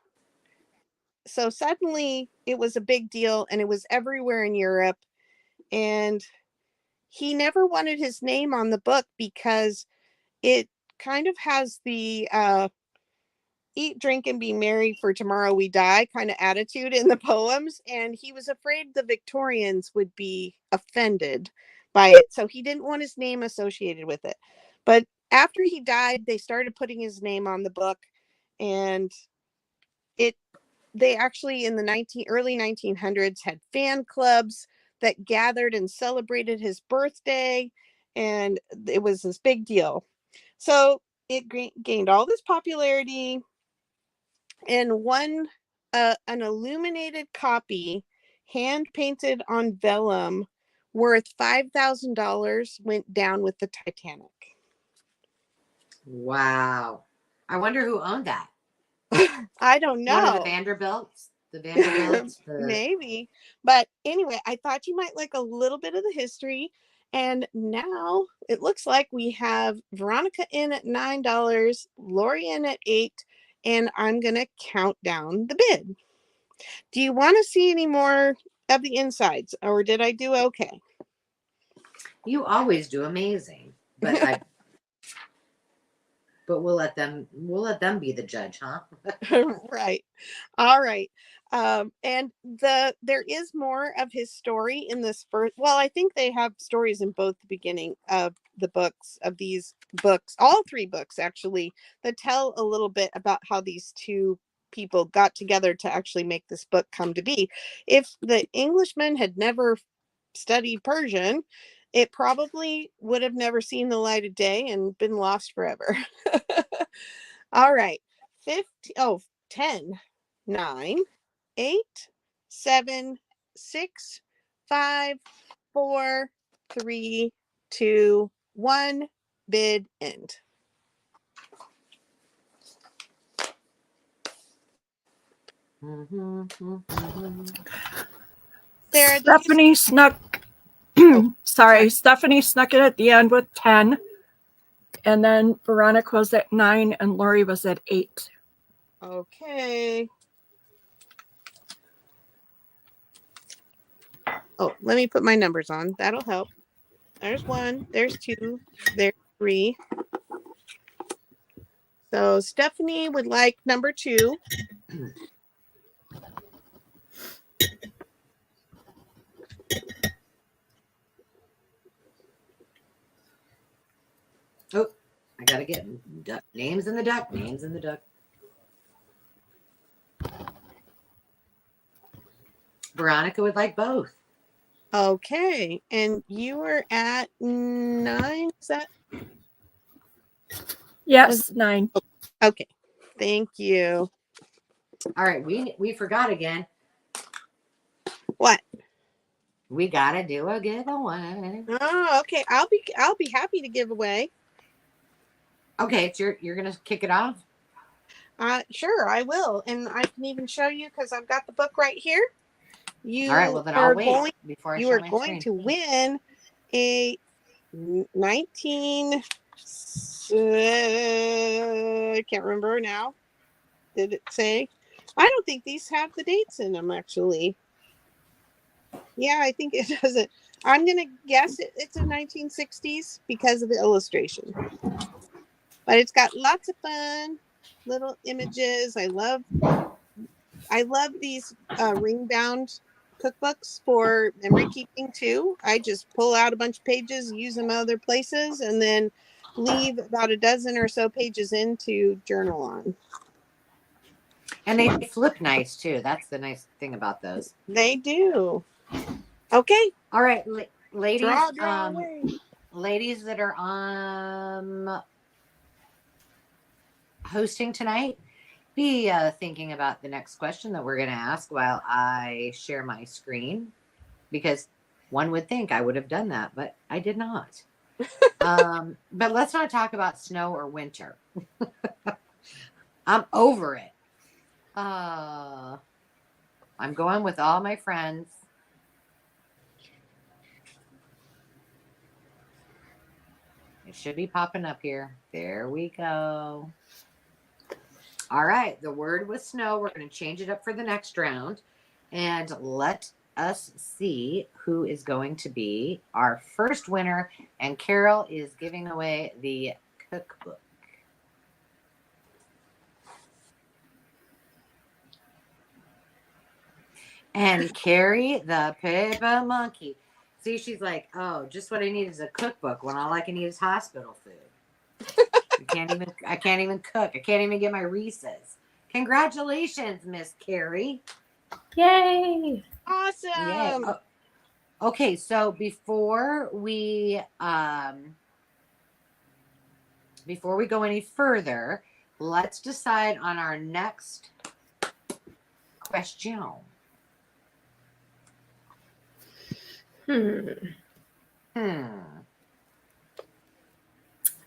So suddenly it was a big deal, and it was everywhere in Europe, and he never wanted his name on the book because it kind of has the eat, drink, and be merry, for tomorrow we die kind of attitude in the poems. And he was afraid the Victorians would be offended by it. So he didn't want his name associated with it. But after he died, they started putting his name on the book. And they actually in the early 1900s had fan clubs that gathered and celebrated his birthday. And it was this big deal. So it gained all this popularity, and an illuminated copy, hand painted on vellum, worth $5,000 went down with the Titanic. Wow. I wonder who owned that. I don't know. One of the Vanderbilts? The Vanderbilts? Maybe. But anyway, I thought you might like a little bit of the history. And now it looks like we have Veronica in at $9, Lori in at $8, and I'm going to count down the bid. Do you want to see any more of the insides, or did I do okay? You always do amazing. But but we'll let them be the judge, huh? Right. All right. And there is more of his story in this first. Well, I think they have stories in both the beginning of the books, of these books, all three books actually, that tell a little bit about how these two people got together to actually make this book come to be. If the Englishmen had never studied Persian, it probably would have never seen the light of day and been lost forever. All right. 10, 9, 8, 7, 6, 5, 4, 3, 2, 1. Bid end. Sarah, Stephanie snuck. Sorry, Stephanie snuck it at the end with 10, and then Veronica was at 9, and Lori was at 8. Okay. Oh, let me put my numbers on. That'll help. There's 1, there's 2, there's 3. So Stephanie would like number 2. Oh, I gotta get names in the duck. Names in the duck. Veronica would like both. Okay, and you were at 9. Is that? Yes, 9. Okay, thank you. All right, we forgot again. What? We gotta do a giveaway. Oh, okay. I'll be happy to give away. Okay, it's you're gonna kick it off. Sure, I will, and I can even show you because I've got the book right here. You all right, well then I'll wait before I you show are my going screen. to win a 19. I can't remember now. Did it say? I don't think these have the dates in them actually. Yeah, I think it doesn't. I'm gonna guess it's a 1960s because of the illustration. But it's got lots of fun little images. I love I love these ring bound cookbooks for memory keeping too. I just pull out a bunch of pages, use them other places, and then leave about a dozen or so pages in to journal on. And they flip nice too. That's the nice thing about those. They do. Okay. All right, ladies. Draw away. Ladies that are hosting tonight, be thinking about the next question that we're going to ask while I share my screen, because one would think I would have done that, but I did not. But let's not talk about snow or winter. I'm over it. I'm going with all my friends. It should be popping up here. There we go. All right. The word was snow. We're going to change it up for the next round. And let us see who is going to be our first winner. And Carol is giving away the cookbook. And Carrie, the paper monkey. See, she's like, oh, just what I need is a cookbook when all I can eat is hospital food. I can't even cook. I can't even get my Reese's. Congratulations, Miss Carrie. Yay. Awesome. Yay. Oh, okay, so before we go any further, let's decide on our next question.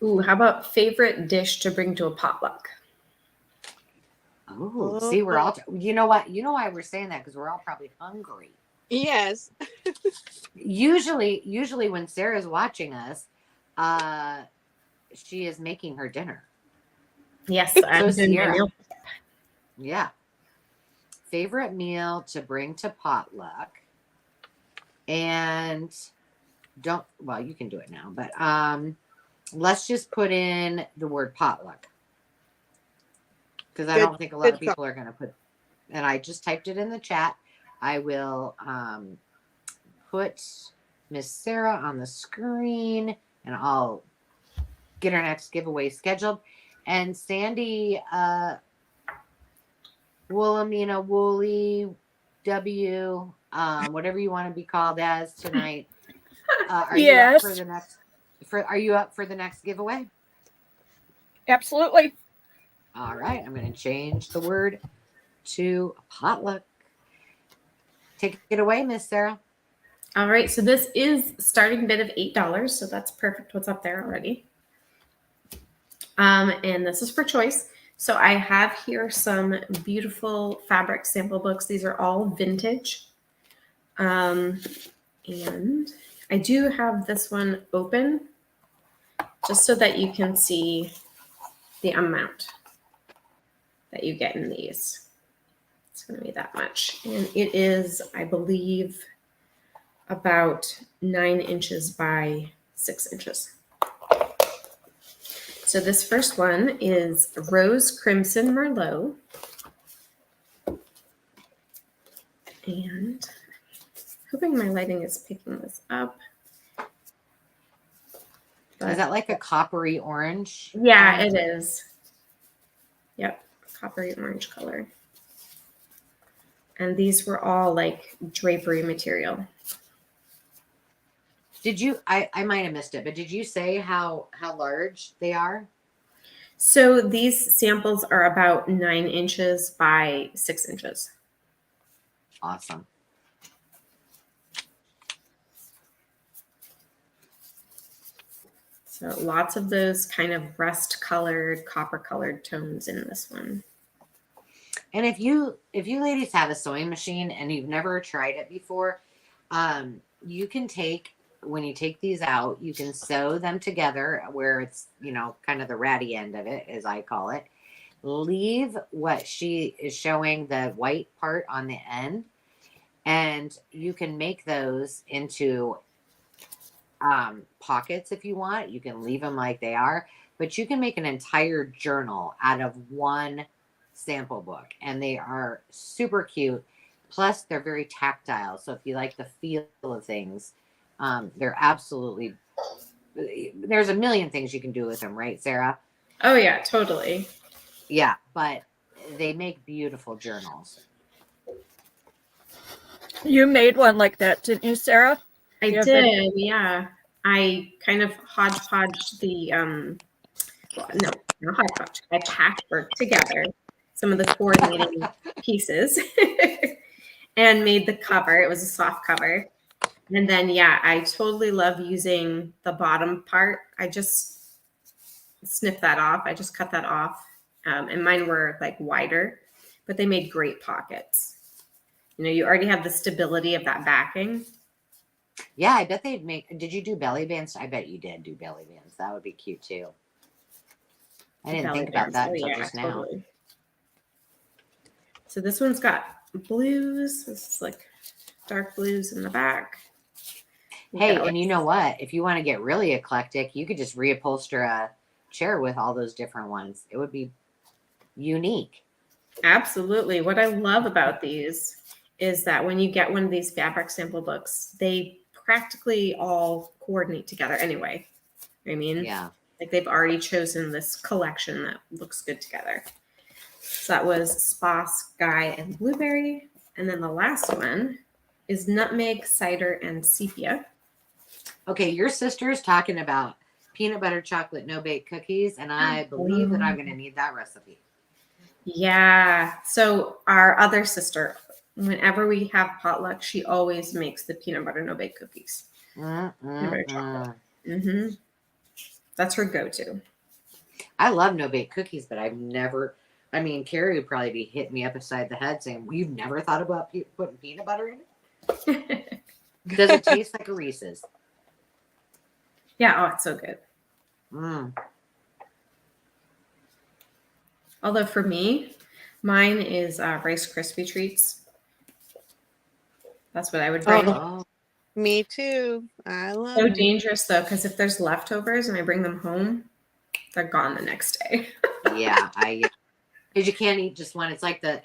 Ooh, how about favorite dish to bring to a potluck? Oh, see, we're all, you know what? You know why we're saying that? Because we're all probably hungry. Yes. Usually when Sarah's watching us, she is making her dinner. Yes, I'm doing my meal. Yeah. Favorite meal to bring to potluck. And you can do it now, but let's just put in the word potluck, because I don't think a lot of people are going to put, and I just typed it in the chat. I will put Miss Sarah on the screen, and I'll get our next giveaway scheduled. And Sandy, Wilhelmina, Wooly, W, whatever you want to be called as tonight. Are you up for the next? Are you up for the next giveaway? Absolutely. All right, I'm going to change the word to potluck. Take it away, Miss Sarah. All right, so this is starting bid of $8, so that's perfect. What's up there already? And this is for choice. So I have here some beautiful fabric sample books. These are all vintage. And I do have this one open just so that you can see the amount that you get in these. It's going to be that much. And it is, I believe, about 9 inches by 6 inches. So this first one is Rose Crimson Merlot. And hoping my lighting is picking this up. Is that like a coppery orange? Yeah, it is. Yep, coppery orange color. And these were all like drapery material. Did you, I might have missed it, but did you say how large they are? So these samples are about 9 inches by 6 inches. Awesome. So lots of those kind of rust colored, copper colored tones in this one. And if you ladies have a sewing machine and you've never tried it before, you can take, when you take these out, you can sew them together where it's, kind of the ratty end of it, as I call it. Leave what she is showing, the white part on the end, and you can make those into pockets if you want. You can leave them like they are, but you can make an entire journal out of one sample book, and they are super cute. Plus, they're very tactile. So if you like the feel of things, they're absolutely. There's a million things you can do with them, right, Sarah? Oh yeah, totally. Yeah, but they make beautiful journals. You made one like that, didn't you, Sarah? I You have did, yeah. I kind of hodgepodged the well, no, not hodgepodge. I patchworked together some of the coordinating pieces and made the cover. It was a soft cover. And then yeah, I totally love using the bottom part. I just snip that off. I just cut that off. And mine were like wider, but they made great pockets. You know, you already have the stability of that backing. Yeah, I bet they'd make. Did you do belly bands? I bet you did do belly bands. That would be cute too. I didn't Belly think about bands. that Oh, until yeah, just now. totally. So this one's got blues. This is like dark blues in the back. Hey, and you know what? If you want to get really eclectic, you could just reupholster a chair with all those different ones. It would be unique. Absolutely. What I love about these is that when you get one of these fabric sample books, they practically all coordinate together anyway. I mean, Yeah. like they've already chosen this collection that looks good together. So that was Spa, Sky, and Blueberry. And then the last one is Nutmeg, Cider, and Sepia. Okay, your sister is talking about peanut butter chocolate no bake cookies, and I believe that I'm going to need that recipe. Yeah. So our other sister, whenever we have potluck, she always makes the peanut butter no bake cookies. Peanut butter chocolate. Mm-hmm. That's her go-to. I love no bake cookies, but I've never. I mean, Carrie would probably be hitting me up beside the head saying, "You've never thought about putting peanut butter in it? Does it taste like a Reese's?" Yeah. Oh, it's so good. Mm. Although for me, mine is Rice Krispie treats. That's what I would bring. Oh. Me too. I love So them. dangerous though, because if there's leftovers and I bring them home, they're gone the next day. Yeah, because you can't eat just one. It's like the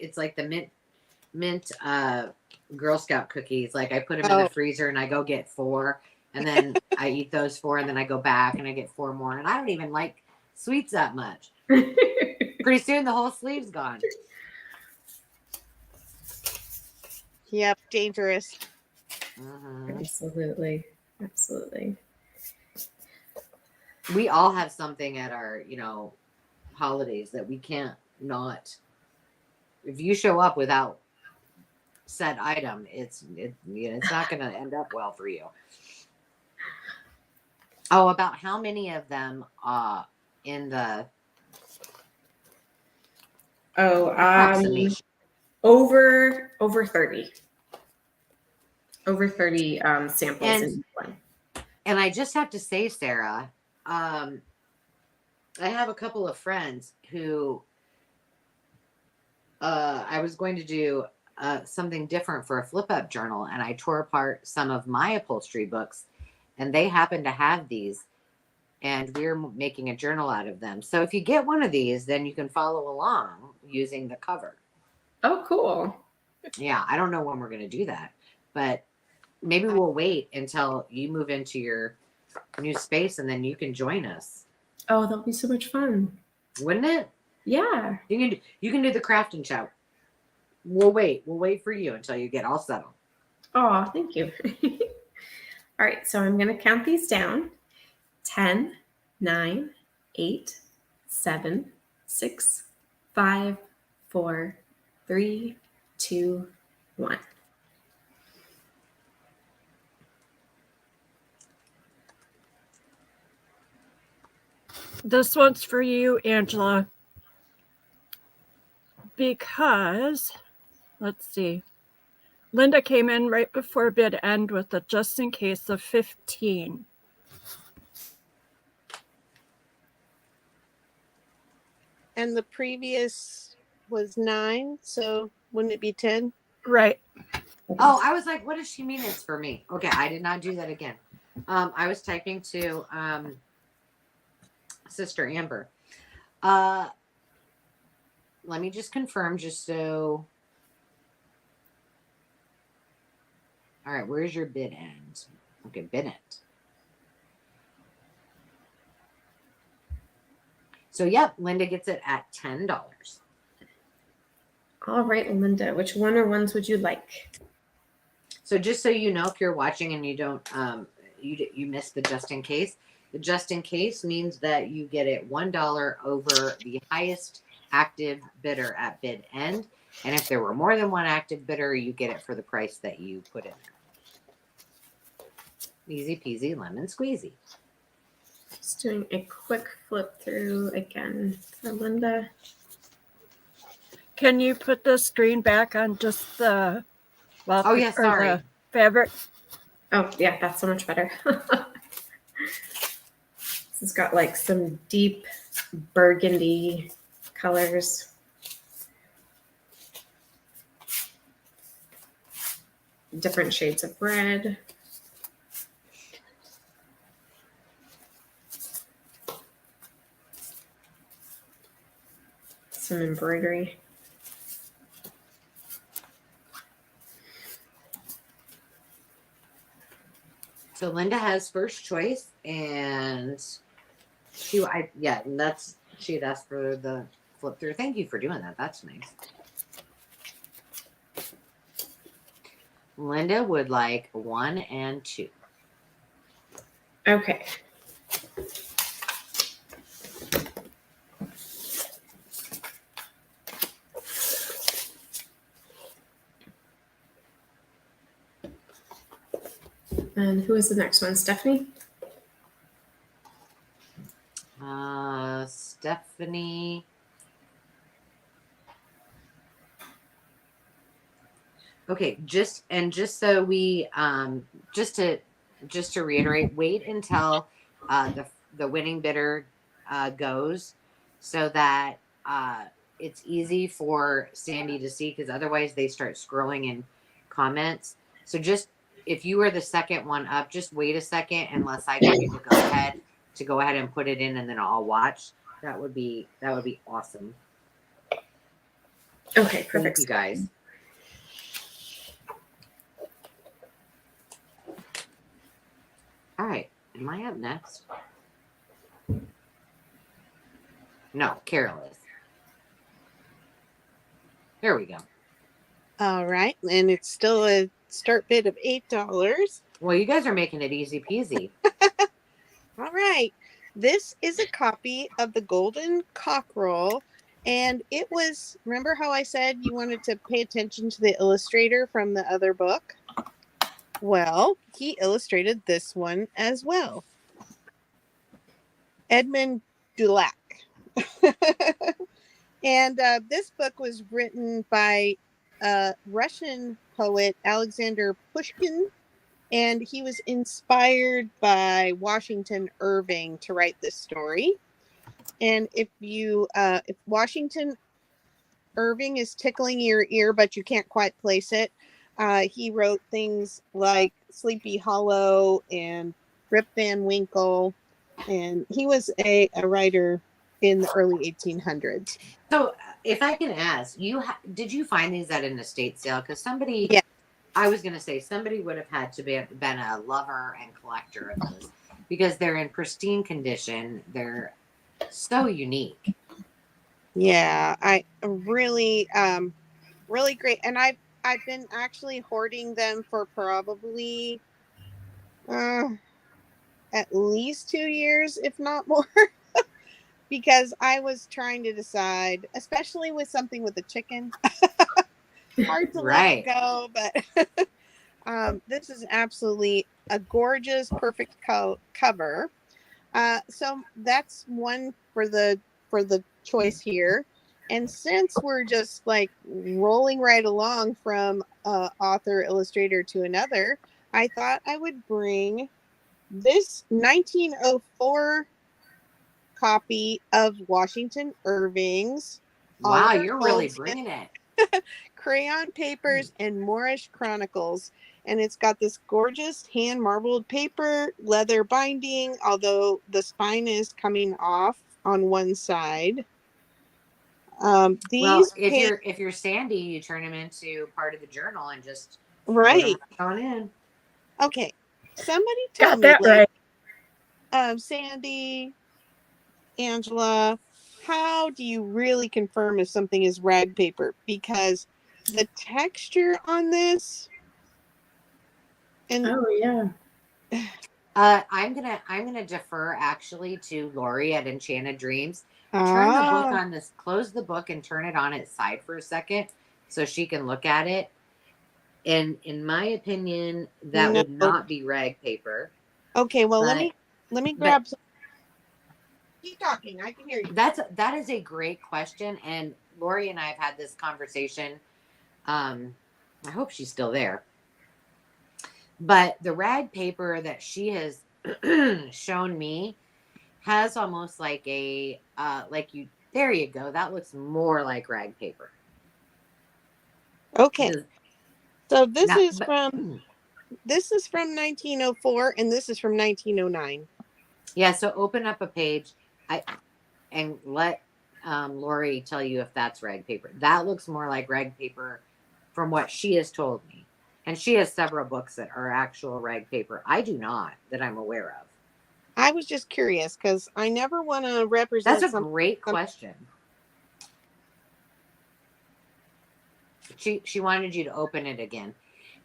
mint Girl Scout cookies. Like I put them in the freezer and I go get 4, and then I eat those 4, and then I go back and I get 4 more. And I don't even like sweets that much. Pretty soon the whole sleeve's gone. Yep, dangerous. Mm-hmm. Absolutely. We all have something at our, holidays that we can't not. If you show up without said item, it's not going to end up well for you. Oh, about how many of them in the over 30. Over 30 samples in one. And I just have to say, Sarah, I have a couple of friends who I was going to do something different for a flip up journal, and I tore apart some of my upholstery books, and they happen to have these, and we're making a journal out of them. So if you get one of these, then you can follow along using the cover. Oh, cool. Yeah, I don't know when we're going to do that, but maybe we'll wait until you move into your new space, and then you can join us. Oh, that'll be so much fun. Wouldn't it? Yeah. You can do the craft and shout. We'll wait for you until you get all settled. Oh, thank you. All right, so I'm going to count these down. 10, 9, 8, 7, 6, 5, 4, 3, 2, 1. This one's for you, Angela. Because, let's see, Linda came in right before bid end with a just in case of 15. And the previous was 9, so wouldn't it be 10? Right. Oh, I was like, what does she mean it's for me? Okay, I did not do that again. I was typing to Sister Amber. let me just confirm, just so. All right, where's your bid end? Okay, bid end. So, yep, Linda gets it at $10. All right, Linda, which one or ones would you like? So, just so you know, if you're watching and you don't, you missed the just in case. The just in case means that you get it $1 over the highest active bidder at bid end. And if there were more than one active bidder, you get it for the price that you put in there. Easy peasy, lemon squeezy. Just doing a quick flip through again for Linda. Can you put the screen back on just the Oh, yeah, sorry. the fabric? Oh, yeah, that's so much better. This has got like some deep burgundy colors. Different shades of red. Some embroidery. So Linda has first choice, and she had asked for the flip through. Thank you for doing that. That's nice. Linda would like 1 and 2. Okay. And who is the next one? Stephanie? Stephanie. Okay, just so we just to reiterate, wait until the winning bidder goes, so that it's easy for Sandy to see, because otherwise they start scrolling in comments. So just if you are the second one up, just wait a second unless I give you the go ahead and put it in, and then I'll watch. That would be awesome. Okay, perfect. Thank you guys. All right, am I up next? No, Carol is. There we go. All right, and it's still a start bid of $8. Well, you guys are making it easy peasy. All right, this is a copy of the Golden Cockerel, and it was, remember how I said you wanted to pay attention to the illustrator from the other book? Well, he illustrated this one as well. Edmund Dulac. And this book was written by Russian poet Alexander Pushkin, and he was inspired by Washington Irving to write this story. And if Washington Irving is tickling your ear, but you can't quite place it, he wrote things like Sleepy Hollow and Rip Van Winkle, and he was a writer in the early 1800s. So, if I can ask, did you find these at an estate sale? Because somebody, Yeah. I was going to say somebody would have had to been a lover and collector of those, because they're in pristine condition. They're so unique. Yeah, I really, really great. And I've been actually hoarding them for probably at least 2 years, if not more, because I was trying to decide, especially with something with a chicken, hard to let it go. But this is absolutely a gorgeous, perfect cover. So that's one for the choice here. And since we're just like rolling right along from author illustrator to another, I thought I would bring this 1904 copy of Washington Irving's Wow, Oliver you're really Goldsmith bringing it. Crayon Papers and Moorish Chronicles. And it's got this gorgeous hand marbled paper, leather binding, although the spine is coming off on one side. Well, These if you're Sandy, you turn them into part of the journal and just put them right. right on in. Okay. Somebody tell Got me, that right. Sandy, Angela, how do you really confirm if something is rag paper? Because the texture on this and Oh yeah. I'm gonna defer actually to Lori at Enchanted Dreams. Turn the book on this, close the book and turn it on its side for a second so she can look at it. And in my opinion, that no. would not be rag paper. Okay, well let But me but grab some. Keep talking, I can hear you. that is a great question. And Lori and I have had this conversation. I hope she's still there. But the rag paper that she has shown me has almost like a there you go. That looks more like rag paper. Okay. So this Now, is but, from 1904 and this is from 1909. yeah, so open up a page and let Lori tell you if that's rag paper. That looks more like rag paper from what she has told me. And she has several books that are actual rag paper. I do not, that I'm aware of. I was just curious because I never want to represent That's a great question. She wanted you to open it again.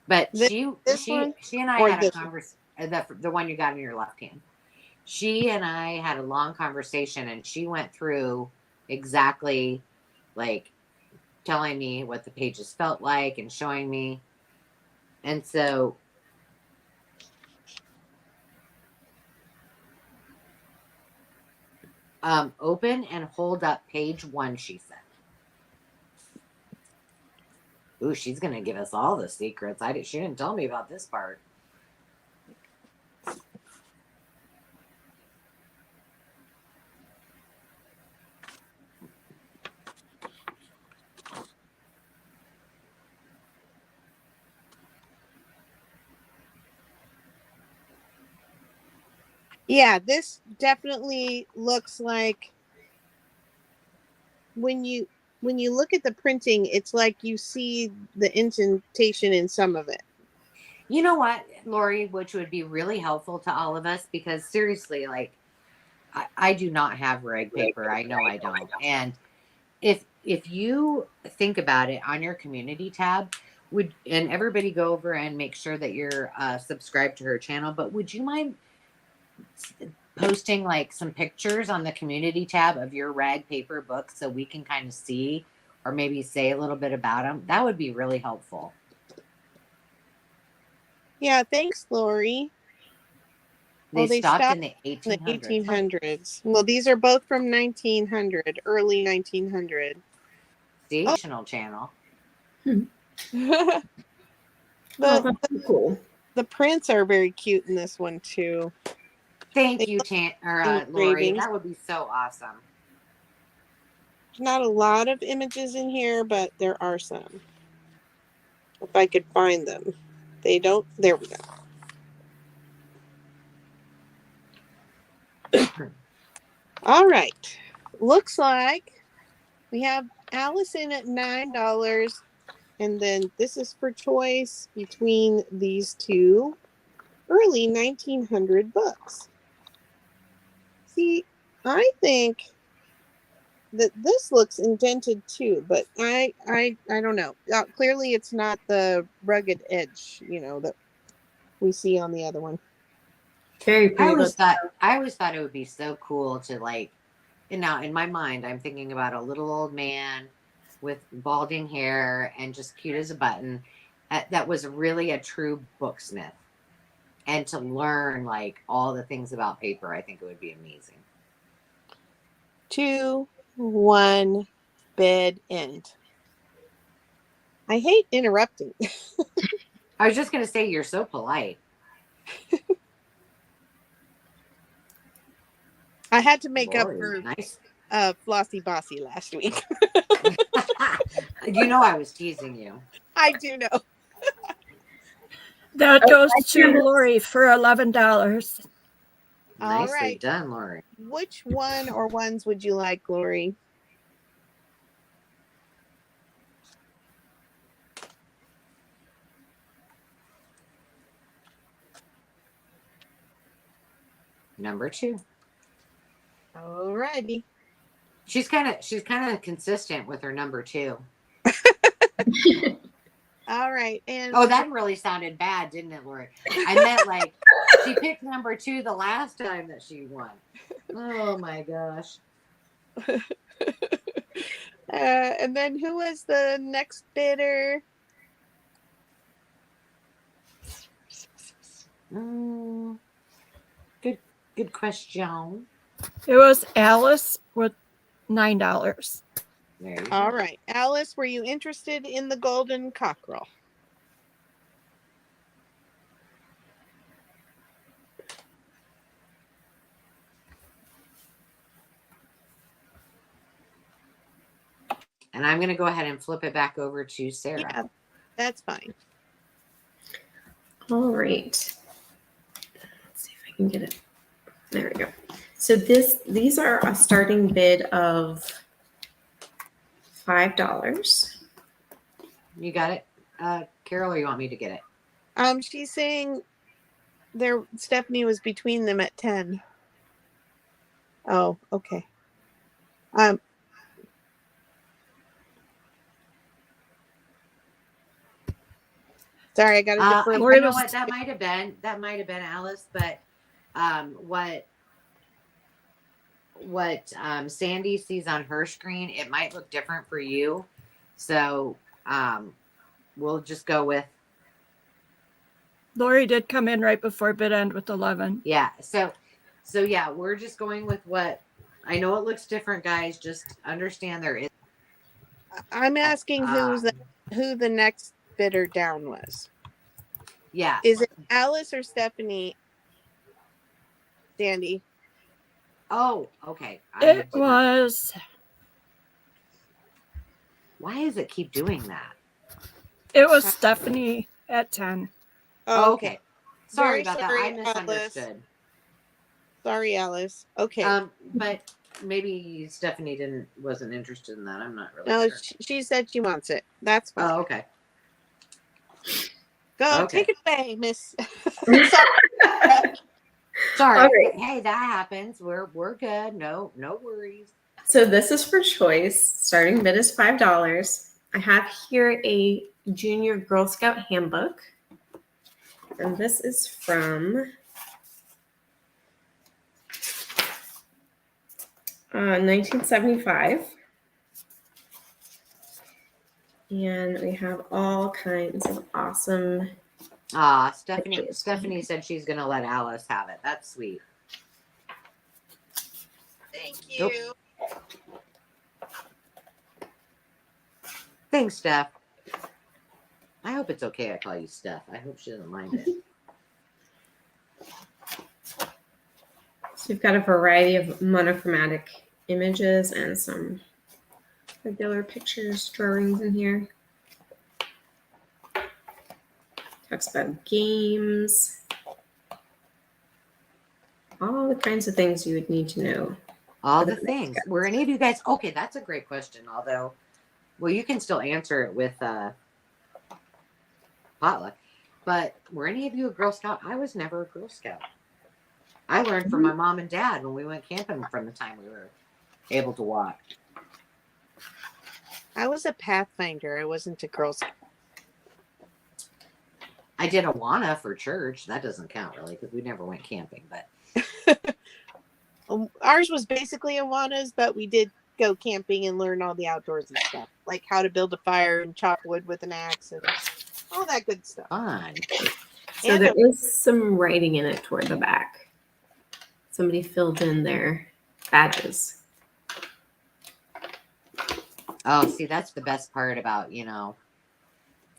But she and I had a conversation, the one you got in your left hand. She and I had a long conversation and she went through exactly like telling me what the pages felt like and showing me. And so open and hold up page 1, she said. Ooh, she's going to give us all the secrets. She didn't tell me about this part. Yeah, this definitely looks like when you look at the printing, it's like you see the indentation in some of it. You know what, Lori, which would be really helpful to all of us, because seriously, like I do not have rag paper. I know I don't. And if you think about it, on your community tab, and everybody go over and make sure that you're subscribed to her channel, but would you mind posting like some pictures on the community tab of your rag paper books so we can kind of see or maybe say a little bit about them? That would be really helpful. Yeah, thanks, Lori. They stopped in the 1800s. Well, these are both from 1900, early 1900. The channel. That's cool. The prints are very cute in this one too. Thank you, Lori. That would be so awesome. Not a lot of images in here, but there are some. If I could find them. They don't. There we go. All right. Looks like we have Allison at $9. And then this is for choice between these two early 1900 books. See, I think that this looks indented too, but I don't know. Clearly, it's not the rugged edge, that we see on the other one. Very pretty. I always thought it would be so cool to like. And now in my mind, I'm thinking about a little old man with balding hair and just cute as a button. That was really a true booksmith. And to learn like all the things about paper, I think it would be amazing. 2, 1, bid, end. I hate interrupting. I was just going to say, you're so polite. I had to make up for Flossy Bossy last week. You know I was teasing you. I do know. That goes to Lori for $11. Nicely done, Lori. Which one or ones would you like, Lori? Number 2. Alrighty. She's kind of consistent with her number 2. All right. And Oh, that really sounded bad, didn't it, Lori? I meant like she picked number 2 the last time that she won. Oh my gosh. and then who was the next bidder? Good question. It was Alice with $9. There you All go. right. Alice, were you interested in the golden cockerel? And I'm going to go ahead and flip it back over to Sarah. Yeah, that's fine. All right. Let's see if I can get it. There we go. So these are a starting bid of $5. You got it, Carol, or you want me to get it? She's saying Stephanie was between them at 10. Oh, okay. Sorry, I got to defer. You Lori know was- what? That might have been Alice, but what Sandy sees on her screen, it might look different for you. So we'll just go with Lori did come in right before bid end with 11. yeah. So yeah, we're just going with what I know. It looks different, guys. Just understand there is. I'm asking who the next bidder down was. Yeah. Is it Alice or Stephanie? Sandy. Oh, okay. It was Why does it keep doing that? Stephanie at 10. Oh, okay. Sorry Very about sorry, that. I misunderstood. Sorry, Alice. Okay. But maybe Stephanie wasn't interested in that. I'm not really No, sure. she said she wants it. That's fine. Oh, okay. Go, okay. take it away, Miss. Sorry. All right. Hey, that happens. We're good. No worries. So this is for choice. Starting bid is $5. I have here a Junior Girl Scout handbook. And this is from 1975. And we have all kinds of awesome. Stephanie said she's gonna let Alice have it. That's sweet. Thank you. Nope. Thanks, Steph. I hope it's okay I call you Steph. I hope she doesn't mind it. So we've got a variety of monochromatic images and some regular pictures, drawings in here. Talks about games. All the kinds of things you would need to know. All the things. Were any of you guys okay? That's a great question. Although, well, you can still answer it with potluck. But were any of you a Girl Scout? I was never a Girl Scout. I learned from my mom and dad when we went camping from the time we were able to walk. I was a Pathfinder. I wasn't a Girl Scout. I did Awana for church. That doesn't count really because we never went camping. But Ours was basically Awana's, but we did go camping and learn all the outdoors and stuff, like how to build a fire and chop wood with an axe and all that good stuff. fun. So And there is some writing in it toward the back. Somebody filled in their badges. Oh, see, that's the best part about,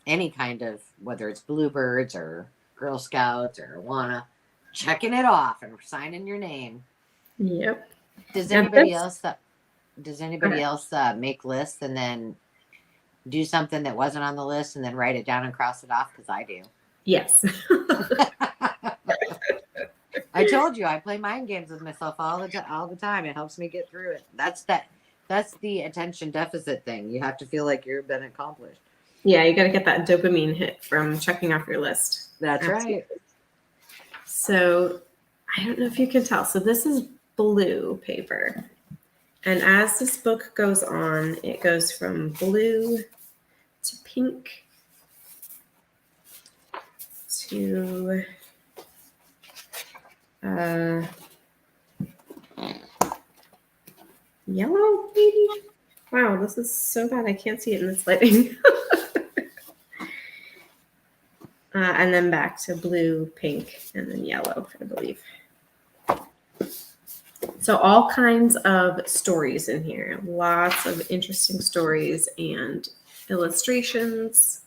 any kind of, whether it's Bluebirds or Girl Scouts or Awana, checking it off and signing your name. Yep. Does Now anybody this- else make lists and then do something that wasn't on the list and then write it down and cross it off? Because I do. Yes. I told you I play mind games with myself all the time. It helps me get through it. That's the attention deficit thing. You have to feel like you've been accomplished. Yeah, you got to get that dopamine hit from checking off your list. That's Absolutely. right. So I don't know if you can tell. So this is blue paper. And as this book goes on, it goes from blue to pink to yellow, maybe? Wow, this is so bad. I can't see it in this lighting. And then back to blue, pink, and then yellow, I believe. So all kinds of stories in here. Lots of interesting stories and illustrations.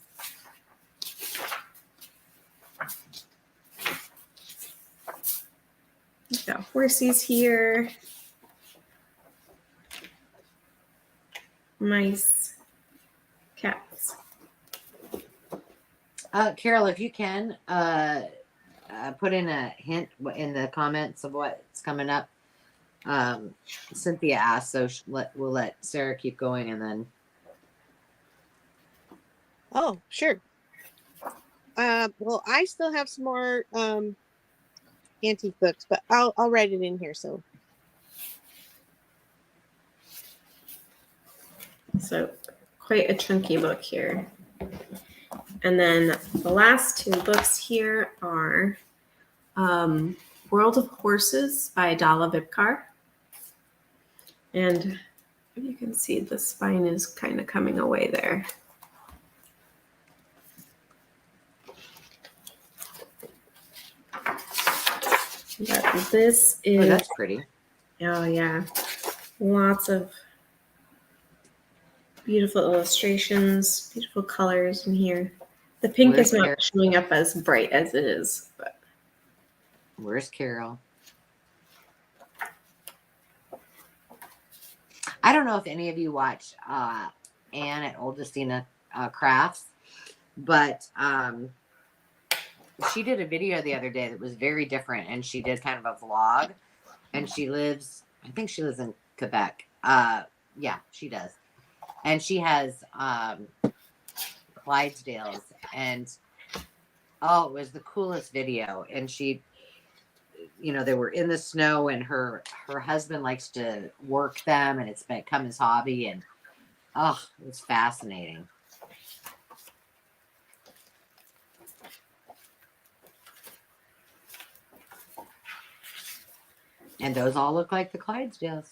We've got horses here. Mice. Cats. Carol, if you can, put in a hint in the comments of what's coming up. Cynthia asked, so we'll let Sarah keep going, and then. Oh, sure. Well, I still have some more antique books, but I'll write it in here. So Quite a chunky book here. And then the last two books here are World of Horses by Dala Vipkar. And you can see the spine is kind of coming away there. But this is, Oh, that's pretty. Oh yeah, lots of beautiful illustrations, beautiful colors in here. The pink Where's is not Carol? showing up as bright as it is, but Where's Carol? I don't know if any of you watch Anne at Oldestina Crafts, but she did a video the other day that was very different, and she did kind of a vlog, and she lives, I think she lives in Quebec. Yeah, she does. And she has Clydesdales, and oh, it was the coolest video. And she, you know, they were in the snow, and her husband likes to work them, and it's become his hobby, and oh, it was fascinating. And those all look like the Clydesdales.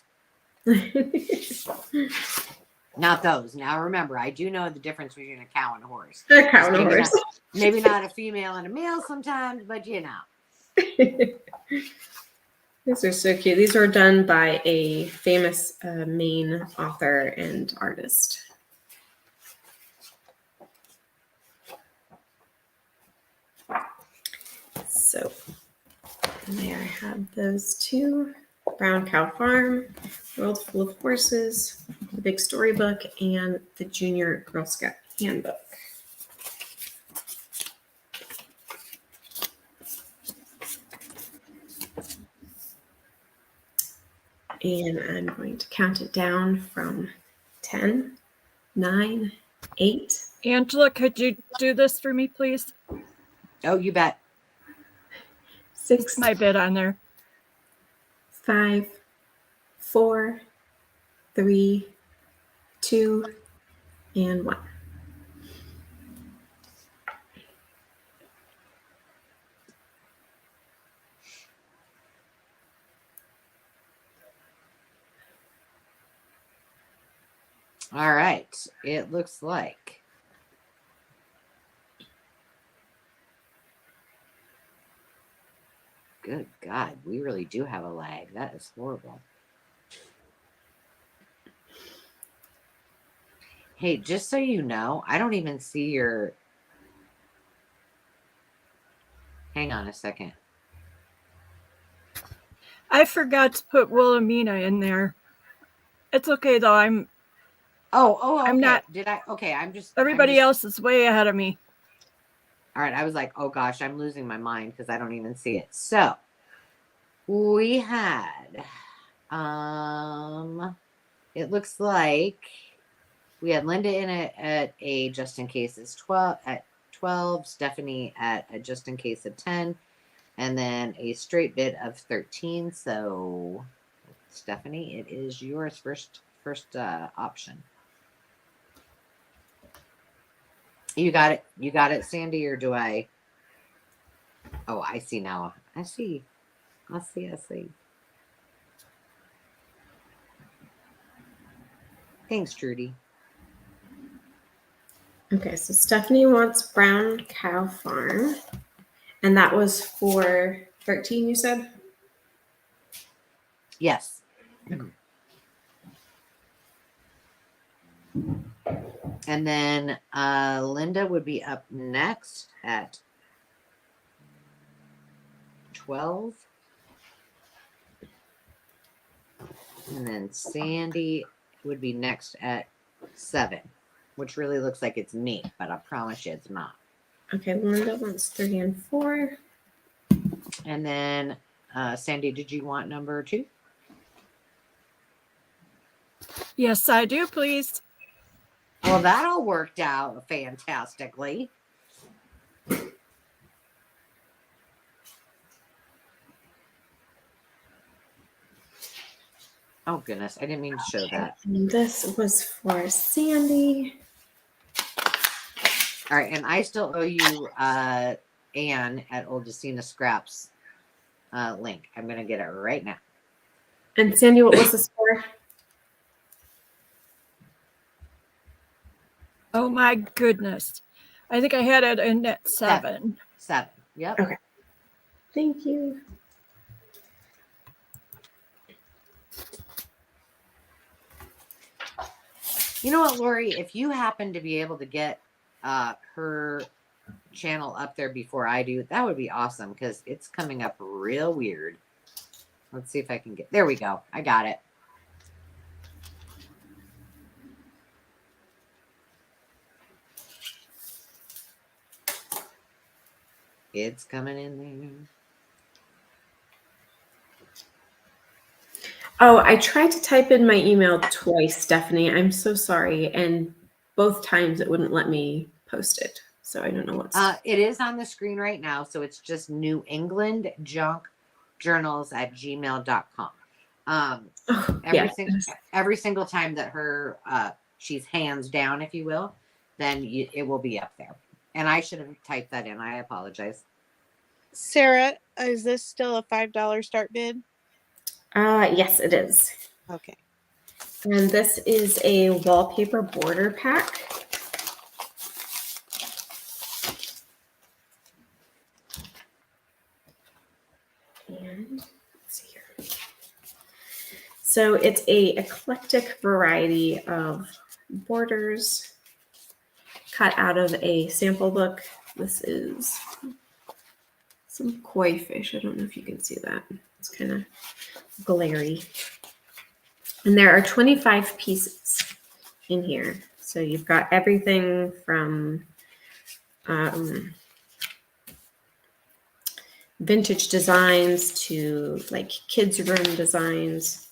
Not those. Now remember, I do know the difference between a cow and a horse. a cow and a Maybe horse. Maybe not a female and a male sometimes, but you know. These are so cute. These were done by a famous Maine author and artist. So there I have those two. Brown Cow Farm, World Full of Horses, the Big Storybook, and the Junior Girl Scout Handbook. And I'm going to count it down from 10, 9, 8. Angela, could you do this for me, please? Oh, you bet. 6, My bid on there. 5, 4, 3, 2, and 1. All right. It looks like good God, we really do have a lag. That is horrible. Hey, just so you know, I don't even see your. Hang on a second. I forgot to put Wilhelmina in there. It's okay though. Oh, okay. I'm not. Did I? Okay, I'm just. Everybody else is way ahead of me. All right, I was like, oh gosh, I'm losing my mind because I don't even see it. So we had, it looks like we had Linda in it at a just in case is 12 at 12, Stephanie at a just in case of 10, and then a straight bid of 13. So, Stephanie, it is yours first option. You got it. You got it, Sandy, or do I? Oh, I see now. I see. I see. Thanks, Trudy. Okay, so Stephanie wants Brown Cow Farm. And that was for 13, you said? Yes. And then Linda would be up next at 12. And then Sandy would be next at 7, which really looks like it's me, but I promise you it's not. Okay, Linda wants 3 and 4. And then Sandy, did you want number 2? Yes, I do, please. Well, that all worked out fantastically. Oh, goodness. I didn't mean to show that. And this was for Sandy. All right. And I still owe you Anne at Old Decina Scraps link. I'm going to get it right now. And Sandy, what was this for? Oh my goodness. I think I had it in at 7. 7. Yep. Okay. Thank you. You know what, Lori? If you happen to be able to get her channel up there before I do, that would be awesome because it's coming up real weird. Let's see if I can get... There we go. I got it. It's coming in there. Oh, I tried to type in my email twice, Stephanie. I'm so sorry. And both times it wouldn't let me post it. So I don't know what's... It is on the screen right now. So it's just New England Junk Journals at gmail.com. Every single time that her she's hands down, if you will, then it will be up there. And I should have typed that in. I apologize. Sarah, is this still a $5 start bid? Yes, it is. Okay. And this is a wallpaper border pack. And let's see here. So it's a eclectic variety of borders cut out of a sample book. This is some koi fish. I don't know if you can see that. It's kind of glary. And there are 25 pieces in here. So you've got everything from vintage designs to like kids' room designs.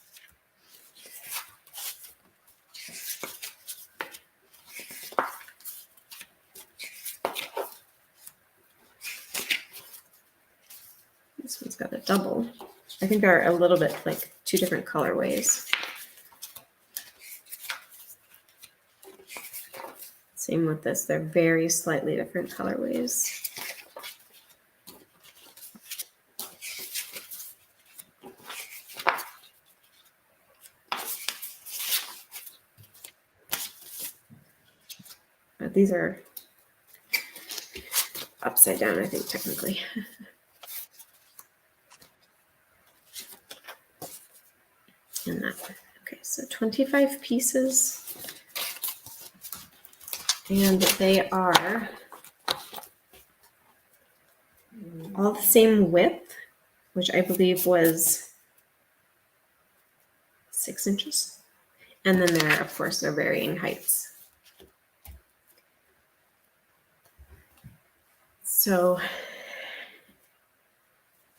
This one's got a double. I think they're a little bit like 2 different colorways. Same with this. They're very slightly different colorways. These are upside down, I think, technically. And that. Okay, so 25 pieces. And they are all the same width, which I believe was 6 inches. And then there, of course, are varying heights. So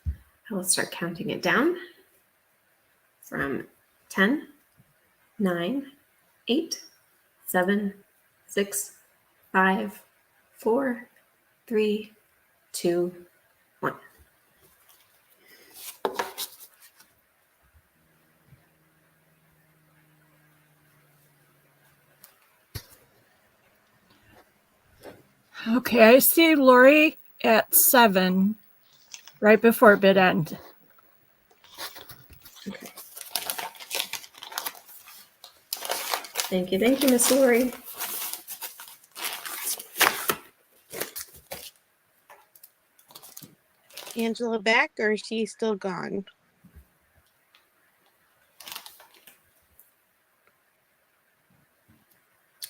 I will start counting it down from 10, 9, 8, 7, 6, 5, 4, 3, 2, 1. Okay, I see Lori at 7, right before bid end. Thank you, Miss Lori. Angela back, or is she still gone?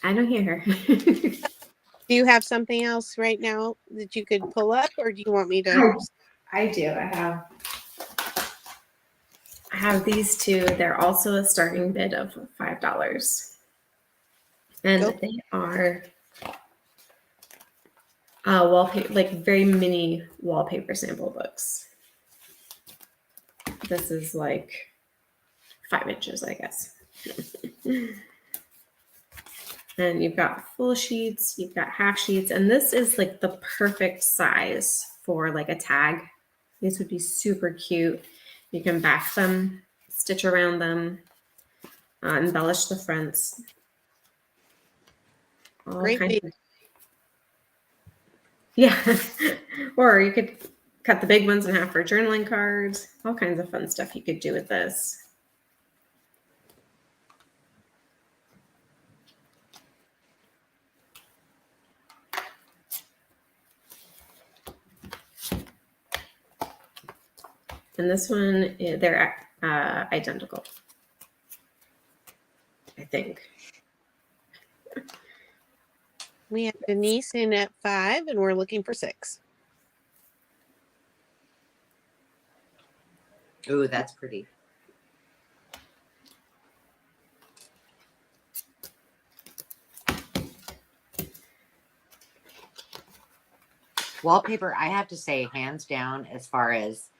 I don't hear her. Do you have something else right now that you could pull up, or do you want me to? I do. I have these two. They're also a starting bid of $5. And Go. they are wallpaper, like very mini wallpaper sample books. This is like 5 inches, I guess. And you've got full sheets, you've got half sheets, and this is like the perfect size for like a tag. These would be super cute. You can back them, stitch around them, embellish the fronts. All Great kinds big. of, yeah. Or you could cut the big ones in half for journaling cards. All kinds of fun stuff you could do with this. And this one, they're identical, I think. We have Denise in at 5, and we're looking for 6. Ooh, that's pretty. Wallpaper, I have to say, hands down, as far as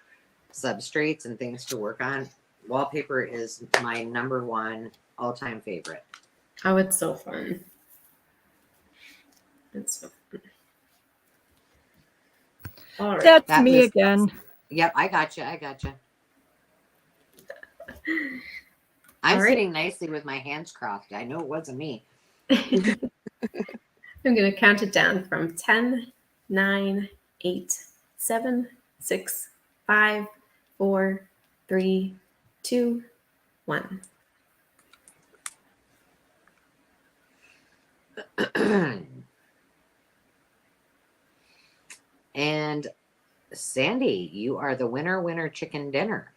substrates and things to work on, wallpaper is my #1 all-time favorite. Oh, it's so fun. It's so fun. All right. That's That me list- again. Yep, I gotcha. I'm All right. sitting nicely with my hands crossed. I know it wasn't me. I'm going to count it down from 10, 9, 8, 7, 6, 5, 4, 3, 2, 1. And Sandy, you are the winner chicken dinner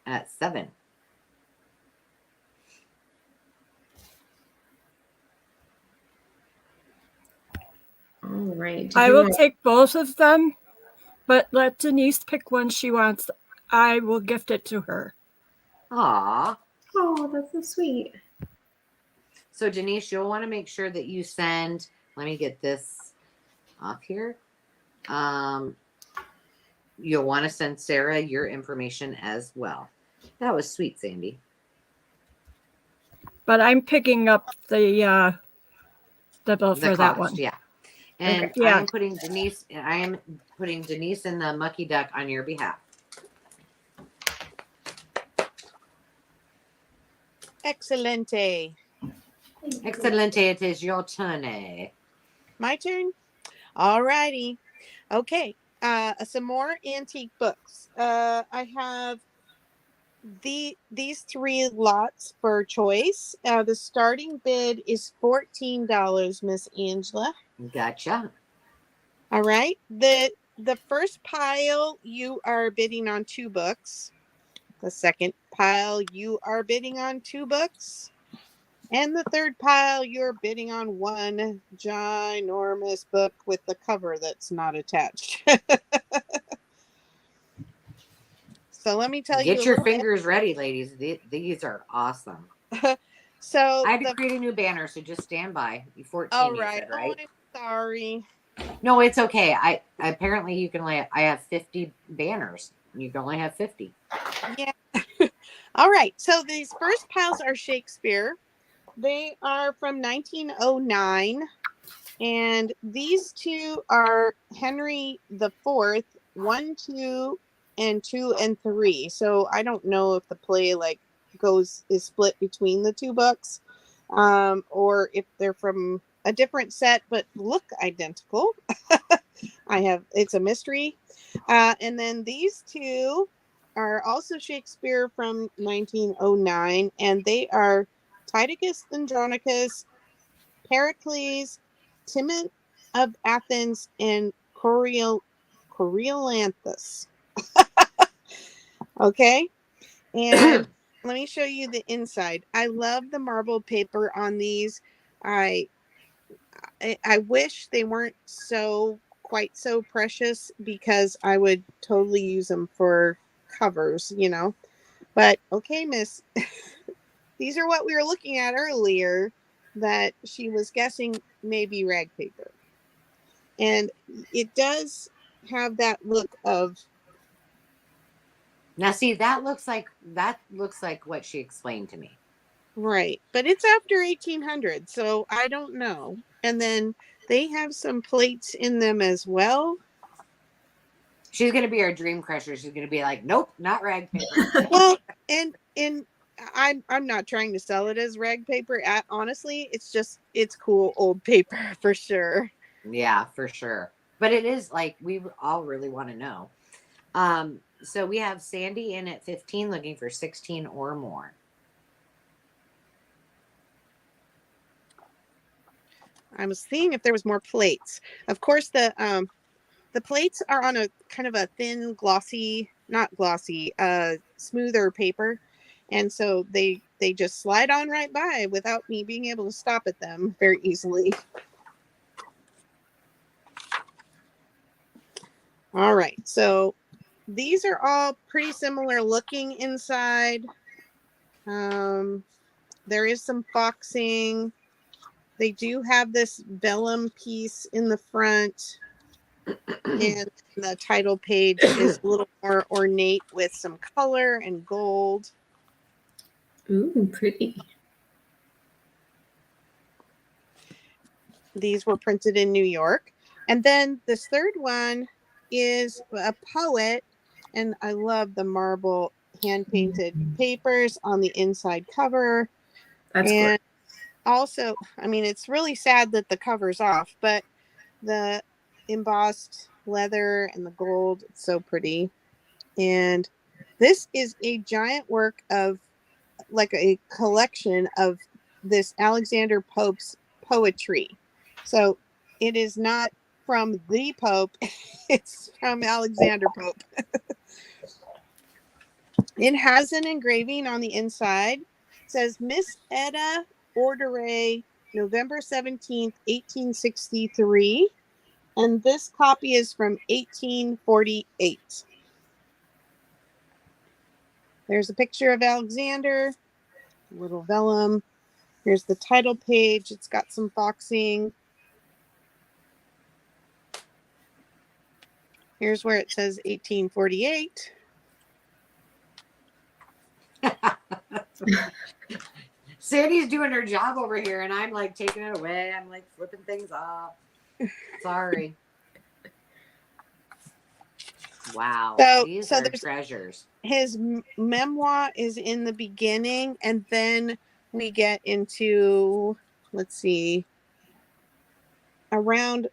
at 7. All right. Did I you will want- take both of them, but let Denise pick one she wants. I will gift it to her. Aw. Oh, that's so sweet. So Denise, you'll want to make sure that you send, let me get this off here. You'll want to send Sarah your information as well. That was sweet, Sandy. But I'm picking up the bill for that one. Yeah. And Okay. Yeah. I am putting Denise in the mucky duck on your behalf. Excelente. Excelente, it is your turn. My turn. All righty. Okay. Some more antique books. I have these 3 lots for choice. The starting bid is $14, Miss Angela. Gotcha. All right. The first pile you are bidding on 2 books. The second pile you are bidding on 2 books. And the third pile you're bidding on 1 ginormous book with the cover that's not attached. So let me tell you. Get your fingers ready, ladies. These are awesome. So I had to create a new banner, so just stand by. You 14, all you right. said, right? Oh, I'm sorry. No, it's okay. I apparently you can I have 50 banners. You can only have 50. Yeah. All right. So these first piles are Shakespeare. They are from 1909. And these 2 are Henry the Fourth, 1, 2, and 2 and 3. So I don't know if the play is split between the 2 books. or if they're from a different set but look identical. It's a mystery. And then these two are also Shakespeare from 1909, and they are Titicus Andronicus, Pericles, Timon of Athens, and Coriolanthus. Okay, and let me show you the inside. I love the marble paper on these. I wish they weren't quite so precious, because I would totally use them for covers, But okay, miss, these are what we were looking at earlier that she was guessing maybe rag paper. And it does have that look of. Now, see, that looks like what she explained to me. Right. But it's after 1800, so I don't know. And then they have some plates in them as well. She's going to be our dream crusher. She's going to be like, nope, not rag paper. Well, and I'm not trying to sell it as rag paper. Honestly, it's cool old paper for sure. Yeah, for sure. But it is like, we all really want to know. So we have Sandy in at 15, looking for 16 or more. I was seeing if there was more plates. Of course, the plates are on a kind of a thin, not glossy, smoother paper. And so they just slide on right by without me being able to stop at them very easily. All right. So these are all pretty similar looking inside. There is some foxing. They do have this vellum piece in the front. And the title page is a little more ornate with some color and gold. Ooh, pretty. These were printed in New York. And then this third one is a poet. And I love the marble hand-painted papers on the inside cover. That's and also, I mean, it's really sad that the cover's off, but the embossed leather and the gold, it's so pretty. And this is a giant work of, like, a collection of this Alexander Pope's poetry. So it is not from the Pope, it's from Alexander Pope. It has an engraving on the inside. It says Miss Etta Ordere, November 17th, 1863. And this copy is from 1848. There's a picture of Alexander, little vellum. Here's the title page. It's got some foxing. Here's where it says 1848. Sandy's doing her job over here, and I'm like taking it away. I'm like flipping things off. Sorry. Wow. These are treasures. His memoir is in the beginning, and then we get into, let's see, around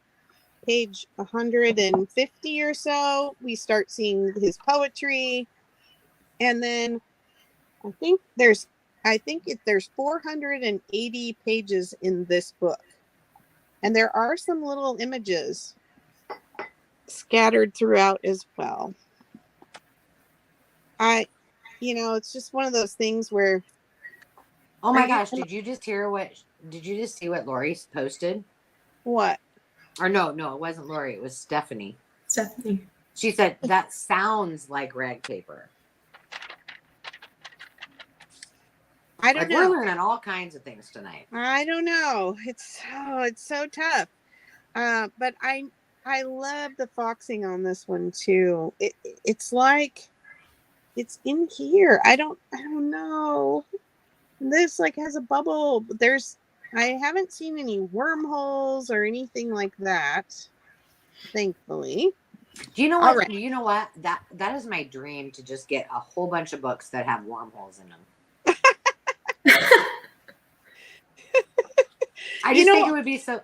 page 150 or so, we start seeing his poetry. And then I think there's 480 pages in this book. And there are some little images scattered throughout as well. It's just one of those things where. Oh my gosh, did you just see what Lori posted? What? Or no, it wasn't Lori, it was Stephanie. Stephanie. She said, that sounds like rag paper. I don't know. We're learning all kinds of things tonight. I don't know. It's so tough. But I love the foxing on this one too. It's like it's in here. I don't know. This like has a bubble. I haven't seen any wormholes or anything like that. Thankfully. Do you know what? Right. Do you know what? That is my dream, to just get a whole bunch of books that have wormholes in them. I You just think know, it would be so.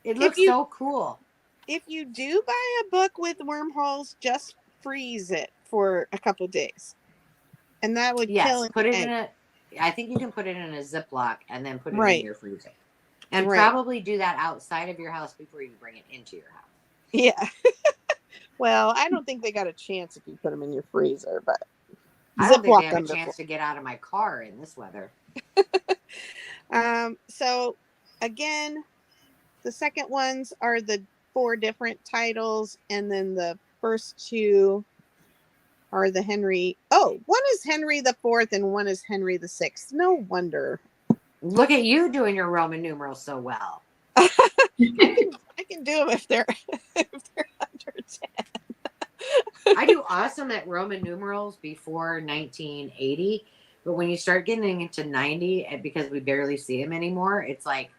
It if looks you so cool. if you do buy a book with wormholes, just freeze it for a couple days, and that would kill Yes, put any it in egg. a. I think you can put it in a Ziploc and then put it in Right, your freezer, and right. probably do that outside of your house before you bring it into your house. Yeah. Well, I don't think they got a chance if you put them in your freezer, but I don't think they Ziploc have a them before. chance to get out of my car in this weather. So again, the second ones are the 4 different titles, and then the first 2 are the Henry. Oh, one is Henry the Fourth and one is Henry the Sixth. No wonder. Look at you doing your Roman numerals so well. I can do them if they're under 10. I do awesome at Roman numerals before 1980, but when you start getting into 90, and because we barely see them anymore, it's like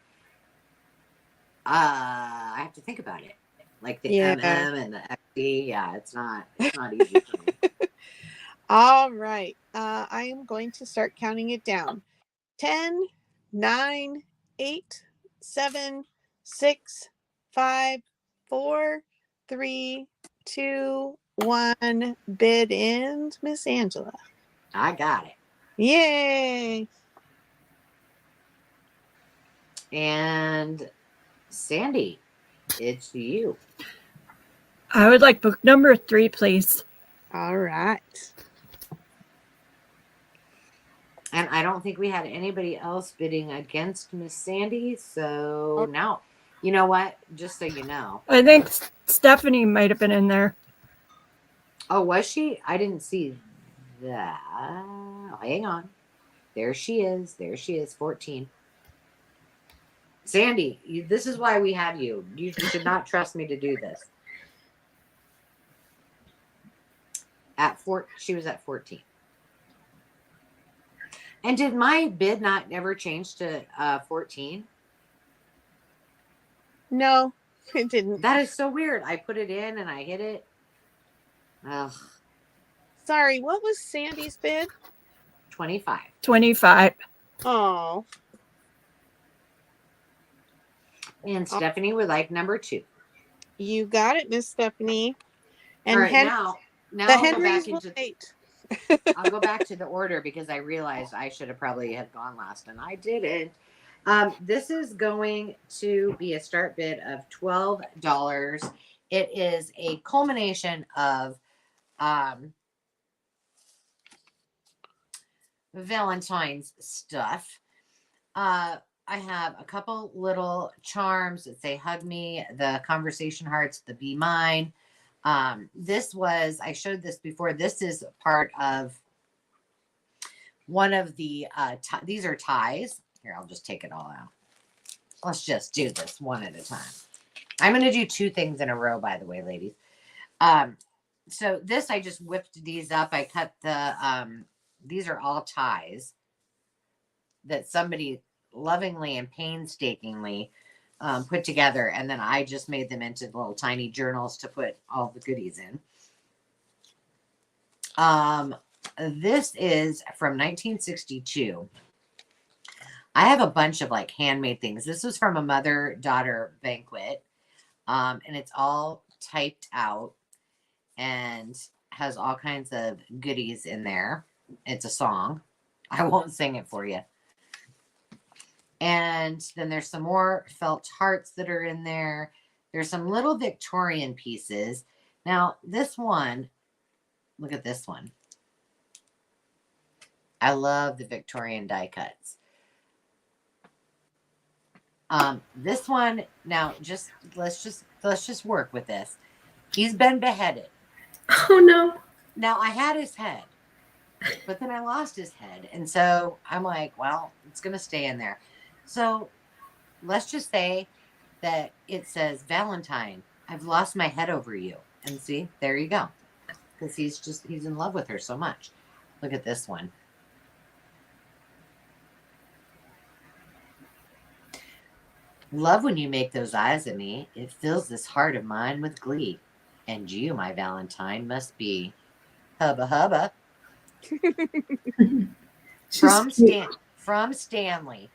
I have to think about it. Like the Yeah. MM and the XD. Yeah, it's not easy for me. All right. I am going to start counting it down. 10, 9, 8, 7, 6, 5, 4, 3, 2, 1. Bid end, Miss Angela. I got it. Yay. And Sandy, it's you. I would like book number 3, please. All right. And I don't think we had anybody else bidding against Miss Sandy. So now, you know what? Just so you know. I think Stephanie might have been in there. Oh, was she? I didn't see that. Oh, hang on. There she is. There she is, 14. Sandy, this is why we have you. You should not trust me to do this. She was at 14. And did my bid not ever change to 14? No, it didn't. That is so weird. I put it in and I hit it. Ugh. Sorry, what was Sandy's bid? 25. 25. Oh. And Stephanie would like number 2. You got it, Miss Stephanie. And all right, now the I'll go Henrys back will into. wait. I'll go back to the order because I realized I should have probably have gone last and I didn't. This is going to be a start bid of $12. It is a culmination of Valentine's stuff. I have a couple little charms that say hug me, the conversation hearts, the be mine. I showed this before. This is part of one of the, these are ties. Here, I'll just take it all out. Let's just do this one at a time. I'm going to do 2 things in a row, by the way, ladies. So this, I just whipped these up. I cut these are all ties that somebody lovingly and painstakingly put together. And then I just made them into little tiny journals to put all the goodies in. This is from 1962. I have a bunch of like handmade things. This was from a mother-daughter banquet. And it's all typed out and has all kinds of goodies in there. It's a song. I won't sing it for you. And then there's some more felt hearts that are in there. There's some little Victorian pieces. Now, this one, look at this one. I love the Victorian die cuts. This one, now let's just work with this. He's been beheaded. Oh no. Now I had his head, but then I lost his head. And so I'm like, well, it's going to stay in there. So let's just say that it says, Valentine, I've lost my head over you. And see, there you go. Because he's in love with her so much. Look at this one. Love when you make those eyes at me. It fills this heart of mine with glee. And you, my Valentine, must be hubba hubba. From Stanley.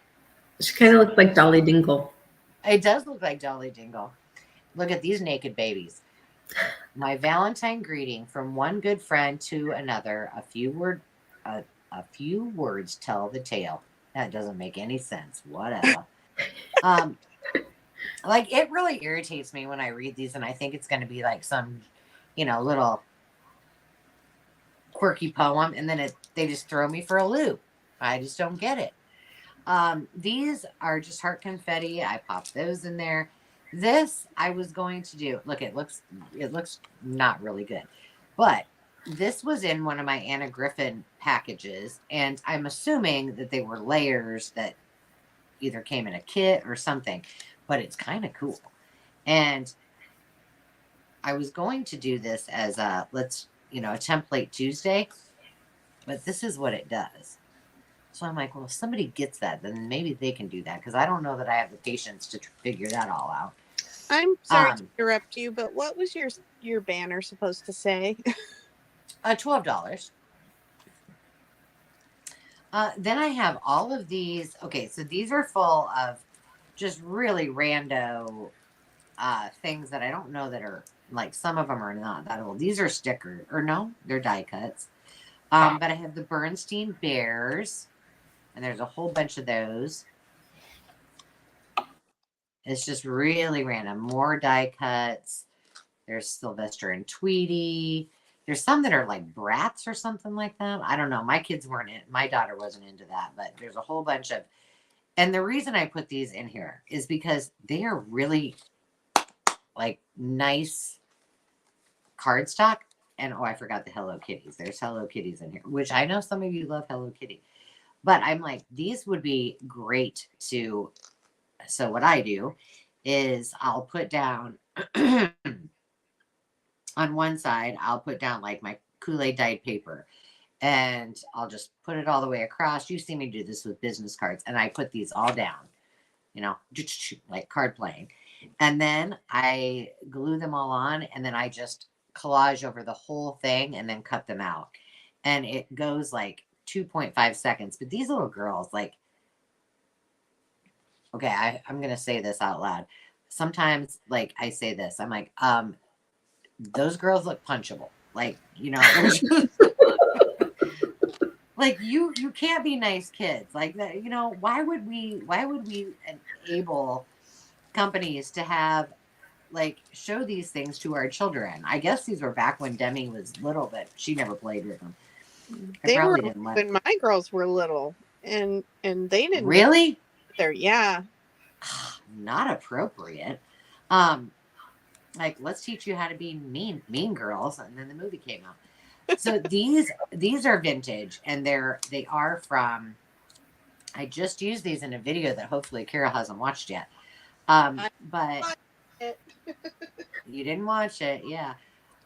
She kind of looked like Dolly Dinkle. It does look like Jolly Jingle. Look at these naked babies. My Valentine greeting from one good friend to another. A few words tell the tale. That doesn't make any sense. Whatever. Like it really irritates me when I read these and I think it's going to be like some, little quirky poem, and then they just throw me for a loop. I just don't get it. These are just heart confetti. I popped those in there. This I was going to do. Look, it looks not really good, but this was in one of my Anna Griffin packages, and I'm assuming that they were layers that either came in a kit or something, but it's kind of cool. And I was going to do this as a template Tuesday, but this is what it does. So I'm like, well, if somebody gets that, then maybe they can do that, because I don't know that I have the patience to figure that all out. I'm sorry to interrupt you, but what was your banner supposed to say? $12. Then I have all of these. Okay, so these are full of just really rando things that I don't know that are, like, some of them are not that old. These are stickers, or no, they're die cuts. But I have the Bernstein Bears, and there's a whole bunch of those. It's just really random. More die cuts. There's Sylvester and Tweety. There's some that are like Bratz or something like that. I don't know. My kids weren't in. My daughter wasn't into that, but there's a whole bunch of. And the reason I put these in here is because they are really like nice cardstock. And I forgot the Hello Kitties. There's Hello Kitties in here, which I know some of you love Hello Kitty. But I'm like, these would be great to. So what I do is I'll put down on one side, I'll put down like my Kool-Aid dyed paper, and I'll just put it all the way across. You see me do this with business cards, and I put these all down, like card playing. And then I glue them all on, and then I just collage over the whole thing and then cut them out. And it goes like 2.5 seconds. But these little girls, like, okay, I'm going to say this out loud. Sometimes, like, I say this. I'm like, those girls look punchable. Like, like you can't be nice kids. Like that, why would we enable companies to have, like, show these things to our children? I guess these were back when Demi was little, but she never played with them. They were when my girls were little, and they didn't really. Yeah. Not appropriate. Like, let's teach you how to be mean girls, and then the movie came out. So these are vintage, and they are from. I just used these in a video that hopefully Carol hasn't watched yet. But you didn't watch it, yeah.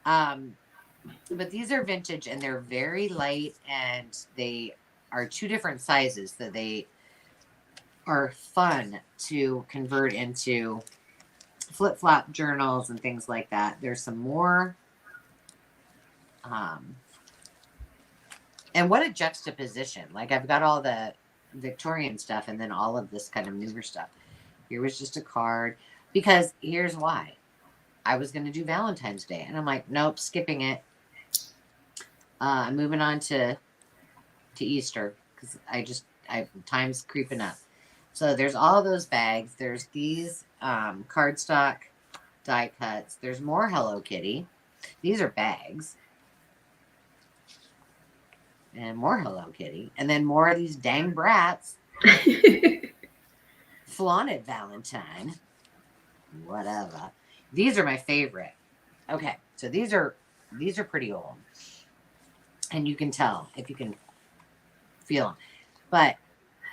But these are vintage, and they're very light, and they are two different sizes, so they are fun to convert into flip-flop journals and things like that. There's some more. And what a juxtaposition. Like, I've got all the Victorian stuff and then all of this kind of newer stuff. Here was just a card. Because here's why. I was going to do Valentine's Day. And I'm like, nope, skipping it. I'm moving on to Easter. Because time's creeping up. So there's all those bags. There's these cardstock die cuts. There's more Hello Kitty. These are bags. And more Hello Kitty. And then more of these dang brats. Flaunted Valentine. Whatever. These are my favorite. Okay, so these are pretty old. And you can tell if you can feel them. But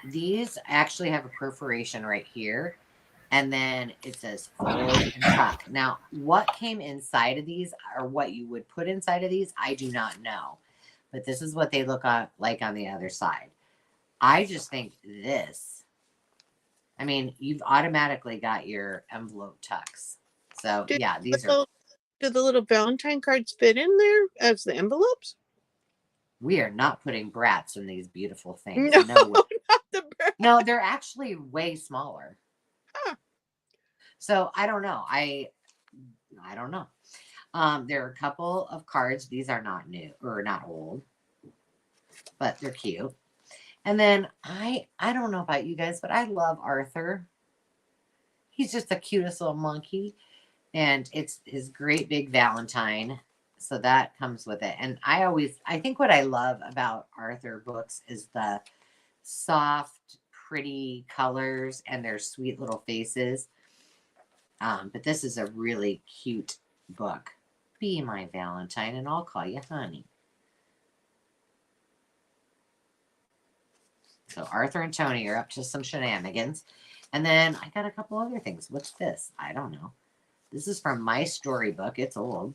these actually have a perforation right here. And then it says fold and tuck. Now, what came inside of these, or what you would put inside of these, I do not know. But this is what they look like on the other side. I just think this, I mean, you've automatically got your envelope tucks. So, yeah, these are. Do the little Valentine cards fit in there as the envelopes? We are not putting brats in these beautiful things. No, No way. not the brats. No, they're actually way smaller. Huh. So I don't know. I don't know. There are a couple of cards. These are not new or not old, but they're cute. And then I don't know about you guys, but I love Arthur. He's just the cutest little monkey. And it's his great big Valentine. So that comes with it. And I think what I love about Arthur books is the soft, pretty colors and their sweet little faces. But this is a really cute book. Be my Valentine, and I'll call you Honey. So Arthur and Tony are up to some shenanigans. And then I got a couple other things. What's this? I don't know. This is from my storybook. It's old.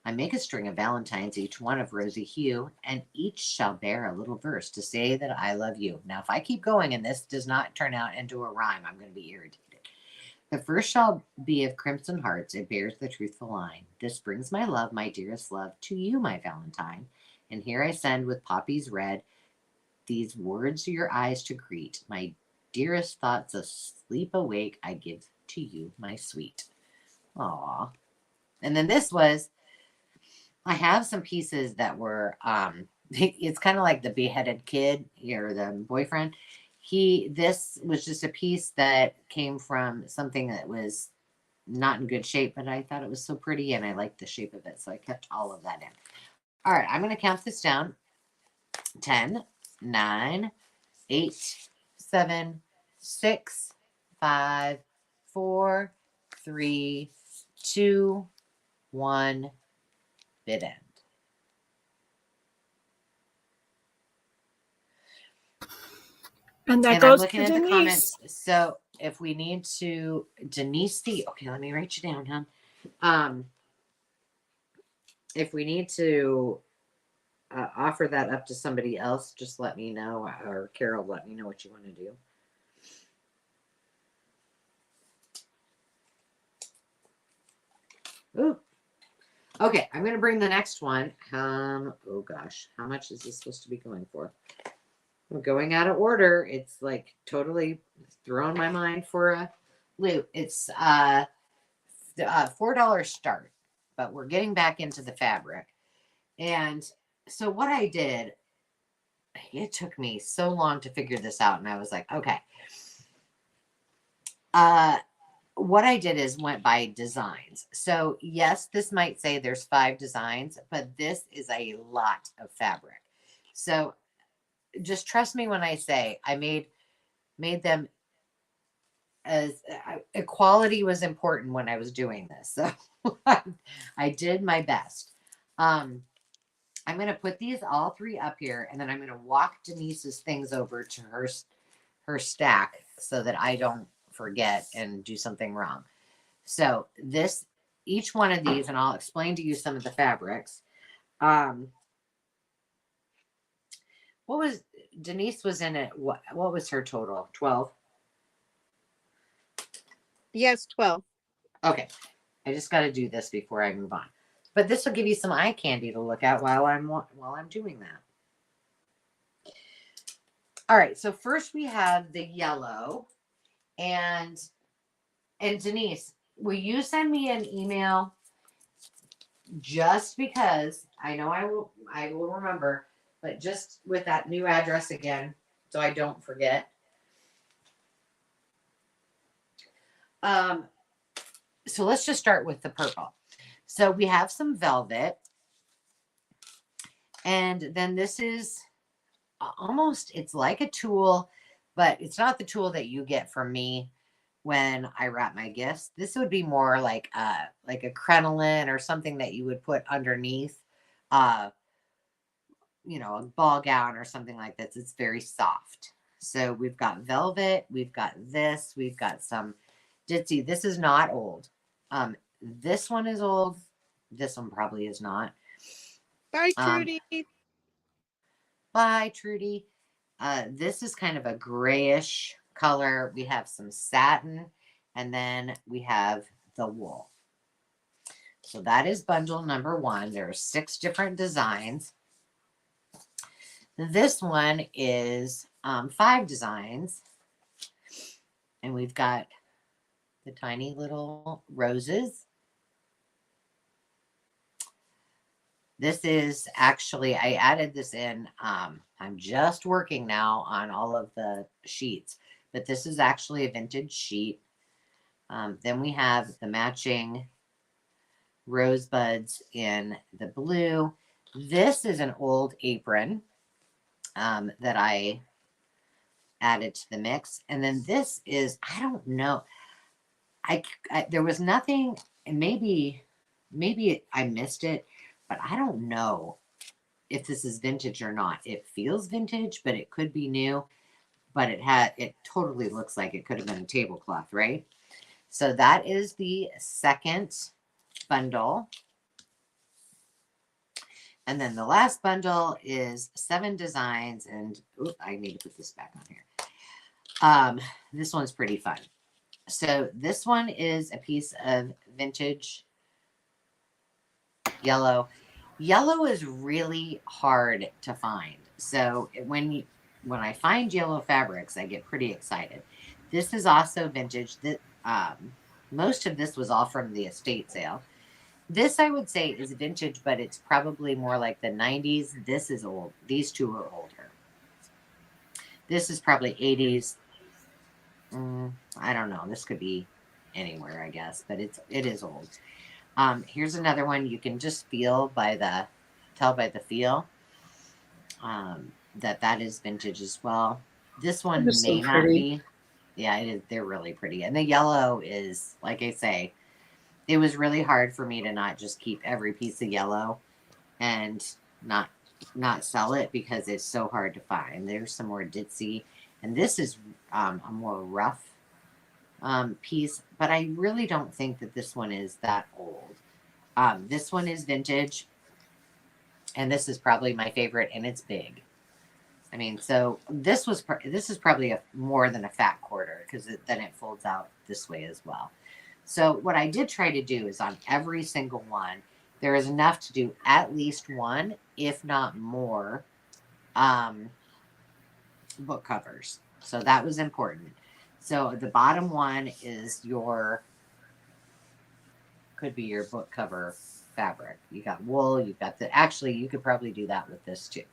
I make a string of Valentines, each one of rosy hue, and each shall bear a little verse to say that I love you. Now, if I keep going and this does not turn out into a rhyme, I'm going to be irritated. The first shall be of crimson hearts. It bears the truthful line. This brings my love, my dearest love, to you, my Valentine. And here I send with poppies red these words to your eyes to greet. My dearest thoughts asleep awake, I give to you, my sweet. Aw. And then this was, I have some pieces that were, it's kind of like the beheaded kid or the boyfriend. This was just a piece that came from something that was not in good shape, but I thought it was so pretty and I liked the shape of it. So I kept all of that in. All right, I'm going to count this down. 10, 9, 8, 7, 6, 5, 4, 3, 2, 1, bid end. And that And I'm goes looking to at the Denise. comments. So if we need to, Denise the, okay, let me write you down, hon. If we need to offer that up to somebody else, just let me know, or Carol, let me know what you want to do. Ooh. Okay, I'm going to bring the next one. Oh gosh, how much is this supposed to be going for? I'm going out of order. It's like totally thrown my mind for a loop. It's $4 start, but we're getting back into the fabric. And so what I did, it took me so long to figure this out, and I was like, okay. What I did is went by designs. So yes, this might say there's 5 designs, but this is a lot of fabric. So just trust me when I say I made them as equality was important when I was doing this. So I did my best. I'm going to put these all 3 up here, and then I'm going to walk Denise's things over to her stack so that I don't forget and do something wrong. So each one of these, and I'll explain to you some of the fabrics. Denise was in it? What was her total? 12. Yes, 12. Okay. I just got to do this before I move on. But this will give you some eye candy to look at while I'm doing that. All right. So first we have the yellow, and Denise, will you send me an email? Just because I know I will remember, but just with that new address again, so I don't forget. So let's just start with the purple. So we have some velvet, and then this is almost, it's like a tulle, but it's not the tulle that you get from me when I wrap my gifts. This would be more like a crinoline or something that you would put underneath, a ball gown or something like this. It's very soft. So we've got velvet, we've got this, we've got some ditzy. This is not old. This one is old. This one probably is not. Bye, Trudy. Bye, Trudy. This is kind of a grayish color. We have some satin, and then we have the wool. So that is bundle number 1. There are 6 different designs. This one is 5 designs. And we've got the tiny little roses. This is actually, I added this in. I'm just working now on all of the sheets, but this is actually a vintage sheet. Then we have the matching rosebuds in the blue. This is an old apron that I added to the mix. And then this is, I don't know. I there was nothing, and maybe I missed it, but I don't know if this is vintage or not. It feels vintage, but it could be new. But it totally looks like it could have been a tablecloth, right? So that is the second bundle. And then the last bundle is 7 designs. And I need to put this back on here. This one's pretty fun. So this one is a piece of vintage yellow. Yellow is really hard to find. So when I find yellow fabrics, I get pretty excited. This is also vintage. Most of this was all from the estate sale. This, I would say, is vintage, but it's probably more like the 90s. This is old. These two are older. This is probably 80s. I don't know. This could be anywhere, I guess, but it is old. Here's another one. You can just tell by the feel that is vintage as well. This one may not be. Yeah, it is. They're really pretty. And the yellow is, like I say, it was really hard for me to not just keep every piece of yellow and not sell it because it's so hard to find. There's some more ditzy. And this is a more rough piece, but I really don't think that this one is that old. This one is vintage, and this is probably my favorite, and it's big. I mean, so this is probably more than a fat quarter because then it folds out this way as well. So what I did try to do is on every single one, there is enough to do at least one, if not more, book covers. So that was important. So the bottom one is could be your book cover fabric. You got wool, you've got actually you could probably do that with this too.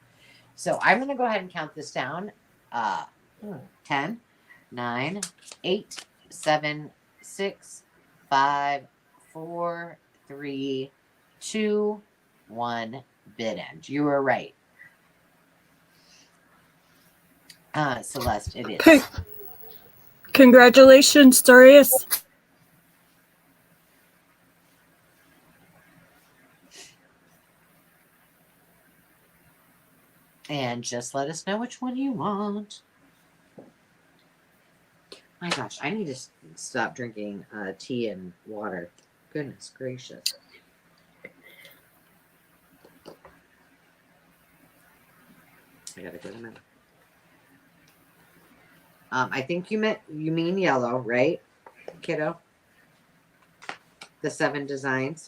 So I'm going to go ahead and count this down. 10, 9, 8, 7, 6, 5, 4, 3, 2, 1, bid end. You were right. Celeste, it is. Congratulations, Darius. And just let us know which one you want. My gosh, I need to stop drinking tea and water. Goodness gracious. I gotta go to my. I think you mean yellow, right, kiddo? The 7 designs.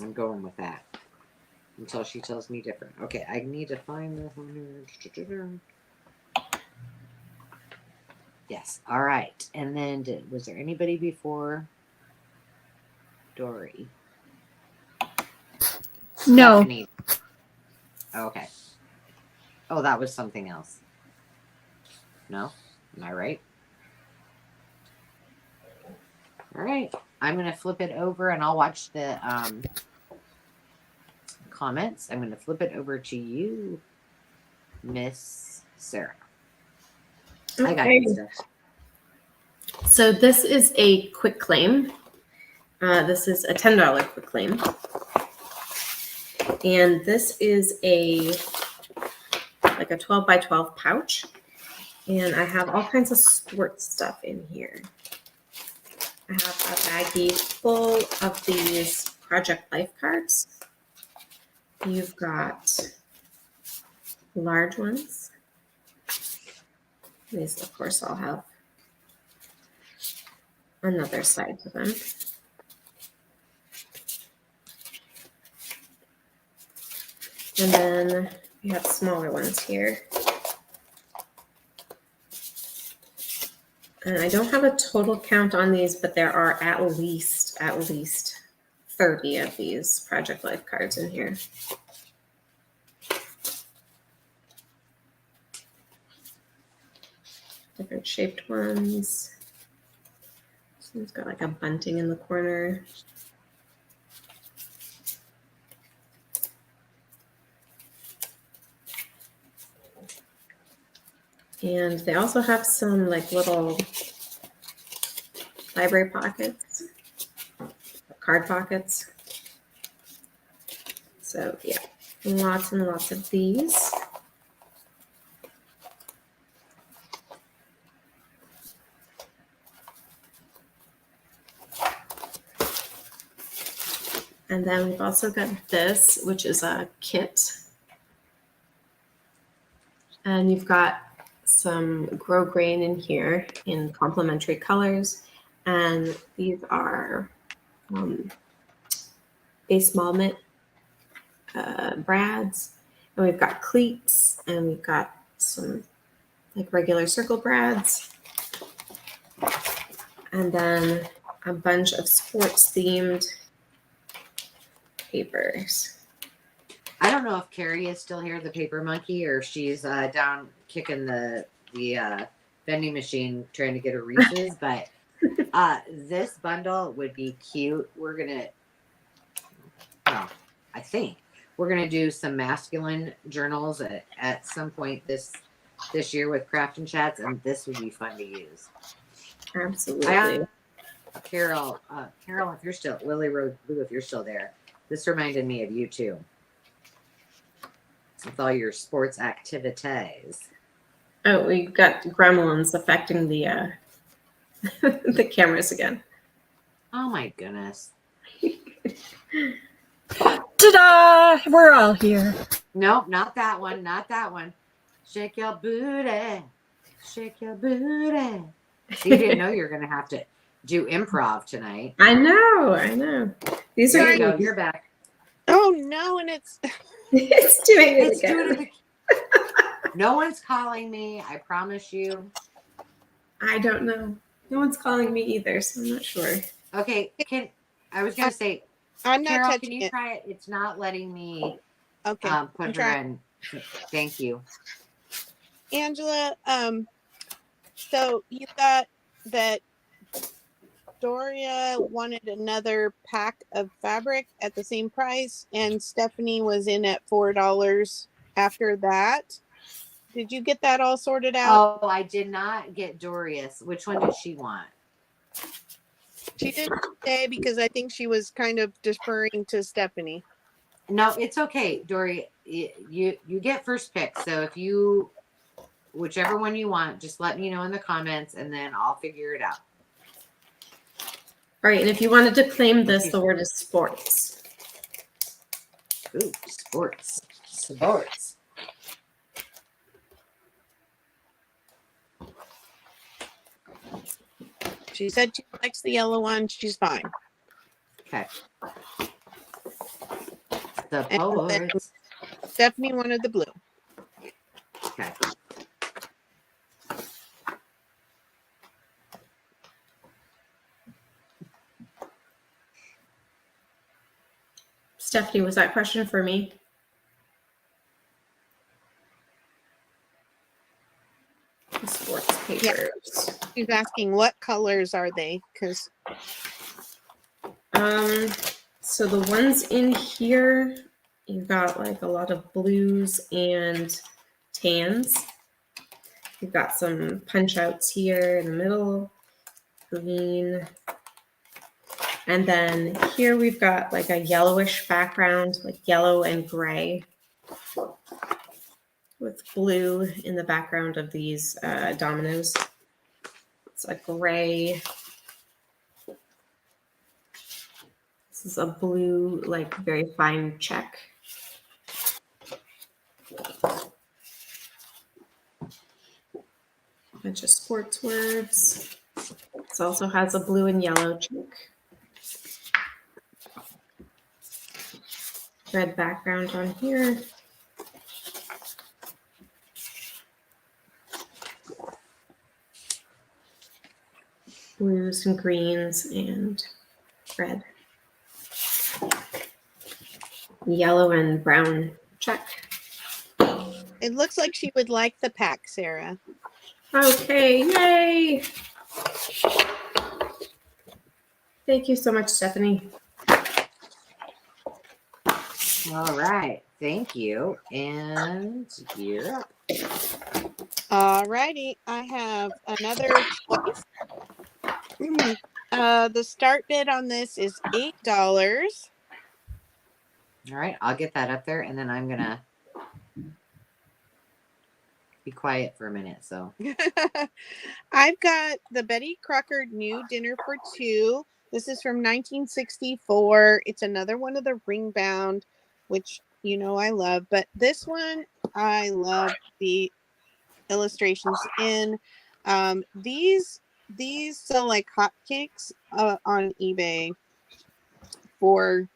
I'm going with that until she tells me different. Okay, I need to find the. Yes. All right. And then was there anybody before Dory? No. Stephanie. Okay. Oh, that was something else. No? Am I right? All right. I'm going to flip it over and I'll watch the comments. I'm going to flip it over to you, Miss Sarah. Okay. I got you, Steph. So this is a quick claim. This is a $10 quick claim. And this is like a 12 by 12 pouch. And I have all kinds of sports stuff in here. I have a baggie full of these Project Life cards. You've got large ones. These, of course, all have another side to them. And then we have smaller ones here. And I don't have a total count on these, but there are at least 30 of these Project Life cards in here. Different shaped ones. This one's got like a bunting in the corner. And they also have some like little library pockets, card pockets. So yeah, lots and lots of these. And then we've also got this, which is a kit. And you've got some grow grain in here in complementary colors. And these are base malmit brads. And we've got cleats, and we've got some like regular circle brads. And then a bunch of sports themed papers. I don't know if Carrie is still here, the paper monkey, or if she's down kicking the vending machine trying to get her Reese's. But this bundle would be cute. I think we're gonna do some masculine journals at some point this year with Craft and Chats, and this would be fun to use. Absolutely. Carol, if you're still Lily Road Blue, if you're still there, this reminded me of you too. With all your sports activities. Oh, we've got gremlins affecting the the cameras again. Oh my goodness. Ta-da! We're all here. Nope, not that one. Not that one. Shake your booty. Shake your booty. See, you didn't know you were going to have to do improv tonight. I know. These There are you go. You're back. Oh no, and it's it's doing it It's again. doing it. No one's calling me. I promise you. I don't know. No one's calling me either, so I'm not sure. Okay. I was going to say, I'm not Carol, can touching you it. try it? It's not letting me Okay, I'm put her trying. in. Thank you. Angela, so you got that Doria wanted another pack of fabric at the same price, and Stephanie was in at $4 after that. Did you get that all sorted out? Oh, I did not get Dorius. Which one did she want? She didn't say because I think she was kind of deferring to Stephanie. No, it's okay, Dory. You get first pick. So if you, whichever one you want, just let me know in the comments, and then I'll figure it out. All right, and if you wanted to claim this, the word is sports. Ooh, sports. She said she likes the yellow one. She's fine. Okay. The And then sports. Stephanie wanted the blue. Okay. Stephanie, was that question for me? The sports papers. She's asking what colors are they? Because So the ones in here, you've got like a lot of blues and tans. You've got some punch outs here in the middle, green. And then here we've got like a yellowish background, like yellow and gray, with blue in the background of these dominoes. It's a gray. This is a blue, like very fine check. A bunch of sports words. This also has a blue and yellow check. Red background on here. blues and greens and red. Yellow and brown check. It looks like she would like the pack, Sarah. Okay, yay! Thank you so much, Stephanie. All right. Thank you. And you're up. All righty. I have another choice. The start bid on this is $8. All right. I'll get that up there, and then I'm going to be quiet for a minute. So I've got the Betty Crocker New Dinner for Two. This is from 1964. It's another one of the ring bound, which you know I love. But this one, I love the illustrations in. These sell like hotcakes on eBay for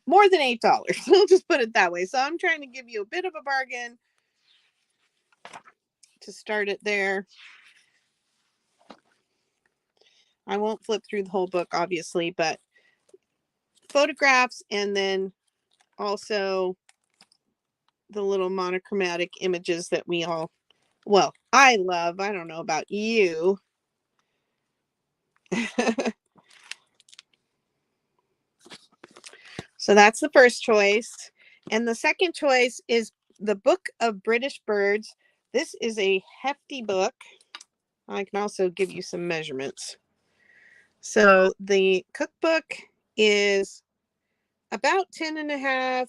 more than $8. I'll just put it that way. So I'm trying to give you a bit of a bargain to start it there. I won't flip through the whole book, obviously, but photographs and then also the little monochromatic images that we all, well, I love. I don't know about you. So that's the first choice. And the second choice is the Book of British Birds. This is a hefty book. I can also give you some measurements. So the cookbook is about 10.5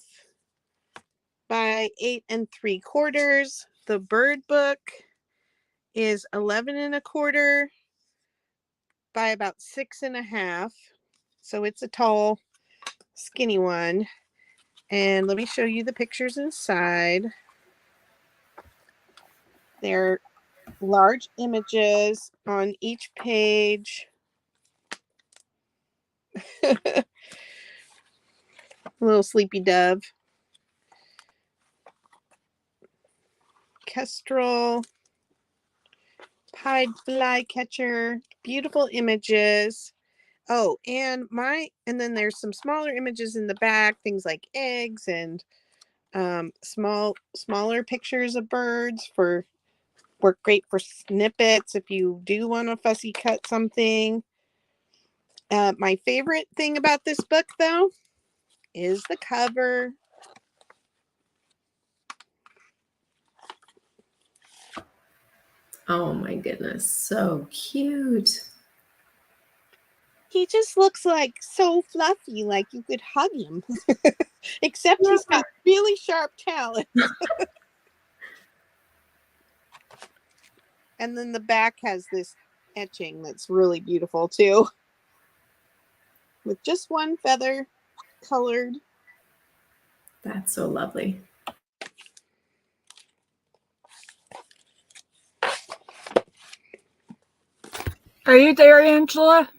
by 8 3/4. The bird book is 11 1/4 by about 6.5. So it's a tall, skinny one. And let me show you the pictures inside. They're large images on each page. Little sleepy dove. Kestrel. Pied flycatcher. Beautiful images. Oh, and then there's some smaller images in the back, things like eggs and smaller pictures of birds work great for snippets if you do want to fussy cut something. My favorite thing about this book, though, is the cover. Oh my goodness, so cute. He just looks like so fluffy, like you could hug him. Except he's got really sharp talons. And then the back has this etching that's really beautiful too. With just one feather colored. That's so lovely. Are you there, Angela?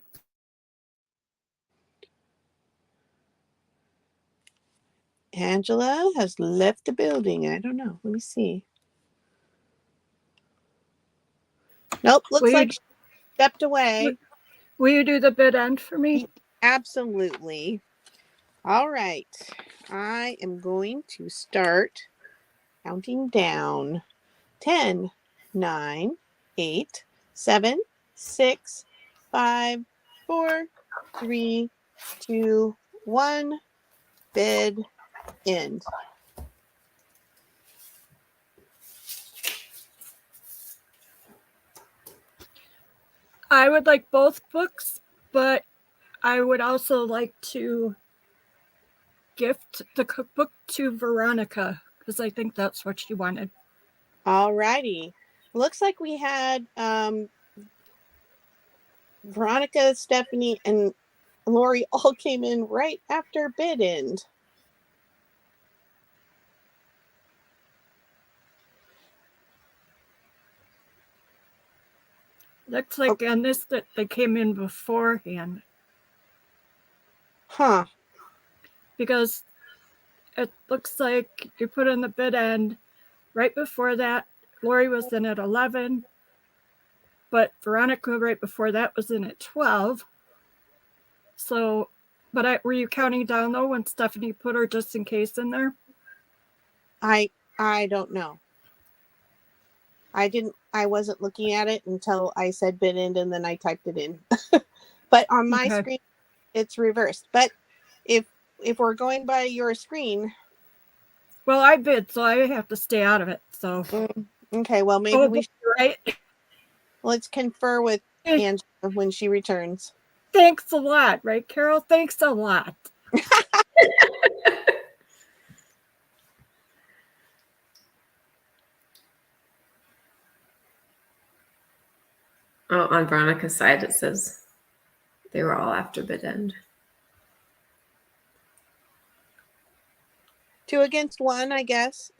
Angela has left the building. I don't know. Let me see. Nope, looks like she stepped away. Will you do the bid end for me? Absolutely. All right. I am going to start counting down. 10, 9, 8, 7, 6, 5, 4, 3, 2, 1. Bid end. I would like both books, but I would also like to gift the cookbook to Veronica because I think that's what she wanted. All righty. Looks like we had Veronica, Stephanie, and Lori all came in right after bid end. Looks like on this that they came in beforehand. Huh. Because it looks like you put in the bid end right before that. Lori was in at 11. but Veronica right before that was in at 12. So, but were you counting down though when Stephanie put her just in case in there? I don't know. I wasn't looking at it until I said bid end and then I typed it in. But on my Okay. screen, it's reversed. But if we're going by your screen, Well, I bid, so I have to stay out of it. So, okay, well, maybe oh, we should, right. let's confer with Angela when she returns. Thanks a lot, right, Carol? Thanks a lot. Oh, on Veronica's side, it says they were all after bid end. 2 against 1, I guess.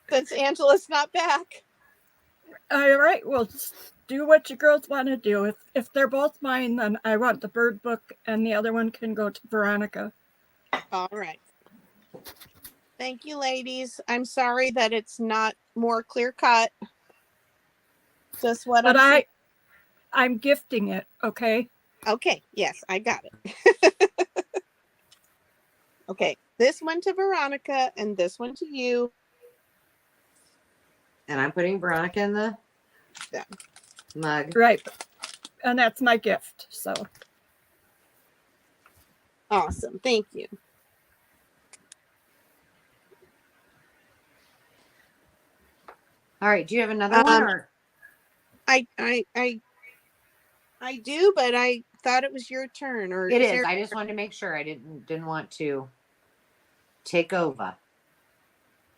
Since Angela's not back. All right, well, just do what you girls want to do. If they're both mine, then I want the bird book and the other one can go to Veronica. All right. Thank you, ladies. I'm sorry that it's not more clear cut. Just what But I'm I'm gifting it, okay? Okay, yes, I got it. Okay, this one to Veronica and this one to you. And I'm putting Veronica in the Yeah. mug. Right. And that's my gift. So, Awesome. Thank you. All right. Do you have another one? Or? I do, but I thought it was your turn. Or It is. there- I just wanted to make sure I didn't want to take over.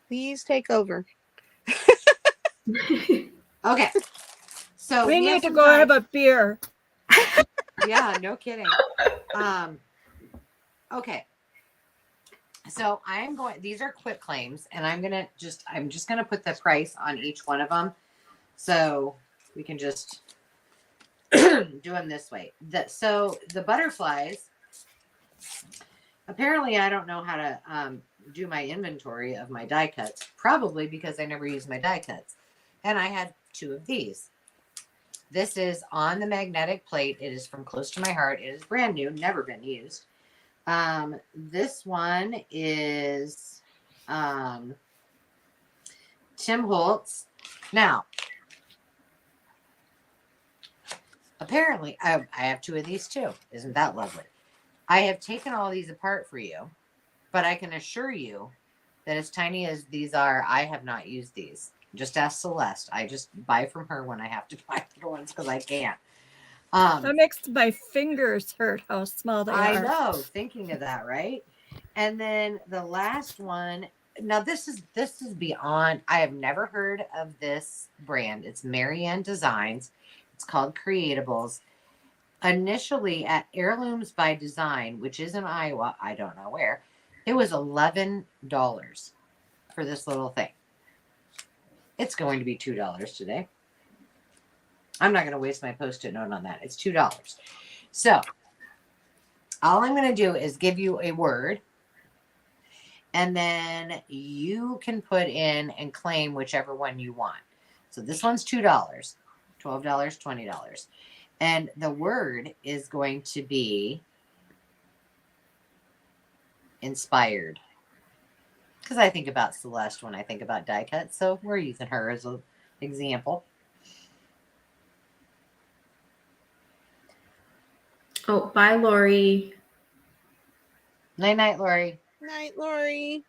Please take over. Okay. So we need have to some go time. have a beer. Yeah, no kidding. Okay. So I'm going, these are quick claims, and I'm just gonna put the price on each one of them. So we can just do them this way. So the butterflies, apparently I don't know how to do my inventory of my die cuts, probably because I never use my die cuts. And I had 2 of these. This is on the magnetic plate. It is from Close to My Heart. It is brand new, never been used. This one is Tim Holtz. Now, apparently, I have 2 of these too. Isn't that lovely? I have taken all these apart for you, but I can assure you that as tiny as these are, I have not used these. Just ask Celeste. I just buy from her when I have to buy little ones because I can't. That makes my fingers hurt how small they are. I know, thinking of that, right? And then the last one. Now this is beyond. I have never heard of this brand. It's Marianne Designs. It's called Creatables. Initially at Heirlooms by Design, which is in Iowa, I don't know where, it was $11 for this little thing. It's going to be $2 today. I'm not going to waste my Post-it note on that. It's $2. So all I'm going to do is give you a word, and then you can put in and claim whichever one you want. So this one's $2, $12, $20. And the word is going to be inspired. Because I think about Celeste when I think about die cuts. So we're using her as an example. Oh, bye, Lori. Night, night, Lori. Night, Lori.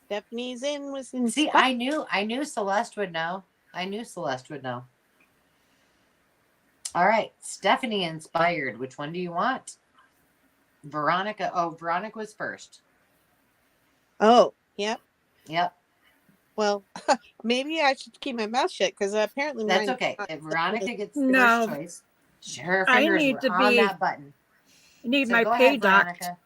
Stephanie's in was in. See, I knew Celeste would know. I knew Celeste would know. All right, Stephanie inspired. Which one do you want? Veronica. Oh, Veronica was first. Oh, yep. Yep. Well, maybe I should keep my mouth shut because apparently That's mine- okay. If Veronica gets the No. first choice, her I fingers need were to on be- that button. I need So my go pay ahead, docked. Veronica.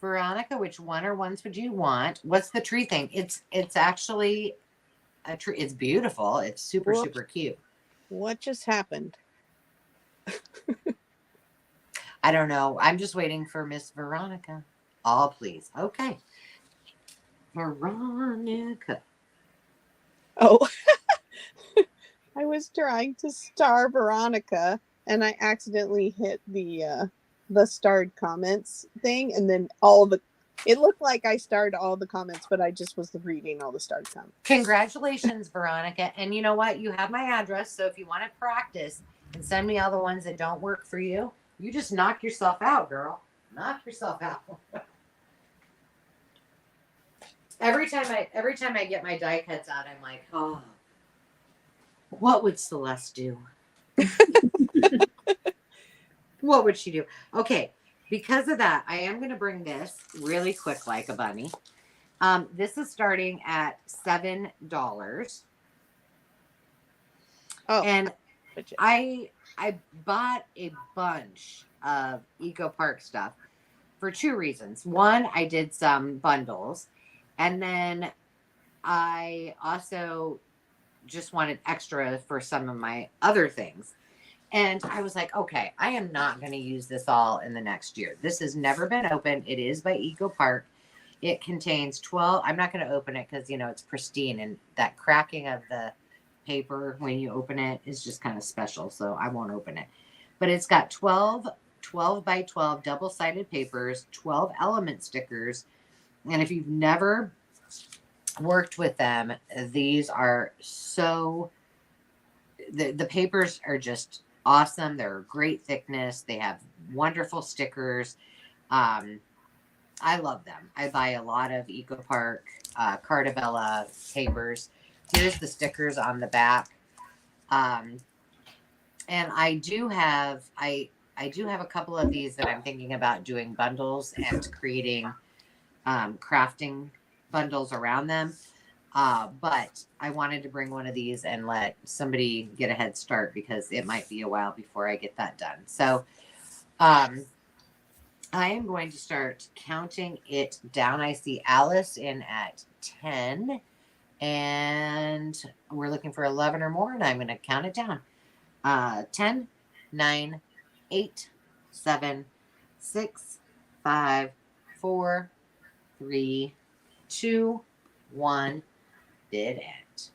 Veronica, which one or ones would you want? What's the tree thing? It's actually a tree. It's beautiful. It's super, Whoops. super cute. What just happened? I don't know. I'm just waiting for Miss Veronica. Oh, please. Okay. Veronica. Oh, I was trying to star Veronica and I accidentally hit the starred comments thing, and then it looked like I starred all the comments, but I just was reading all the starred comments. Congratulations, Veronica. And you know what? You have my address. So if you want to practice and send me all the ones that don't work for you, you just knock yourself out, girl. Knock yourself out. Every time I get my die cuts out, I'm like, oh, what would Celeste do? What would she do? Okay, because of that, I am going to bring this really quick like a bunny. This is starting at $7. Oh, And I bought a bunch of Eco Park stuff for two reasons. One, I did some bundles, and then I also just wanted extra for some of my other things. And I was like, okay, I am not going to use this all in the next year. This has never been opened. It is by Eco Park. It contains 12. I'm not going to open it because, it's pristine. And that cracking of the paper when you open it is just kind of special. So I won't open it. But it's got 12 by 12 double-sided papers, 12 element stickers. And if you've never worked with them, these are so... The papers are just awesome. They're great thickness. They have wonderful stickers. I love them. I buy a lot of Eco Park, Cartabella papers. Here's the stickers on the back. And I do have a couple of these that I'm thinking about doing bundles and creating crafting bundles around them. But I wanted to bring one of these and let somebody get a head start because it might be a while before I get that done. So I am going to start counting it down. I see Alice in at 10, and we're looking for 11 or more, and I'm going to count it down. 10, 9, 8, 7, 6, 5, 4, 3, 2, 1. Did it.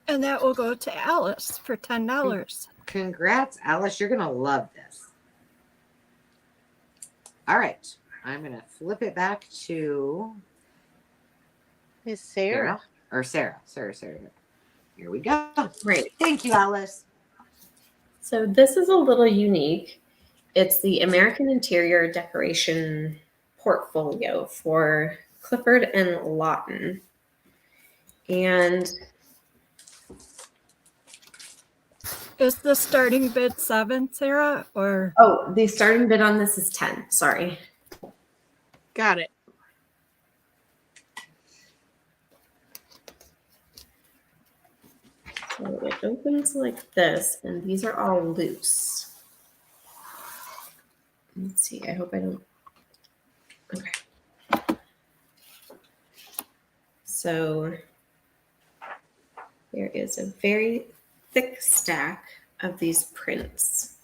And that will go to Alice for $10. Congrats, Alice. You're going to love this. All right. I'm going to flip it back to Miss Sarah. Sarah. Here we go. Great. Thank you, Alice. So this is a little unique. It's the American Interior Decoration Portfolio for Clifford and Lawton. And Is the starting bid 7, Sarah? Or the starting bid on this is 10. Sorry. Got it. So it opens like this, and these are all loose. Let's see. I hope I don't. Okay. So there is a very thick stack of these prints.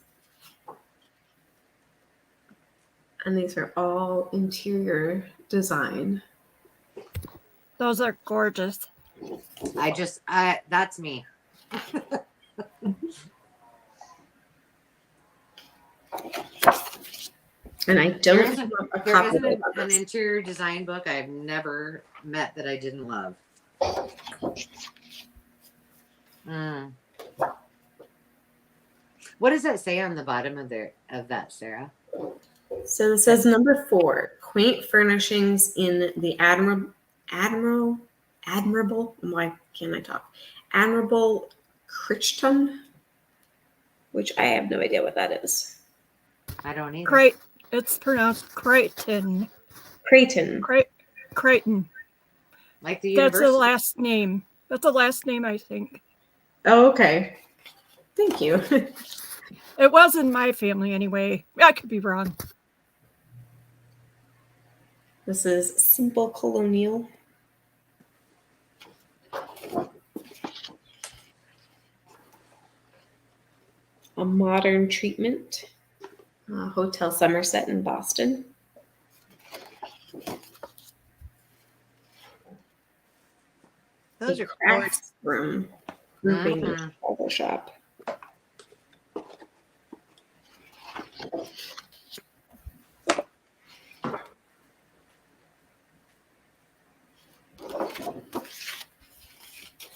And these are all interior design. those are gorgeous. That's me. And I don't have a There copy isn't of an this. interior design book I've never met that I didn't love. What does that say on the bottom of that, Sarah? So it says number 4, quaint furnishings in the admirable, why can't I talk? Admirable Crichton, which I have no idea what that is. I don't either. It's pronounced Creighton. Creighton. Creighton. Like the That's university. a last name. That's a last name, I think. Oh, okay. Thank you. It was in my family anyway. I could be wrong. This is Simple Colonial. a modern treatment, Hotel Somerset in Boston. Those A are gorgeous. crafts room, grouping Mhm. travel shop.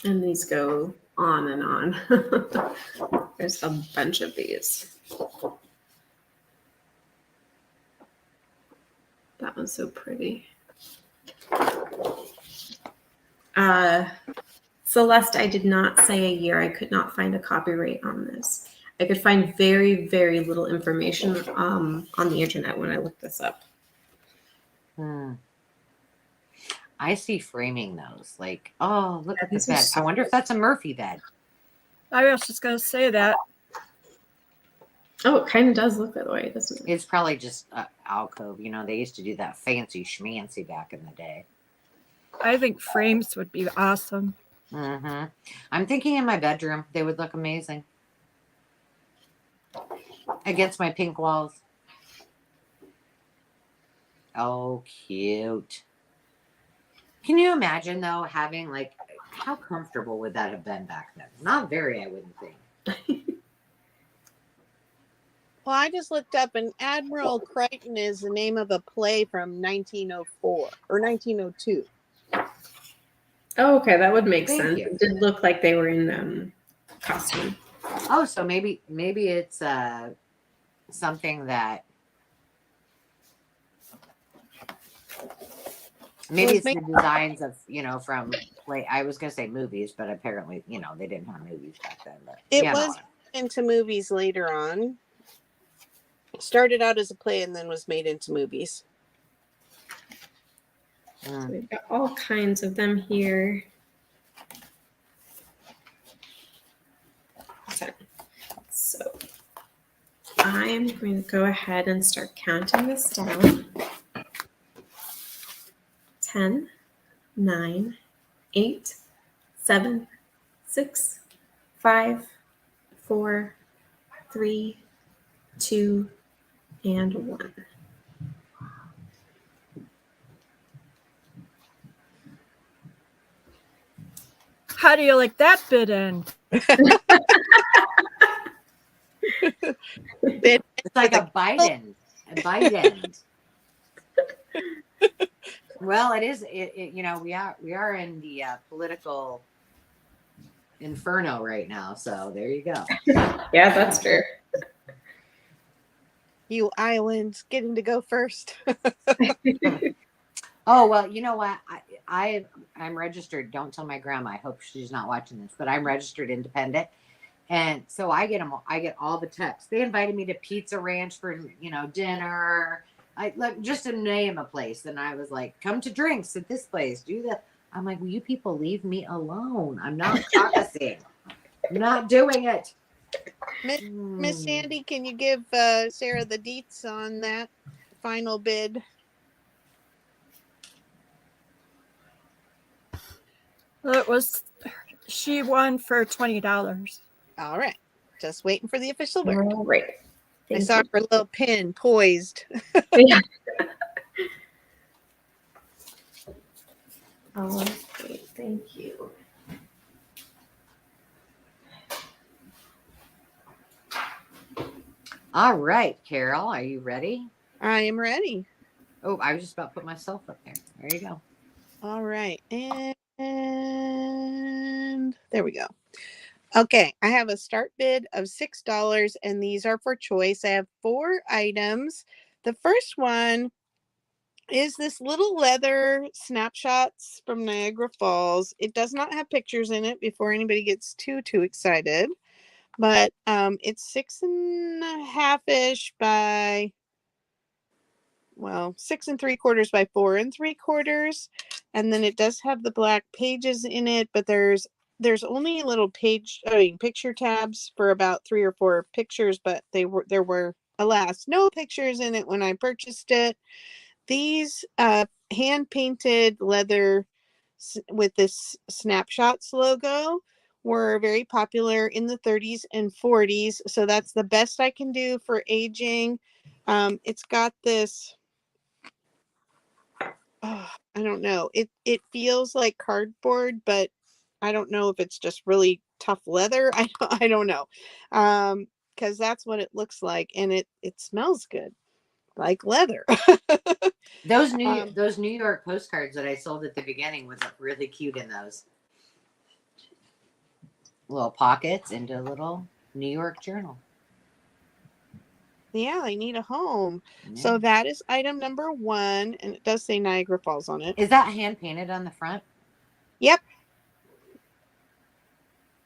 And these go on and on. There's a bunch of these. That one's so pretty. Celeste, I did not say a year. I could not find a copyright on this. I could find very, very little information on the internet when I looked this up. I see framing those. Like, oh, look at this these are bed. I wonder if that's a Murphy bed. I was just going to say that. Oh, it kind of does look that way, doesn't it? It's probably just alcove. You know, they used to do that fancy schmancy back in the day. I think frames would be awesome. I'm thinking in my bedroom, they would look amazing against my pink walls. Oh, cute. Can you imagine though having like, how comfortable would that have been back then? Not very, I wouldn't think. Well, I just looked up, and Admiral Crichton is the name of a play from 1904 or 1902. Oh, okay, that would make Thank sense. you. It did look like they were in costume. Oh, so maybe it's something that maybe Well, it's the designs of, you know, from play. I was gonna say movies, but apparently, you know, they didn't have movies back then. But It you was know. into movies later on. It started out as a play and then was made into movies. So we've got all kinds of them here. So I'm going to go ahead and start counting this down. 10, 9, 8, 7, 6, 5, 4, 3, 2, and 1. How do you like that bid in? It's like a Biden. Well, it is. You know, we are in the political inferno right now. So there you go. Yeah, that's true. You Iowans getting to go first. Oh well, you know what? I'm registered. Don't tell my grandma. I hope she's not watching this, but I'm registered independent, and so I get them. I get all the texts. They invited me to Pizza Ranch for, you know, dinner. I like just to name a place, and I was like, "Come to drinks at this place. Do that." I'm like, "Will you people leave me alone? I'm not caucusing. I'm not doing it." Miss Sandy, can you give Sarah the deets on that final bid? It was, she won for $20. All right. Just waiting for the official word. All right. I saw her little pin poised. Yeah. Okay, thank you. All right, Carol, are you ready? I am ready. Oh, I was just about to put myself up there. There you go. All right. And there we go. Okay. I have a start bid of $6, and these are for choice. I have 4 items. The first one is this little leather snapshots from Niagara Falls. It does not have pictures in it before anybody gets too excited, but it's 6.5-ish by, well, 6 3/4 by 4 3/4, and then it does have the black pages in it, but there's only little picture tabs for about 3 or 4 pictures, but there were alas no pictures in it when I purchased it. These hand painted leather with this snapshots logo were very popular in the 30s and 40s. So that's the best I can do for aging. It's got this, oh, I don't know. It feels like cardboard, but I don't know if it's just really tough leather. I don't know. Because that's what it looks like, and it smells good, like leather. Those New York postcards that I sold at the beginning would look really cute in those little pockets into a little New York journal. Yeah, they need a home. Yeah. So that is item number 1, and it does say Niagara Falls on it. Is that hand painted on the front? Yep.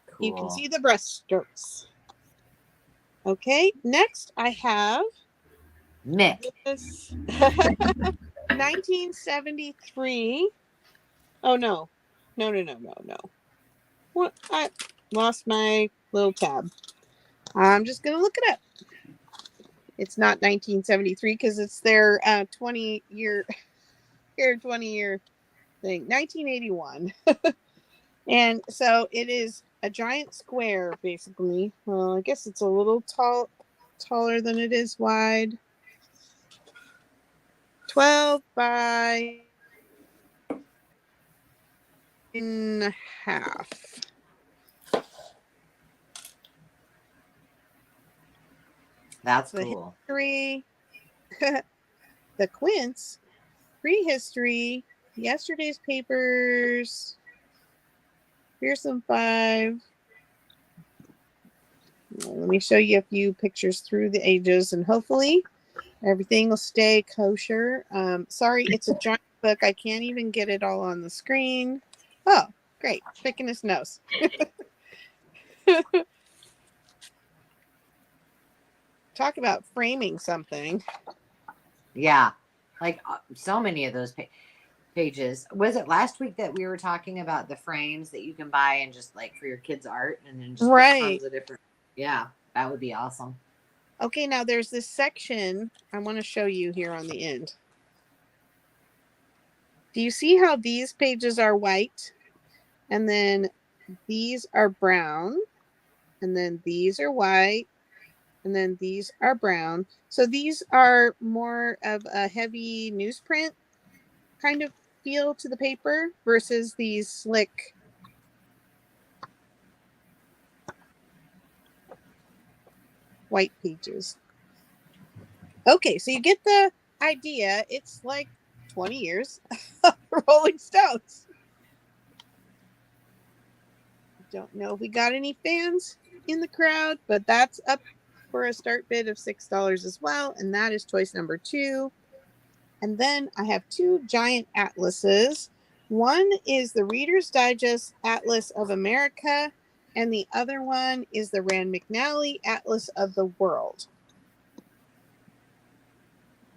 Cool. You can see the brushstrokes. Okay, next I have Mick. this 1973. Oh no. No. What? I lost my little tab. I'm just gonna look it up. It's not 1973 because it's their 20-year thing. 1981. And so it is a giant square, basically. Well, I guess it's a little taller than it is wide. 12 by and a half. That's The cool. history, the quints, prehistory, yesterday's papers, Fearsome 5. Well, let me show you a few pictures through the ages, and hopefully everything will stay kosher. Sorry, it's a giant book. I can't even get it all on the screen. Oh, great. Picking his nose. Talk about framing something. Yeah. Like so many of those pages. Was it last week that we were talking about the frames that you can buy and just like for your kids' art and then just Right. tons of different. Yeah, that would be awesome. Okay, now there's this section I want to show you here on the end. Do you see how these pages are white? And then these are brown. And then these are white. And then these are brown. So these are more of a heavy newsprint kind of feel to the paper versus these slick white pages. Okay, so you get the idea. It's like 20 years of Rolling Stones. Don't know if we got any fans in the crowd, but that's up for a start bid of $6 as well, and that is choice number 2. And then I have 2 giant atlases. One is the Reader's Digest Atlas of America, and the other one is the Rand McNally Atlas of the World.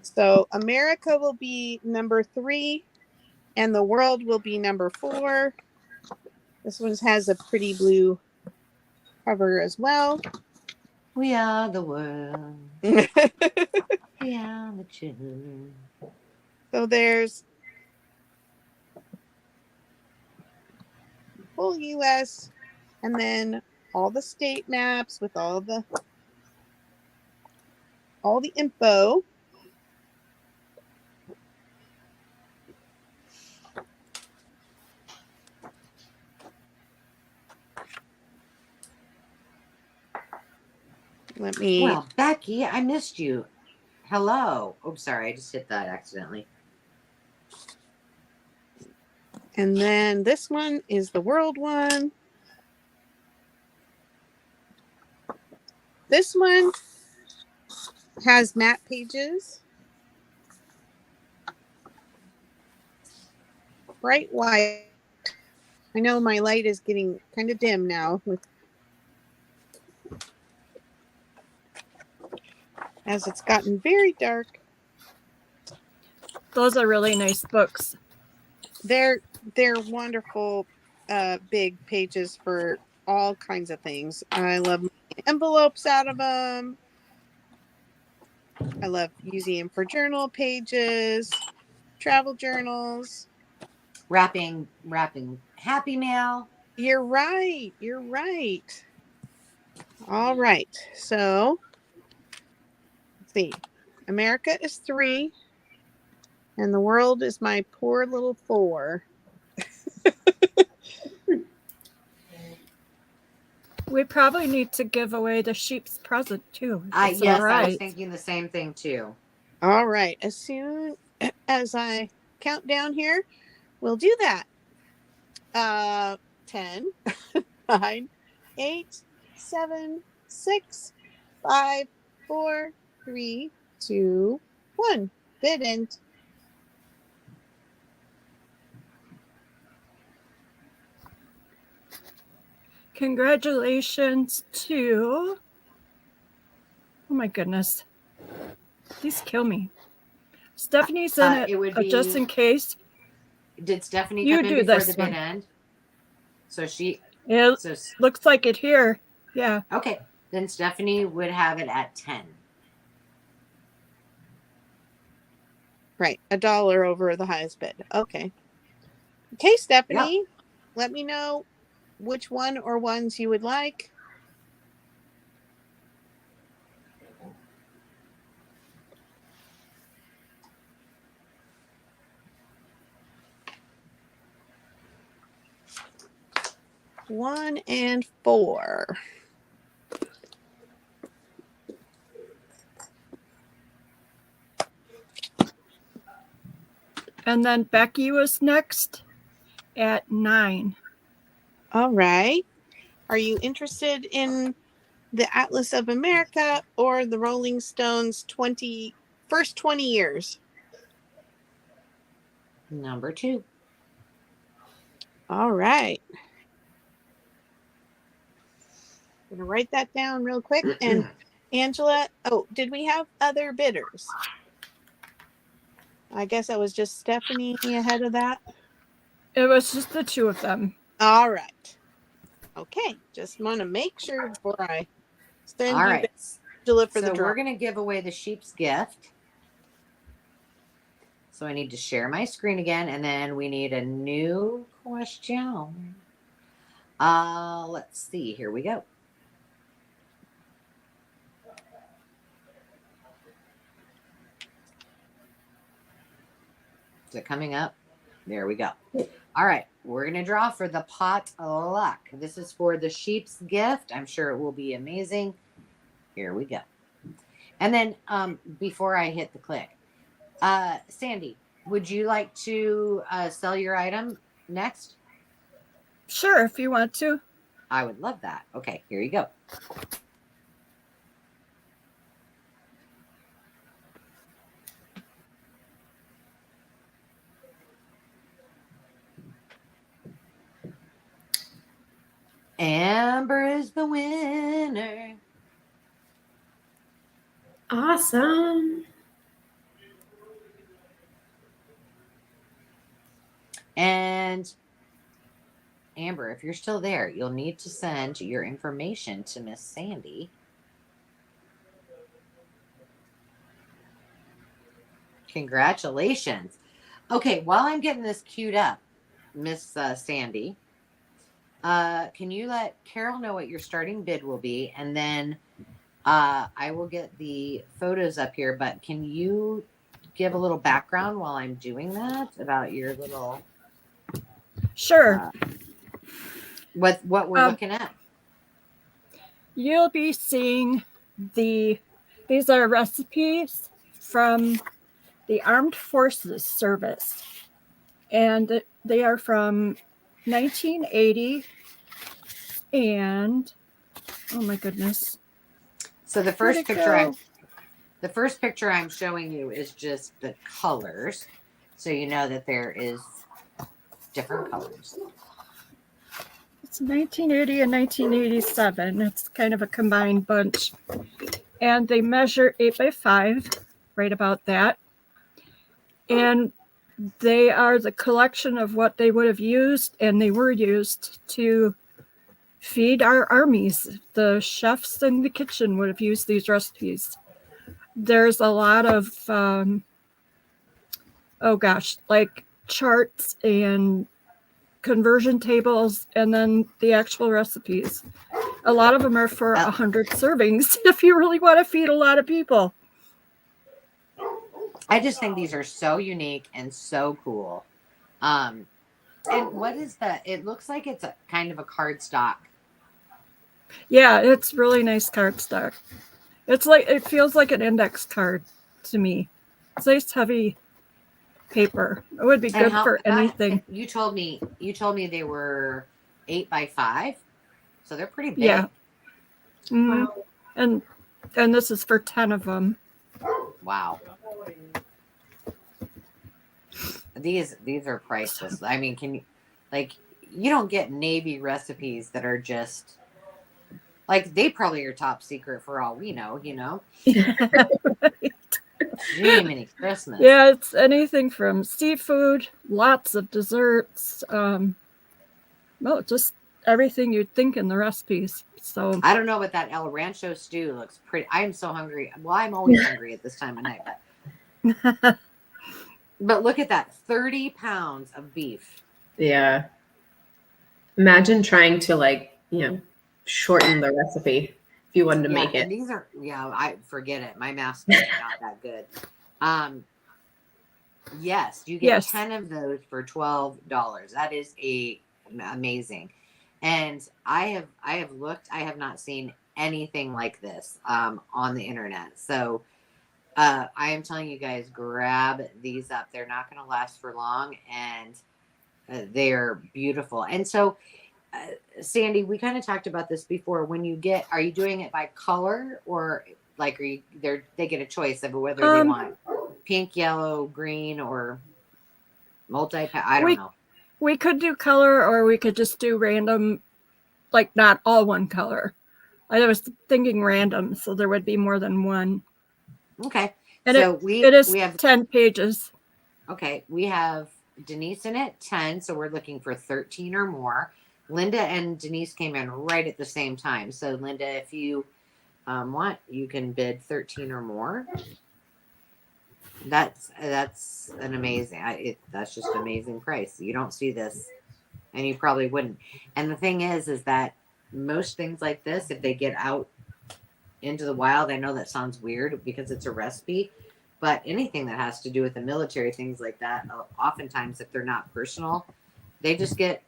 So America will be number 3, and the world will be number 4. This one has a pretty blue cover as well. We are the world. We are the children. So there's full U.S. and then all the state maps with all the info. Let me. Well, Becky, I missed you. Hello. Oh, sorry. I just hit that accidentally. And then this one is the world one. This one has map pages. Bright white. I know my light is getting kind of dim now as it's gotten very dark. Those are really nice books. They're wonderful big pages for all kinds of things. I love making envelopes out of them. I love using them for journal pages, travel journals. Wrapping Happy Mail. You're right. You're right. All right. So let's see. America is 3, and the world is my poor little 4. We probably need to give away the sheep's present too. It's a Yes, I was prize. thinking the same thing too. All right. As soon as I count down here, we'll do that. 10, 9, 8, 7, 6, 5, 4, 3, 2, 1. Bid end. Congratulations to, oh my goodness, these kill me. Stephanie's in it, It would just be- in case. Did Stephanie You come in do before this the bid one. end? So she, It so looks like it here. Yeah. okay, then Stephanie would have it at 10. Right. $1 over the highest bid. Okay. Okay, Stephanie, let me know which one or ones you would like. One and 4. And then Becky was next at 9. All right. Are you interested in the Atlas of America or the Rolling Stones first 20 years? Number 2. All right. I'm going to write that down real quick. And Angela, did we have other bidders? I guess I was just Stephanie ahead of that. It was just the 2 of them. All right. Okay. Just want to make sure before I send All you right. Angela for So the draw. we're going to give away the sheep's gift. So I need to share my screen again, and then we need a new question. Let's see. Here we go. Is it coming up? There we go. All right. We're going to draw for the pot of luck. This is for the sheep's gift. I'm sure it will be amazing. Here we go. And then before I hit the click, Sandy, would you like to sell your item next? Sure, if you want to. I would love that. Okay, here you go. Amber is the winner. Awesome. And Amber, if you're still there, you'll need to send your information to Miss Sandy. Congratulations. Okay, while I'm getting this queued up, Miss Sandy, can you let Carol know what your starting bid will be? And then I will get the photos up here, but can you give a little background while I'm doing that about your little... Sure. What we're looking at? You'll be seeing these are recipes from the Armed Forces Service. And they are from 1980. And oh my goodness. So the first picture I'm showing you is just the colors. So you know that there is different colors. It's 1980 and 1987. It's kind of a combined bunch. And they measure 8 by 5, right about that. And they are the collection of what they would have used, and they were used to feed our armies. The chefs in the kitchen would have used these recipes. There's a lot of, like charts and conversion tables and then the actual recipes. A lot of them are for 100 servings if you really want to feed a lot of people. I just think these are so unique and so cool. And what is it looks like it's a kind of a cardstock. Yeah, it's really nice cardstock. It's like, it feels like an index card to me. It's nice heavy paper. It would be good for anything. You told me they were 8 by 5, so they're pretty big. Yeah. Mm-hmm. Wow. And this is for 10 of them. Wow. These are priceless. I mean, can you, like, you don't get Navy recipes that are just like, they probably are top secret for all we know, you know? Right. Jiminy Christmas. Yeah, it's anything from seafood, lots of desserts, just everything you'd think in the recipes. So I don't know, but that El Rancho stew looks pretty. I am so hungry. Well, I'm always hungry at this time of night, but look at that, 30 pounds of beef. Yeah. Imagine trying to, like, shorten the recipe if you wanted to make it. These are, I forget it. My math's not that good. Yes, you get 10 of those for $12. That is amazing. And I have looked, I have not seen anything like this on the internet. So I am telling you guys, grab these up. They're not going to last for long, and they're beautiful. And so Sandy, we kind of talked about this before. When you get, are you doing it by color, or like they get a choice of whether they want pink, yellow, green, or multi-pack? I don't know. We could do color, or we could just do random, like not all one color. I was thinking random, so there would be more than one. Okay. And so we have 10 pages. Okay. We have Denise in it, 10. So we're looking for 13 or more. Linda and Denise came in right at the same time. So Linda, if you want, you can bid 13 or more. That's an amazing, that's just an amazing price. You don't see this, and you probably wouldn't. And the thing is that most things like this, if they get out into the wild, I know that sounds weird because it's a recipe, but anything that has to do with the military, things like that, oftentimes if they're not personal, they get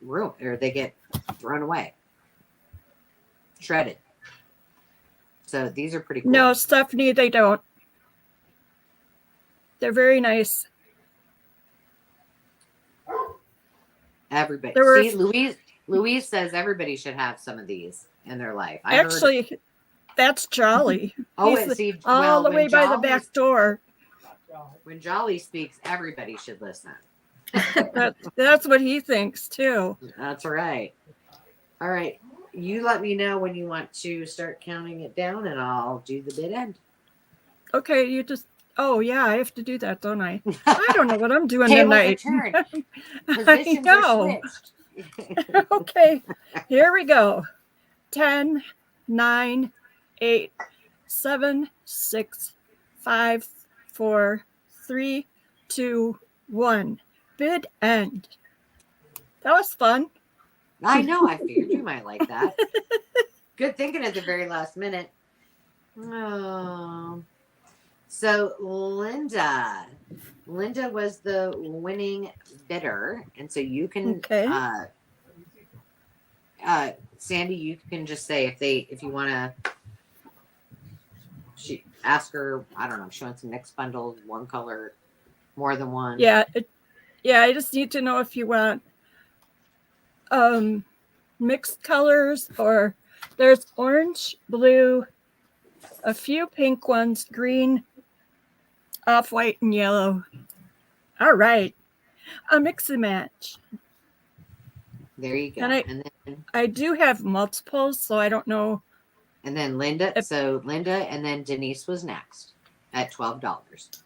ruined, or they get thrown away, shredded. So these are pretty cool. No, Stephanie, they don't. They're very nice. Everybody. See, Louise says everybody should have some of these in their life. Actually, that's Jolly. Oh, all the way by the back door. When Jolly speaks, everybody should listen. That's what he thinks too. That's right. All right. You let me know when you want to start counting it down, and I'll do the bid end. Okay, you just. Oh yeah, I have to do that, don't I? I don't know what I'm doing tonight. I know. Okay, here we go. 10, 9, 8, 7, 6, 5, 4, 3, 2, 1. Bid end. That was fun. I know. I figured you might like that. Good thinking at the very last minute. Oh. So Linda was the winning bidder, and so you can, Sandy, you can just say if you want to ask her. I don't know, showing some mixed bundles, one color, more than one. Yeah, I just need to know if you want mixed colors, or there's orange, blue, a few pink ones, green, off-white, and yellow. All right. A mix and match. There you go. And then I do have multiples, so I don't know. And then Linda, and then Denise was next at $12.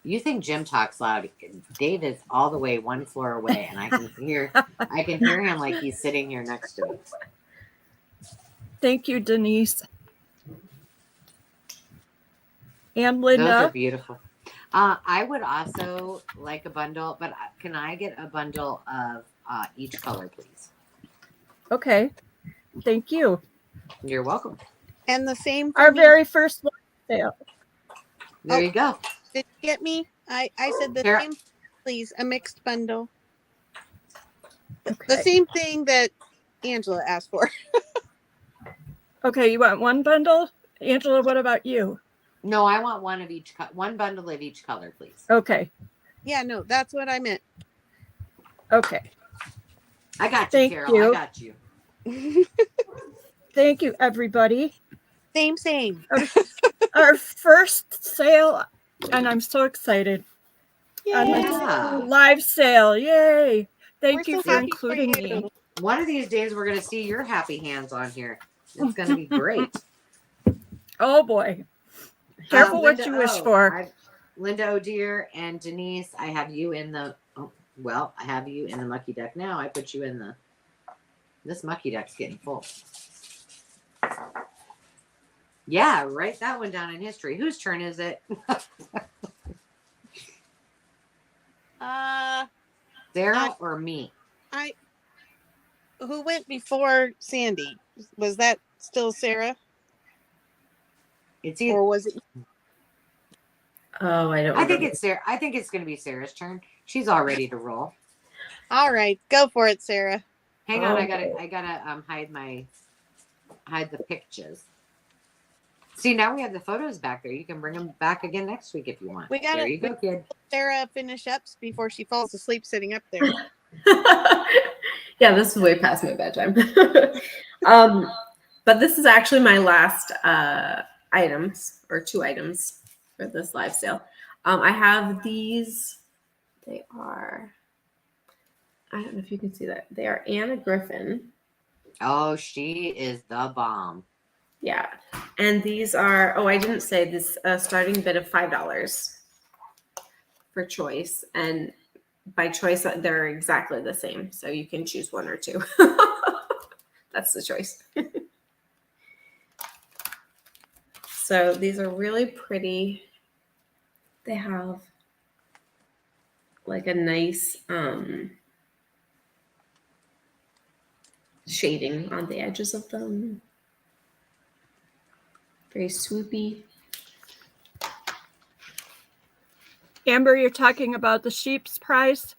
You think Jim talks loud? Dave is all the way one floor away, and I can hear him like he's sitting here next to me. Thank you, Denise. And Those are Linda. beautiful. I would also like a bundle, but can I get a bundle of each color, please? Okay. Thank you. You're welcome. And the same for Our me. very first sale. There Oh. you go. Did you get me? I said the Here. same, please, a mixed bundle. The Okay. same thing that Angela asked for. Okay, you want one bundle? Angela, what about you? No, I want one of each. One bundle of each color, please. Okay. Yeah, no, that's what I meant. Okay. I got you, Thank Carol. you. I got you. Thank you, everybody. Same. Our first sale, and I'm so excited. On Yay. this live sale. Yay. Thank We're you so for happy including for you. me. One of these days, we're going to see your happy hands on here. It's going to be great. Oh boy. Careful what you wish for. Linda O'Dear and Denise, I have you in the, I have you in the mucky deck now. I put you in this mucky deck's getting full. Yeah, write that one down in history. Whose turn is it? Sarah or me? Who went before Sandy? Was that still Sarah? It's either, Or was it? Oh, I don't. I think remember. it's Sarah. I think it's going to be Sarah's turn. She's all ready to roll. All right, go for it, Sarah. Hang on, Okay. I gotta hide the pictures. See, now we have the photos back there. You can bring them back again next week if you want. There you go, kid. Sarah finish up before she falls asleep sitting up there. Yeah, this is way past my bedtime. But this is actually my last items, or 2 items for this live sale. I have these. They are, I don't know if you can see that. They are Anna Griffin. Oh, she is the bomb. Yeah. And these are, I didn't say this, starting bid of $5 for choice. And by choice, they're exactly the same. So you can choose 1 or 2. That's the choice. So these are really pretty. They have like a nice shading on the edges of them. Very swoopy. Amber, you're talking about the sheep's price?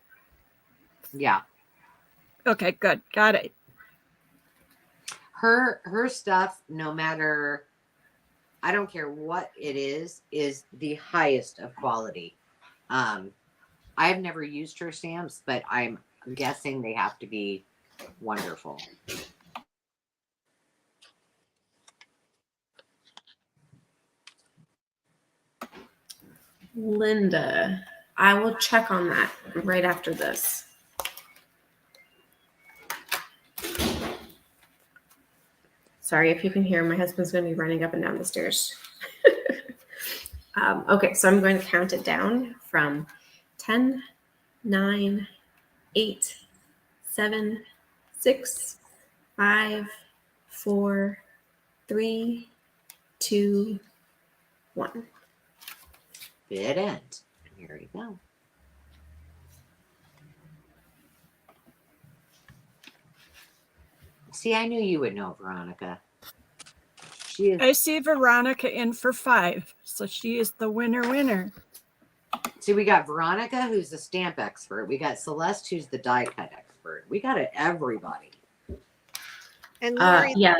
Yeah. Okay, good. Got it. Her stuff, no matter, I don't care what it is the highest of quality. I've never used her stamps, but I'm guessing they have to be wonderful. Linda, I will check on that right after this. Sorry if you can hear, my husband's going to be running up and down the stairs. Okay, so I'm going to count it down from 10, 9, 8, 7, 6, 5, 4, 3, 2, 1. Bid end. Here we go. See, I knew you would know, Veronica. She is. I see Veronica in for 5. So she is the winner. See, we got Veronica, who's the stamp expert. We got Celeste, who's the die cut expert. We got it, everybody. And Lori, yeah.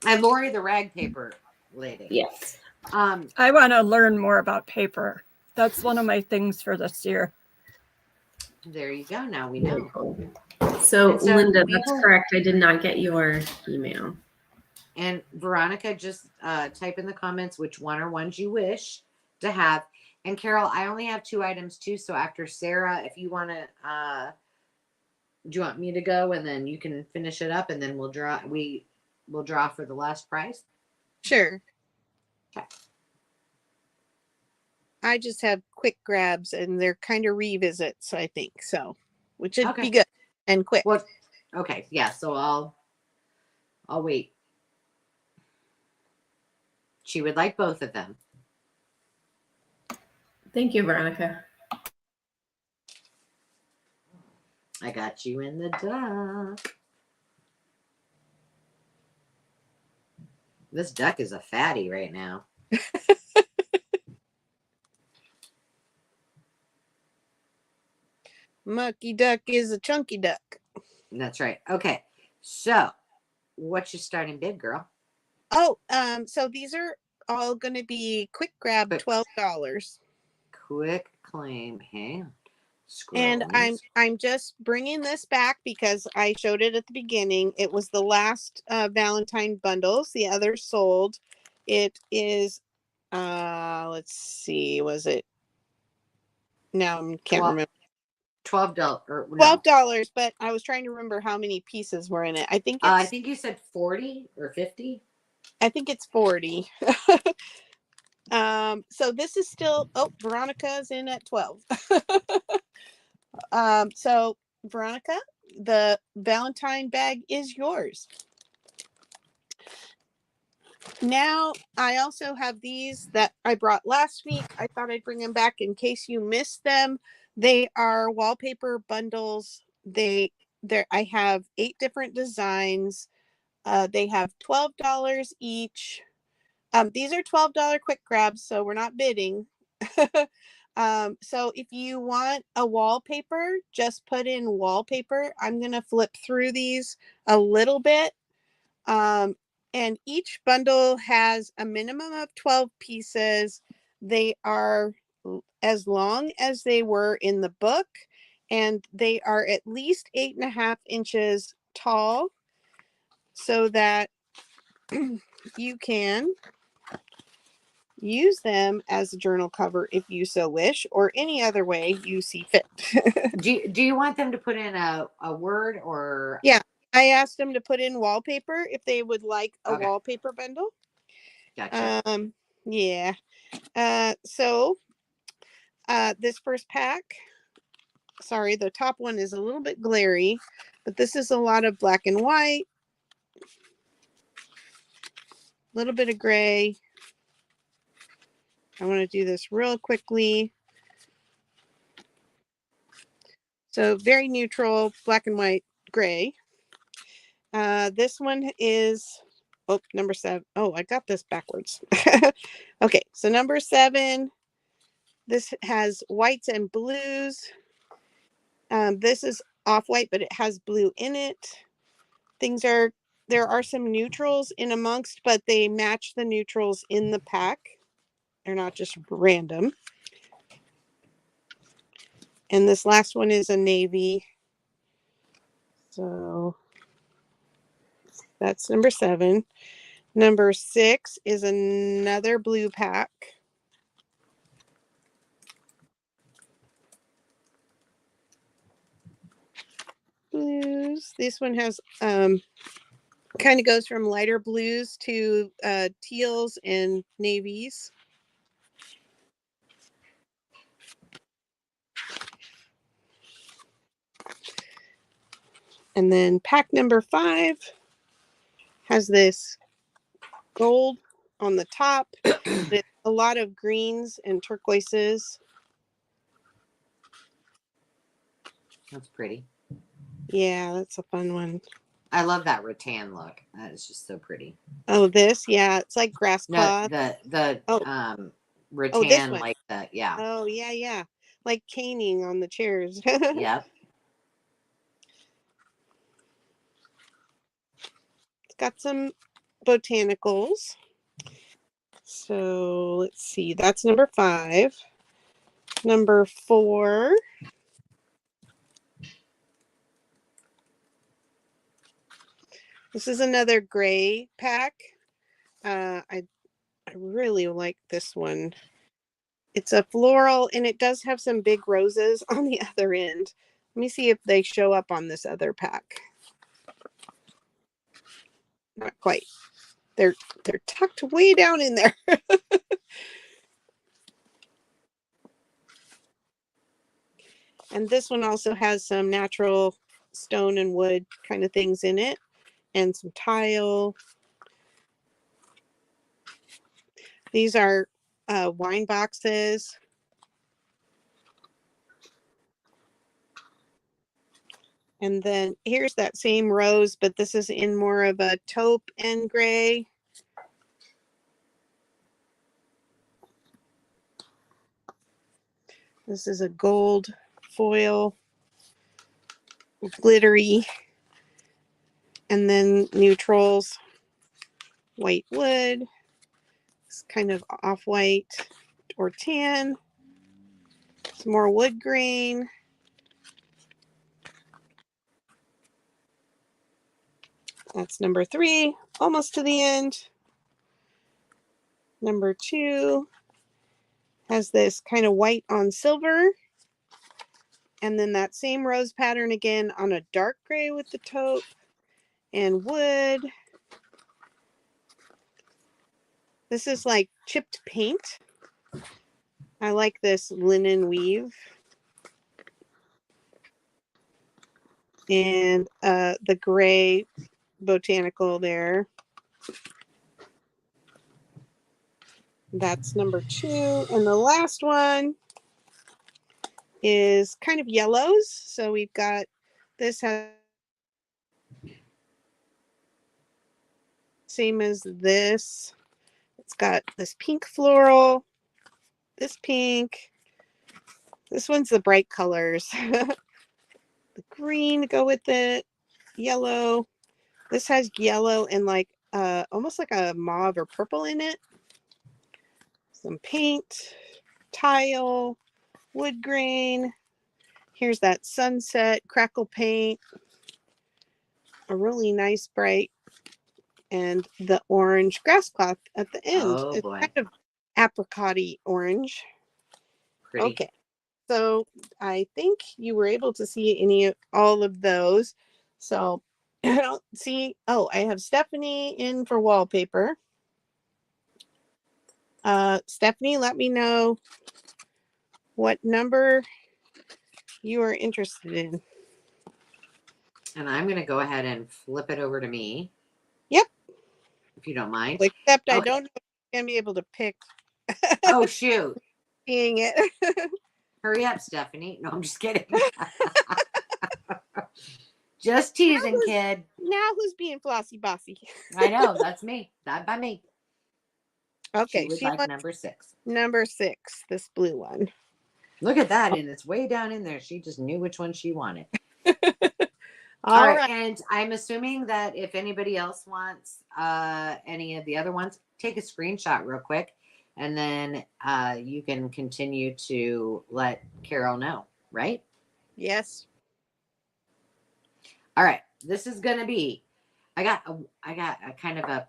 And Lori, the rag paper lady. Yes. I want to learn more about paper. That's one of my things for this year. There you go. Now we know. So So Linda, we that's will- correct. I did not get your email. And Veronica, just type in the comments which one or ones you wish to have. And Carol, I only have 2 items too. So after Sarah, if you want to, do you want me to go and then you can finish it up and then we'll draw. We'll draw for the last prize. Sure. Okay. I just have quick grabs and they're kind of revisits, I think. So, which should Okay. be good and quick. Well, Okay, yeah, so I'll wait. She would like both of them. Thank you, Veronica. I got you in the duck. This duck is a fatty right now. Mucky duck is a chunky duck. That's right. Okay. So, what's your starting bid, girl? Oh, so these are all going to be quick grab Quick. $12. Quick claim. Hang on. And Scrolling. I'm just bringing this back because I showed it at the beginning. It was the last Valentine bundles. The others sold. It is let's see, was it? Now I can't remember. $12 or no. $12, but I was trying to remember how many pieces were in it. I think I think you said 40 or 50. I think it's 40. So this is still, oh, Veronica's in at 12. So Veronica, the Valentine bag is yours. Now, I also have these that I brought last week. I thought I'd bring them back in case you missed them. They are wallpaper bundles. I have 8 different designs. They have $12 each. These are $12 quick grabs, so we're not bidding. So if you want a wallpaper, just put in wallpaper. I'm going to flip through these a little bit. And each bundle has a minimum of 12 pieces. They are as long as they were in the book, and they are at least 8.5 inches tall so that you can use them as a journal cover if you so wish, or any other way you see fit. Do you want them to put in a word or? Yeah, I asked them to put in wallpaper if they would like a Okay. wallpaper bundle. Gotcha. Yeah. So this first pack, sorry, the top one is a little bit glary, but this is a lot of black and white, a little bit of gray. I want to do this real quickly. So very neutral, black and white, gray. This one is, oh, number 7. Oh, I got this backwards. Okay, so number 7, this has whites and blues. This is off-white, but it has blue in it. There are some neutrals in amongst, but they match the neutrals in the pack. They're not just random. And this last one is a navy. So that's number 7. Number 6 is another blue pack. Blues. This one has kind of goes from lighter blues to teals and navies. And then pack number 5 has this gold on the top. With a lot of greens and turquoises. That's pretty. Yeah, that's a fun one. I love that rattan look. That is just so pretty. Oh, this, yeah, it's like grass No, cloth. the rattan, this one. like that. Yeah. Oh, yeah, like caning on the chairs. Yep. It's got some botanicals. So let's see, that's number 5. Number 4. This is another gray pack. I really like this one. It's a floral, and it does have some big roses on the other end. Let me see if they show up on this other pack. Not quite. They're tucked way down in there. And this one also has some natural stone and wood kind of things in it, and some tile. These are wine boxes. And then here's that same rose, but this is in more of a taupe and gray. This is a gold foil, glittery. And then neutrals, white wood. It's kind of off-white or tan. Some more wood grain. That's number 3, almost to the end. Number 2 has this kind of white on silver. And then that same rose pattern again on a dark gray with the taupe and wood. This is like chipped paint. I like this linen weave. And the gray botanical there. That's number 2. And the last one is kind of yellows. So we've got this has same as this. It's got this pink floral, this pink. This one's the bright colors. The green to go with it, yellow. This has yellow and like almost like a mauve or purple in it. Some paint, tile, wood grain. Here's that sunset crackle paint. A really nice bright, and the orange grass cloth at the end. Oh It's boy. kind of apricot-y orange. Pretty. Okay. So I think you were able to see all of those. So I don't see. Oh, I have Stephanie in for wallpaper. Stephanie, let me know what number you are interested in. And I'm going to go ahead and flip it over to me. Yep. If you don't mind. Except I Okay. don't know if I'm going to be able to pick Oh, shoot. seeing it. Hurry up, Stephanie. No, I'm just kidding. Just teasing, kid. Now who's being flossy bossy? I know. That's me. That by me. Okay. She would She like wants number 6. number 6, this blue one. Look at that. And it's way down in there. She just knew which one she wanted. All right. right. And I'm assuming that if anybody else wants any of the other ones, take a screenshot real quick. And then you can continue to let Carol know, right? Yes. All right. This is going to be, I got a kind of a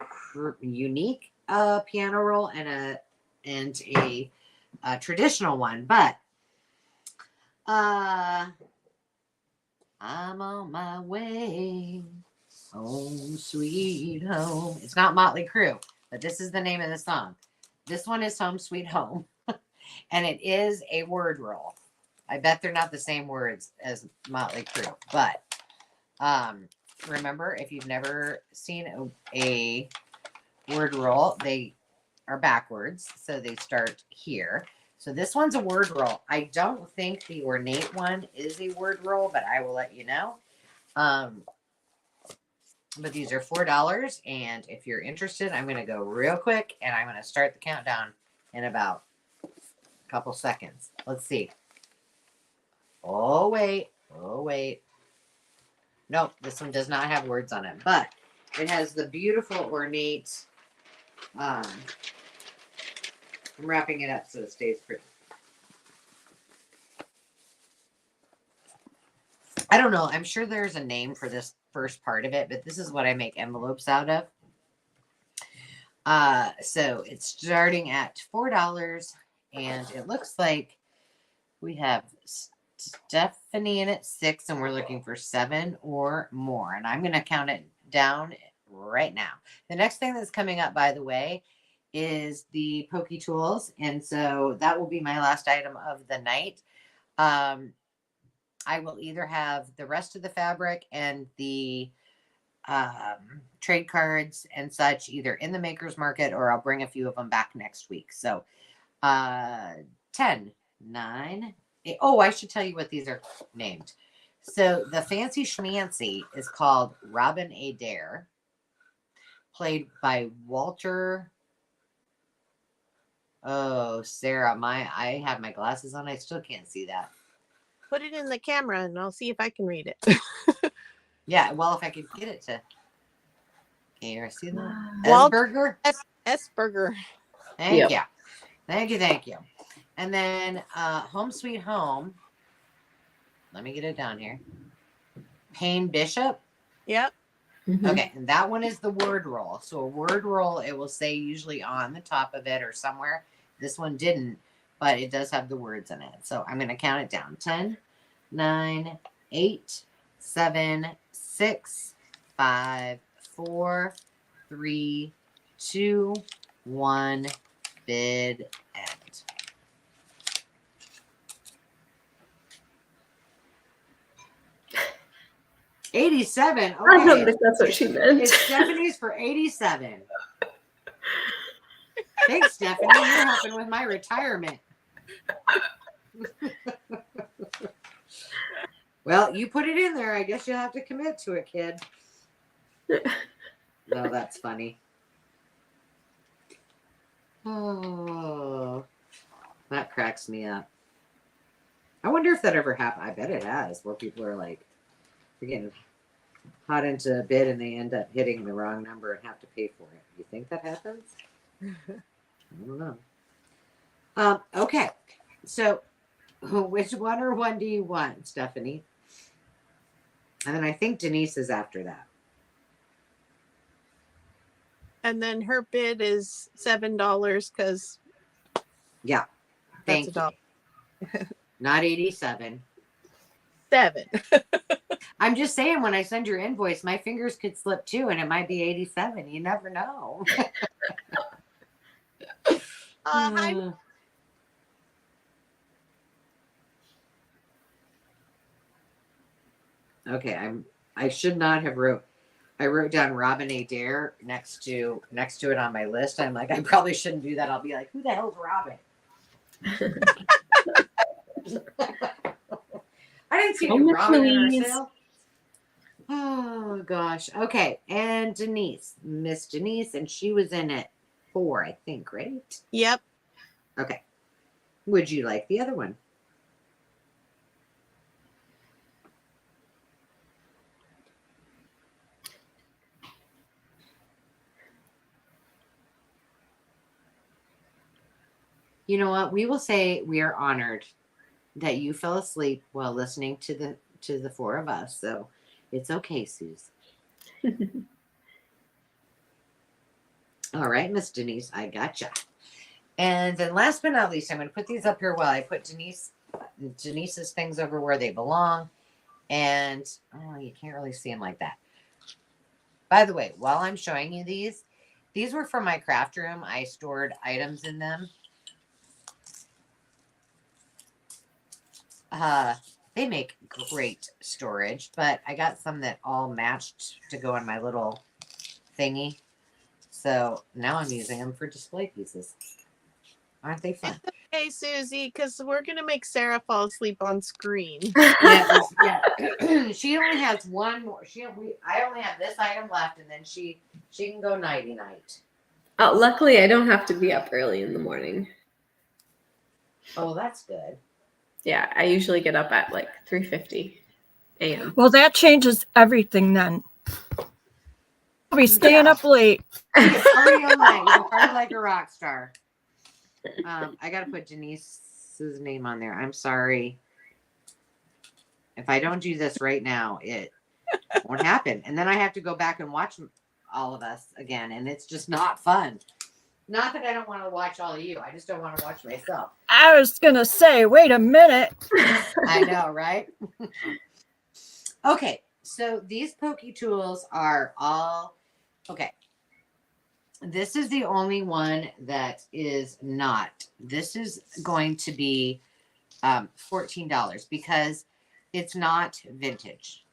unique piano roll and a traditional one, but I'm on my way home, sweet home. It's not Motley Crue, but this is the name of the song. This one is Home Sweet Home, and it is a word roll. I bet they're not the same words as Motley Crue, but remember, if you've never seen a word roll, they are backwards, so they start here. So this one's a word roll. I don't think the ornate one is a word roll, but I will let you know. But these are $4, and if you're interested, I'm going to go real quick, and I'm going to start the countdown in about a couple seconds. Let's see. Oh, wait. Nope, this one does not have words on it, but it has the beautiful ornate. I'm wrapping it up so it stays pretty. I don't know. I'm sure there's a name for this first part of it, but this is what I make envelopes out of. So it's starting at $4, and it looks like we have Stephanie in at 6, and we're looking for 7 or more. And I'm going to count it down right now. The next thing that's coming up, by the way, is the Pokey Tools, and so that will be my last item of the night. I will either have the rest of the fabric and the trade cards and such either in the maker's market, or I'll bring a few of them back next week. So 10, 9, 8. Oh, I should tell you what these are named. So the fancy schmancy is called Robin Adair, played by Walter. Oh, Sarah, I have my glasses on. I still can't see that. Put it in the camera and I'll see if I can read it. Yeah, well, if I could get it to. Can you see that? Walter Esberger? Esberger. Thank you. Thank you. Thank you. And then Home Sweet Home. Let me get it down here. Payne Bishop. Yep. Mhm. Okay, and that one is the word roll. So a word roll, it will say usually on the top of it or somewhere. This one didn't, but it does have the words in it. So I'm going to count it down. 10, 9, 8, 7, 6, 5, 4, 3, 2, 1. Bid end. $87. I don't Okay. think that's what she meant. It's Stephanie's for $87. Thanks, Stephanie. You're helping with my retirement. Well, you put it in there. I guess you'll have to commit to it, kid. No, that's funny. Oh, that cracks me up. I wonder if that ever happened. I bet it has, where people are like, they're getting hot into a bid and they end up hitting the wrong number and have to pay for it. You think that happens? I don't know. Okay, so which one or one do you want, Stephanie? And then I think Denise is after that. And then her bid is $7 because Yeah, that's thank you. Not 87. 7. I'm just saying, when I send your invoice, my fingers could slip too, and it might be 87. You never know. Hi. Okay, I should not have I wrote down Robin Adair next to it on my list. I'm like, I probably shouldn't do that. I'll be like, who the hell's Robin? I didn't see any Miss Robin in her Denise. sale. Oh gosh. Okay, and Miss Denise, and she was in at 4, I think, right? Yep. Okay. Would you like the other one? You know what? We will say we are honored that you fell asleep while listening to the 4 of us. So it's okay, Suze. All right, Miss Denise, I gotcha. And then last but not least, I'm going to put these up here while I put Denise's things over where they belong. And oh, you can't really see them like that. By the way, while I'm showing you these were from my craft room. I stored items in them. They make great storage, but I got some that all matched to go on my little thingy. So now I'm using them for display pieces. Aren't they fun? Hey, Susie, because we're going to make Sarah fall asleep on screen. Yeah. She only has one more. I only have this item left, and then she can go nighty night. Oh, luckily, I don't have to be up early in the morning. Oh, that's good. Yeah, I usually get up at like 3:50 a.m. Well, that changes everything then. I'll be staying up late. Party all night. You'll party like a rock star. I got to put Denise's name on there. I'm sorry. If I don't do this right now, it won't happen. And then I have to go back and watch all of us again. And it's just not fun. Not that I don't want to watch all of you. I just don't want to watch myself. I was going to say, wait a minute. I know, right? Okay. So these pokey tools are all, okay. This is the only one that is not. This is going to be $14 because it's not vintage.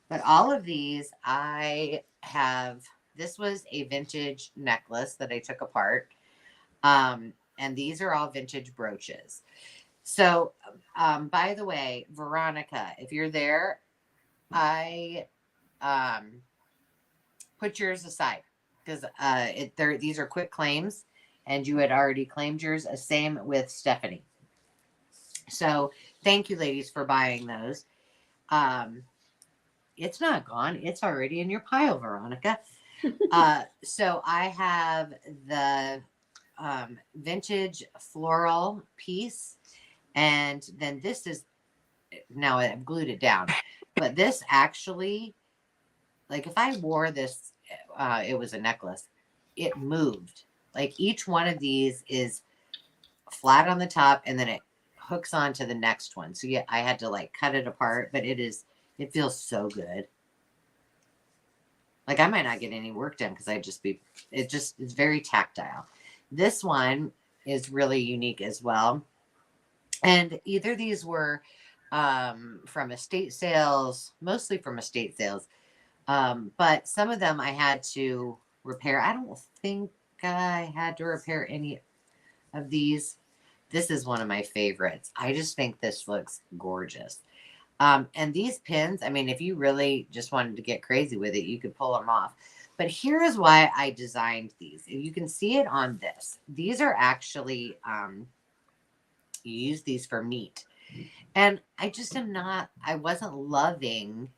But all of these I have, this was a vintage necklace that I took apart. And these are all vintage brooches. So, by the way, Veronica, if you're there, I put yours aside because these are quick claims, and you had already claimed yours. Same with Stephanie. So, thank you, ladies, for buying those. It's not gone; it's already in your pile, Veronica. So I have the vintage floral piece, and then this is, now I've glued it down, but this actually, like if I wore this, it was a necklace, it moved. Like each one of these is flat on the top and then it hooks onto the next one. So yeah, I had to like cut it apart, but it feels so good. Like I might not get any work done because it's very tactile. This one is really unique as well. And either these were from estate sales, mostly from estate sales. But some of them I had to repair. I don't think I had to repair any of these. This is one of my favorites. I just think this looks gorgeous. And these pins, I mean, if you really just wanted to get crazy with it, you could pull them off. But here is why I designed these. You can see it on this. These are actually, you use these for meat. And I just I wasn't loving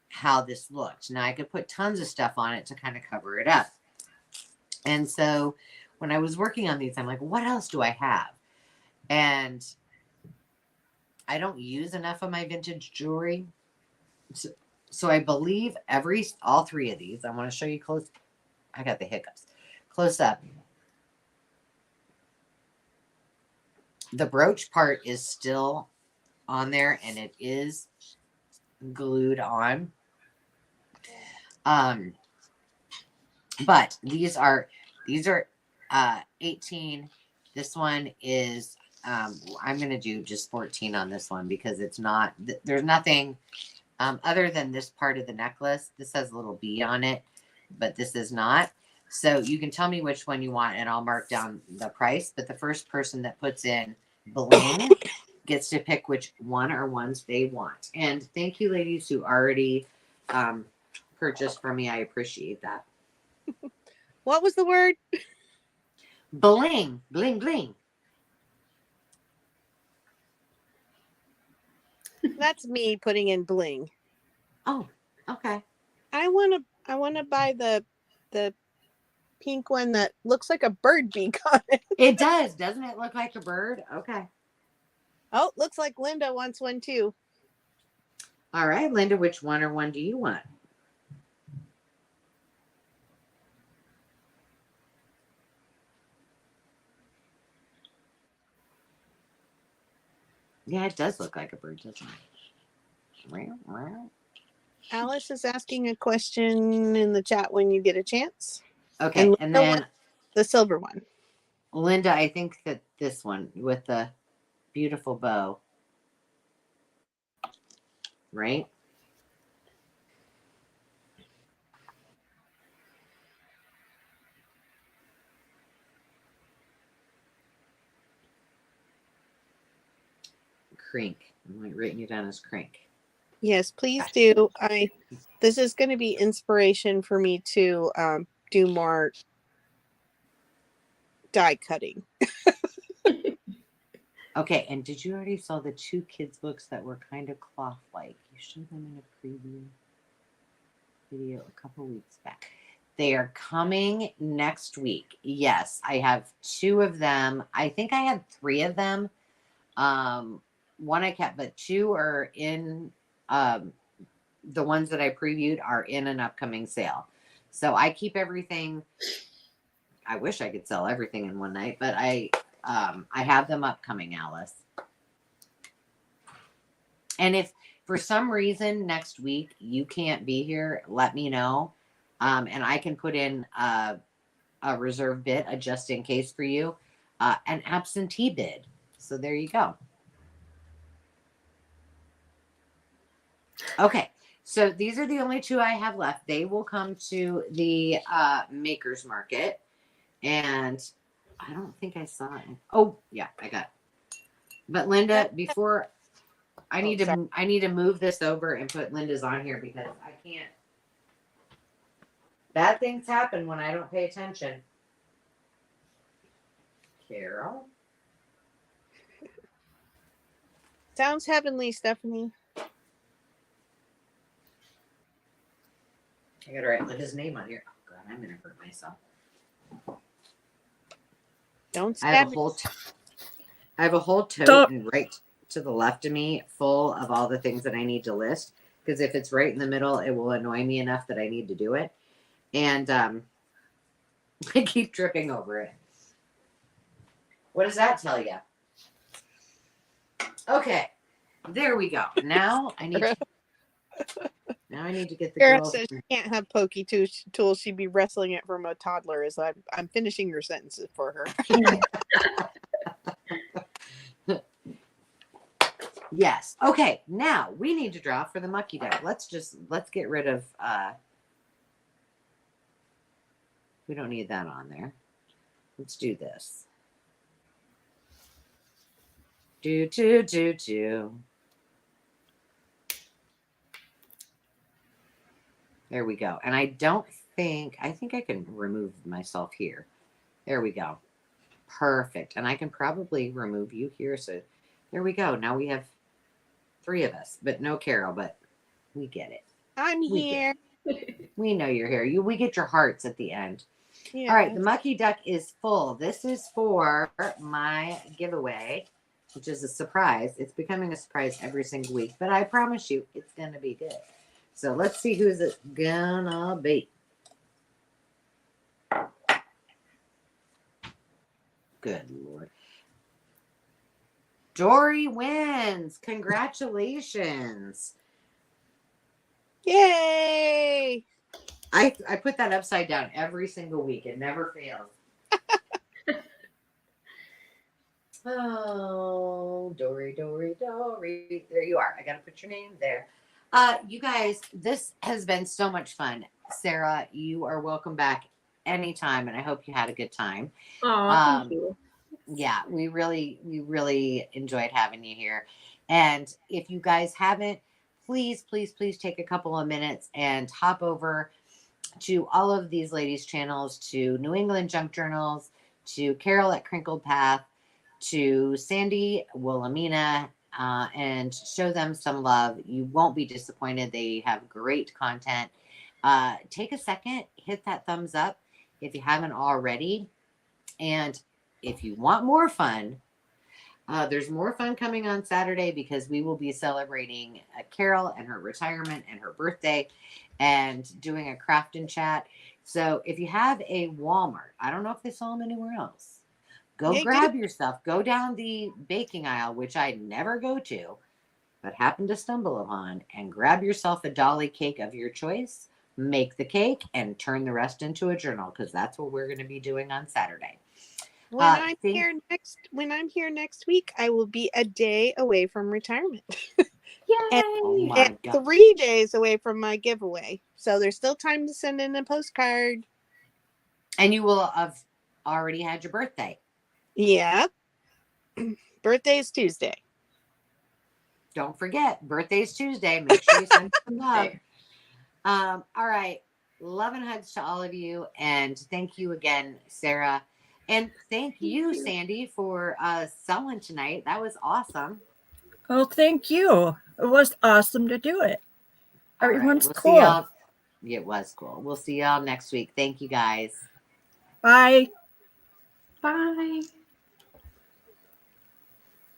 how this looked. Now I could put tons of stuff on it to kind of cover it up. And so when I was working on these, I'm like, what else do I have? And I don't use enough of my vintage jewelry. So I believe all three of these, I want to show you close. I got the hiccups. Close up. The brooch part is still on there and it is glued on. But these are 18. This one is I'm going to do just 14 on this one because it's not, there's nothing other than this part of the necklace. This has a little bee on it, but this is not. So you can tell me which one you want and I'll mark down the price. But the first person that puts in bling gets to pick which one or ones they want. And thank you, ladies, who already purchased from me. I appreciate that. What was the word? Bling, bling, bling. That's me putting in bling. Oh, okay. I want to buy the pink one that looks like a bird beak on it. It does. Doesn't it look like a bird? Okay. Oh, looks like Linda wants one too. All right, Linda, which one or one do you want? Yeah, it does look like a bird, doesn't it? Alice is asking a question in the chat when you get a chance. Okay, and then wants the silver one. Linda, I think that this one with the beautiful bow, right? Crink. I'm writing you down as crink. Yes, please do. This is going to be inspiration for me to do more die cutting. Okay, and did you already saw the 2 kids books that were kind of cloth-like? You showed them in a preview video a couple weeks back. They are coming next week. Yes, I have 2 of them. I think I had 3 of them. One I kept, but 2 are in, the ones that I previewed are in an upcoming sale. So I keep everything. I wish I could sell everything in one night, but I have them upcoming, Alice. And if for some reason next week you can't be here, let me know. And I can put in a reserve bid, a just in case for you, an absentee bid. So there you go. Okay. So these are the only two I have left. They will come to the makers market. And I don't think I saw it. Oh, yeah, I got it. But Linda, before I need sorry. to move this over and put Linda's on here because I can't. Bad things happen when I don't pay attention. Carol. Sounds heavenly, Stephanie. I gotta write Linda's name on here. Oh god, I'm gonna hurt myself. Don't I have stab a whole I have a whole tote Don't- and right to the left of me full of all the things that I need to list. Because if it's right in the middle, it will annoy me enough that I need to do it. And I keep tripping over it. What does that tell you? Okay, there we go. Now I need to get the Sarah girls. says she can't have pokey tools. She'd be wrestling it from a toddler. As I'm finishing your sentences for her. Yes. Okay. Now we need to draw for the mucky duck. Let's get rid of. We don't need that on there. Let's do this. Do. There we go. And I think I can remove myself here. There we go. Perfect. And I can probably remove you here. So there we go. Now we have 3 of us, but no Carol, but we get it. I'm here. We know you're here. We get your hearts at the end. Yeah. All right. The mucky duck is full. This is for my giveaway, which is a surprise. It's becoming a surprise every single week, but I promise you it's going to be good. So let's see who's it gonna be. Good Lord. Dory wins. Congratulations. Yay! I put that upside down every single week. It never fails. Oh, Dory. There you are. I got to put your name there. You guys, this has been so much fun. Sarah, you are welcome back anytime, and I hope you had a good time. Oh, thank you. Yeah, we really enjoyed having you here. And if you guys haven't, please take a couple of minutes and hop over to all of these ladies' channels, to New England Junk Journals, to Carol at Crinkled Path, to Sandy Wilhelmina, and show them some love. You won't be disappointed. They have great content. Take a second, hit that thumbs up if you haven't already. And if you want more fun, there's more fun coming on Saturday because we will be celebrating Carol and her retirement and her birthday and doing a craft and chat. So if you have a Walmart, I don't know if they sell them anywhere else. Go grab yourself, go down the baking aisle, which I never go to, but happen to stumble upon, and grab yourself a dolly cake of your choice, make the cake, and turn the rest into a journal because that's what we're going to be doing on Saturday. When I'm here next week, I will be a day away from retirement. Yay! Oh my And God. 3 days away from my giveaway. So there's still time to send in a postcard. And you will have already had your birthday. Yeah. Birthday is Tuesday. Don't forget, birthday's Tuesday. Make sure you send some love. All right. Love and hugs to all of you. And thank you again, Sarah. And thank you, Sandy, for selling tonight. That was awesome. Oh, thank you. It was awesome to do it. All right, Everyone's we'll see cool. y'all. It was cool. We'll see y'all next week. Thank you, guys. Bye. Bye.